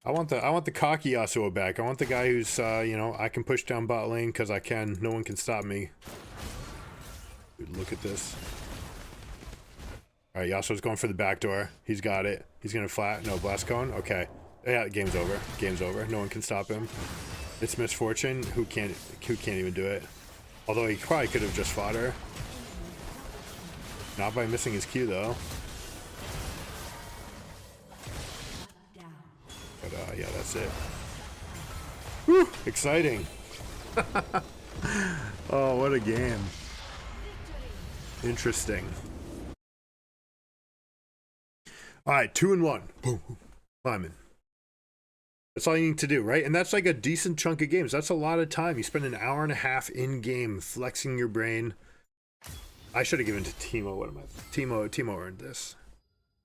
I want the cocky Yasuo back. I want the guy who's you know, I can push down bot lane because I can. No one can stop me. Dude, look at this. Alright, Yasuo's going for the back door. He's got it. He's gonna flat. No, blast cone. Okay. Yeah, game's over. Game's over. No one can stop him. It's Misfortune. Who can't even do it. Although he probably could have just fought her. Not by missing his Q though. But yeah, that's it. Woo! Exciting. Oh, what a game. Interesting. Alright, 2-1. Boom. Climbing. That's all you need to do, right? And that's like a decent chunk of games. That's a lot of time. You spend an hour and a half in game flexing your brain. I should have given to Teemo. What am I? Teemo earned this.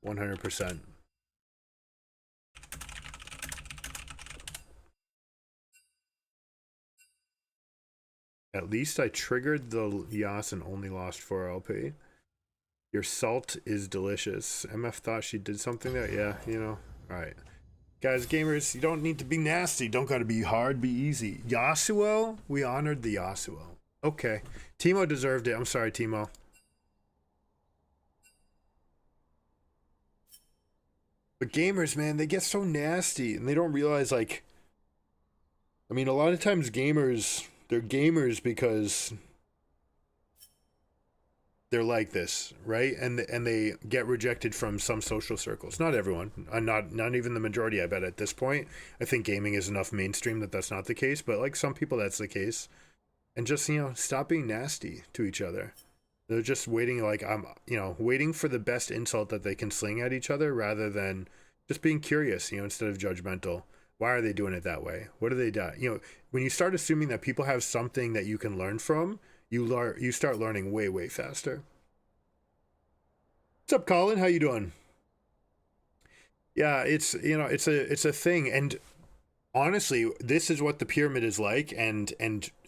100%. At least I triggered the Yas and only lost 4 LP. Your salt is delicious. MF thought she did something there. Yeah, you know. Alright. Guys, gamers, you don't need to be nasty. Don't gotta be hard, be easy. Yasuo? We honored the Yasuo. Okay. Teemo deserved it. I'm sorry, Teemo. But gamers, man, they get so nasty and they don't realize, like, I mean, a lot of times gamers, they're gamers because they're like this, right? And they get rejected from some social circles. Not everyone, not even the majority, I bet, at this point. I think gaming is enough mainstream that that's not the case, but like some people, that's the case. and just, stop being nasty to each other. They're just waiting, like, waiting for the best insult that they can sling at each other rather than just being curious, instead of judgmental. Why are they doing it that way? What do they do? When you start assuming that people have something that you can learn from, you start learning way, way faster. What's up, Colin? How you doing? Yeah, it's a thing, and honestly, this is what the pyramid is like, and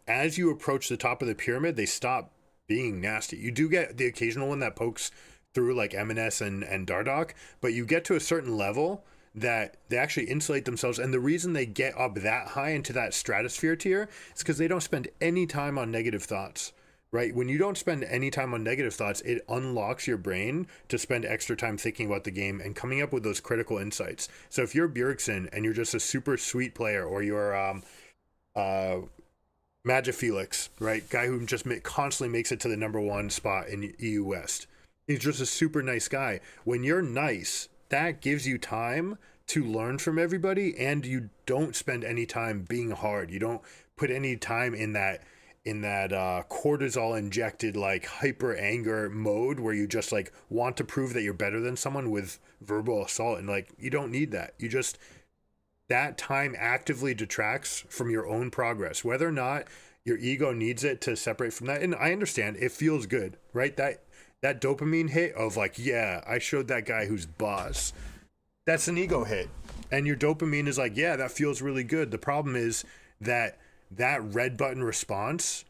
as you approach the top of the pyramid, they stop being nasty. You do get the occasional one that pokes through, like M&S and Dardoch, but you get to a certain level that they actually insulate themselves, and the reason they get up that high into that stratosphere tier is because they don't spend any time on negative thoughts. Right? When you don't spend any time on negative thoughts, it unlocks your brain to spend extra time thinking about the game and coming up with those critical insights. So if you're Bjergsen and you're just a super sweet player, or you're Magifelix, right? Guy who just constantly makes it to the #1 spot in EU West. He's just a super nice guy. When you're nice, that gives you time to learn from everybody, and you don't spend any time being hard. You don't put any time in that cortisol injected, like, hyper anger mode where you just, like, want to prove that you're better than someone with verbal assault, and, like, you don't need that. That time actively detracts from your own progress, whether or not your ego needs it to separate from that. And I understand it feels good, right? That dopamine hit of, like, yeah, I showed that guy who's boss. That's an ego hit, and your dopamine is like, yeah, that feels really good. The problem is that red button response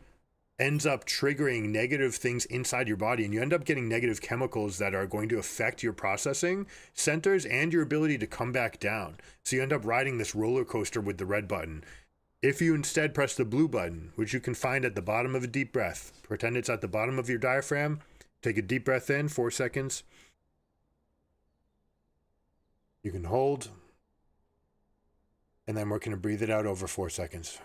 ends up triggering negative things inside your body, and you end up getting negative chemicals that are going to affect your processing centers and your ability to come back down. So you end up riding this roller coaster with the red button. If you instead press the blue button, which you can find at the bottom of a deep breath, pretend it's at the bottom of your diaphragm, take a deep breath in, 4 seconds. You can hold, and then we're going to breathe it out over 4 seconds.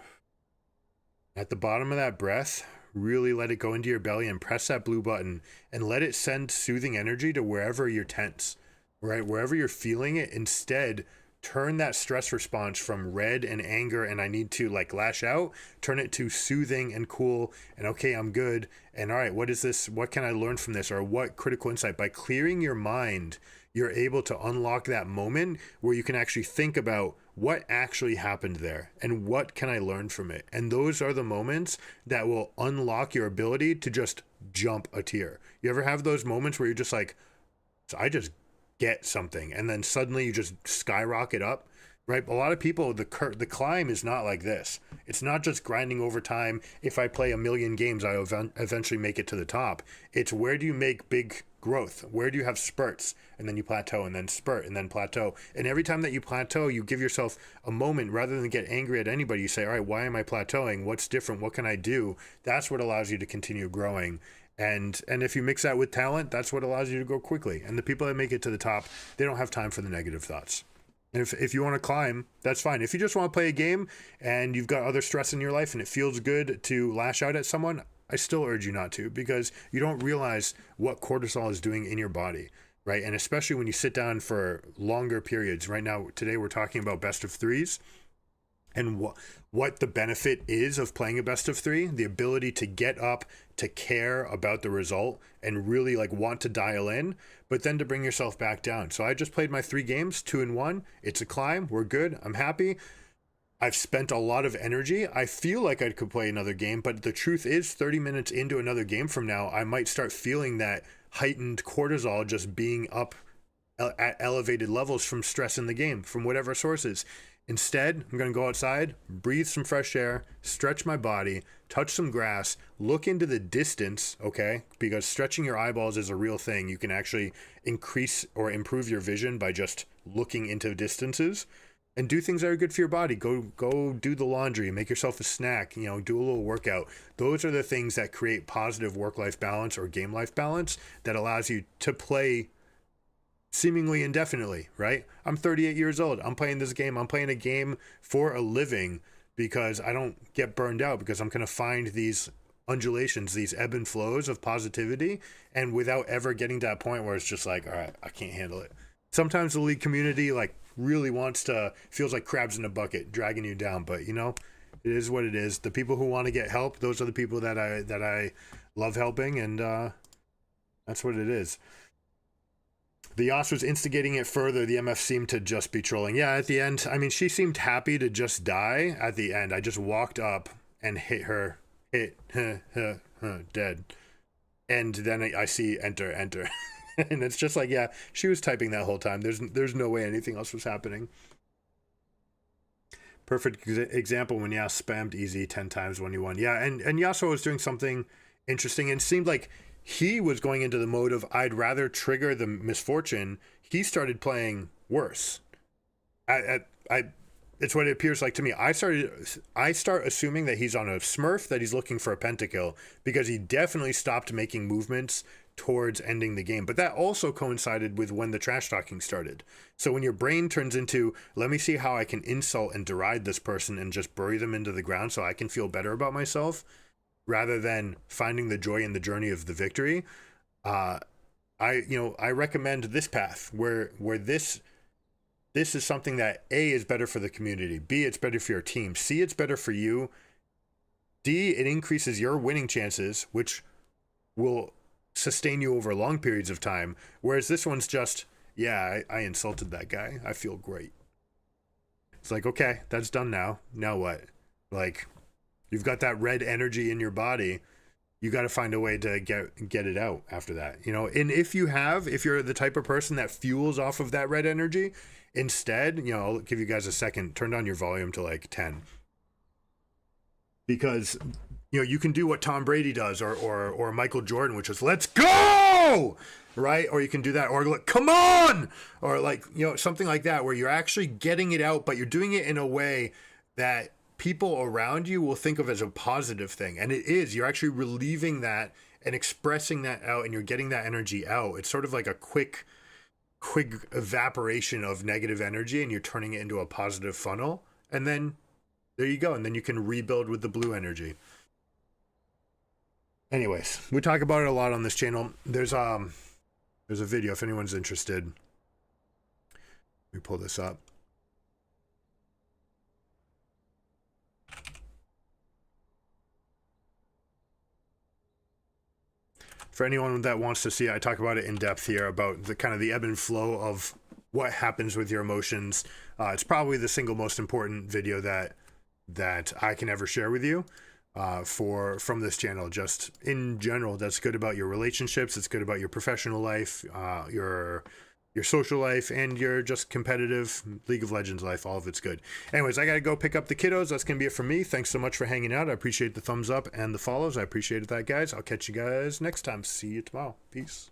At the bottom of that breath, really let it go into your belly and press that blue button and let it send soothing energy to wherever you're tense, right? Wherever you're feeling it. Instead, turn that stress response from red and anger and I need to, like, lash out, turn it to soothing and cool and, okay, I'm good. And all right, what is this? What can I learn from this? Or what critical insight? By clearing your mind, you're able to unlock that moment where you can actually think about what actually happened there and what can I learn from it. And those are the moments that will unlock your ability to just jump a tier. You ever have those moments where you're just like, so I just get something, and then suddenly you just skyrocket up, right? A lot of people, the climb is not like this. It's not just grinding over time. If I play 1,000,000 games, I eventually make it to the top. It's where do you make big growth? Where do you have spurts? And then you plateau, and then spurt, and then plateau. And every time that you plateau, you give yourself a moment. Rather than get angry at anybody, you say, all right, why am I plateauing? What's different? What can I do? That's what allows you to continue growing. And if you mix that with talent, that's what allows you to go quickly. And the people that make it to the top, they don't have time for the negative thoughts. And if you want to climb, that's fine. If you just want to play a game and you've got other stress in your life and it feels good to lash out at someone, I still urge you not to, because you don't realize what cortisol is doing in your body, right? And especially when you sit down for longer periods. Right now, today we're talking about best of threes. And what the benefit is of playing a best of 3, the ability to get up, to care about the result, and really, like, want to dial in, but then to bring yourself back down. So I just played my 3 games, 2-1. It's a climb. We're good. I'm happy. I've spent a lot of energy. I feel like I could play another game, but the truth is 30 minutes into another game from now, I might start feeling that heightened cortisol just being up at elevated levels from stress in the game, from whatever sources. Instead, I'm going to go outside, breathe some fresh air, stretch my body, touch some grass, look into the distance, okay? Because stretching your eyeballs is a real thing. You can actually increase or improve your vision by just looking into distances, and do things that are good for your body. Go do the laundry, make yourself a snack, do a little workout. Those are the things that create positive work-life balance or game-life balance that allows you to play seemingly indefinitely, right? I'm 38 years old. I'm playing this game. I'm playing a game for a living because I don't get burned out, because I'm going to find these undulations, these ebb and flows of positivity, and without ever getting to that point where it's just like, all right, I can't handle it. Sometimes the league community, like, really feels like crabs in a bucket, dragging you down, but It is what it is. The people who want to get help, those are the people that I love helping, and that's what it is. The Yas was instigating it further. The MF seemed to just be trolling. Yeah, at the end, I mean, she seemed happy to just die at the end. I just walked up and hit her. Dead. And then I see enter. And it's just like, yeah, she was typing that whole time. There's no way anything else was happening. Perfect example when Yas spammed easy 10 times when he won. Yeah, and Yasuo was doing something interesting, and it seemed like he was going into the mode of I'd rather trigger the misfortune. He started playing worse. It's what it appears like to me. I start assuming that he's on a smurf, that he's looking for a pentakill, because he definitely stopped making movements towards ending the game. But that also coincided with when the trash talking started. So when your brain turns into, let me see how I can insult and deride this person and just bury them into the ground so I can feel better about myself, rather than finding the joy in the journey of the victory, I recommend this path where this is something that A, is better for the community, B, it's better for your team, C, it's better for you, D, it increases your winning chances, which will sustain you over long periods of time, whereas this one's just, yeah, I insulted that guy, I feel great. It's like, okay, that's done now. Now what? Like, you've got that red energy in your body. You got to find a way to get it out after that, you know. And if you're the type of person that fuels off of that red energy, instead, you know, I'll give you guys a second, turn down your volume to like 10, because you know you can do what Tom Brady does, or Michael Jordan, which is let's go, right? Or you can do that, or like come on, or like, you know, something like that, where you're actually getting it out, but you're doing it in a way that people around you will think of as a positive thing. And it is, you're actually relieving that and expressing that out, and you're getting that energy out. It's sort of like a quick evaporation of negative energy, and you're turning it into a positive funnel, and then there you go, and then you can rebuild with the blue energy. Anyways, we talk about it a lot on this channel. There's a video if anyone's interested. Let me pull this up. For anyone that wants to see, I talk about it in depth here, about the kind of the ebb and flow of what happens with your emotions. It's probably the single most important video that I can ever share with you from this channel. Just in general, that's good about your relationships. It's good about your professional life, your social life, and your just competitive League of Legends life. All of it's good. Anyways, I gotta go pick up the kiddos. That's gonna be it for me. Thanks so much for hanging out. I appreciate the thumbs up and the follows. I appreciate that, guys. I'll catch you guys next time. See you tomorrow. Peace.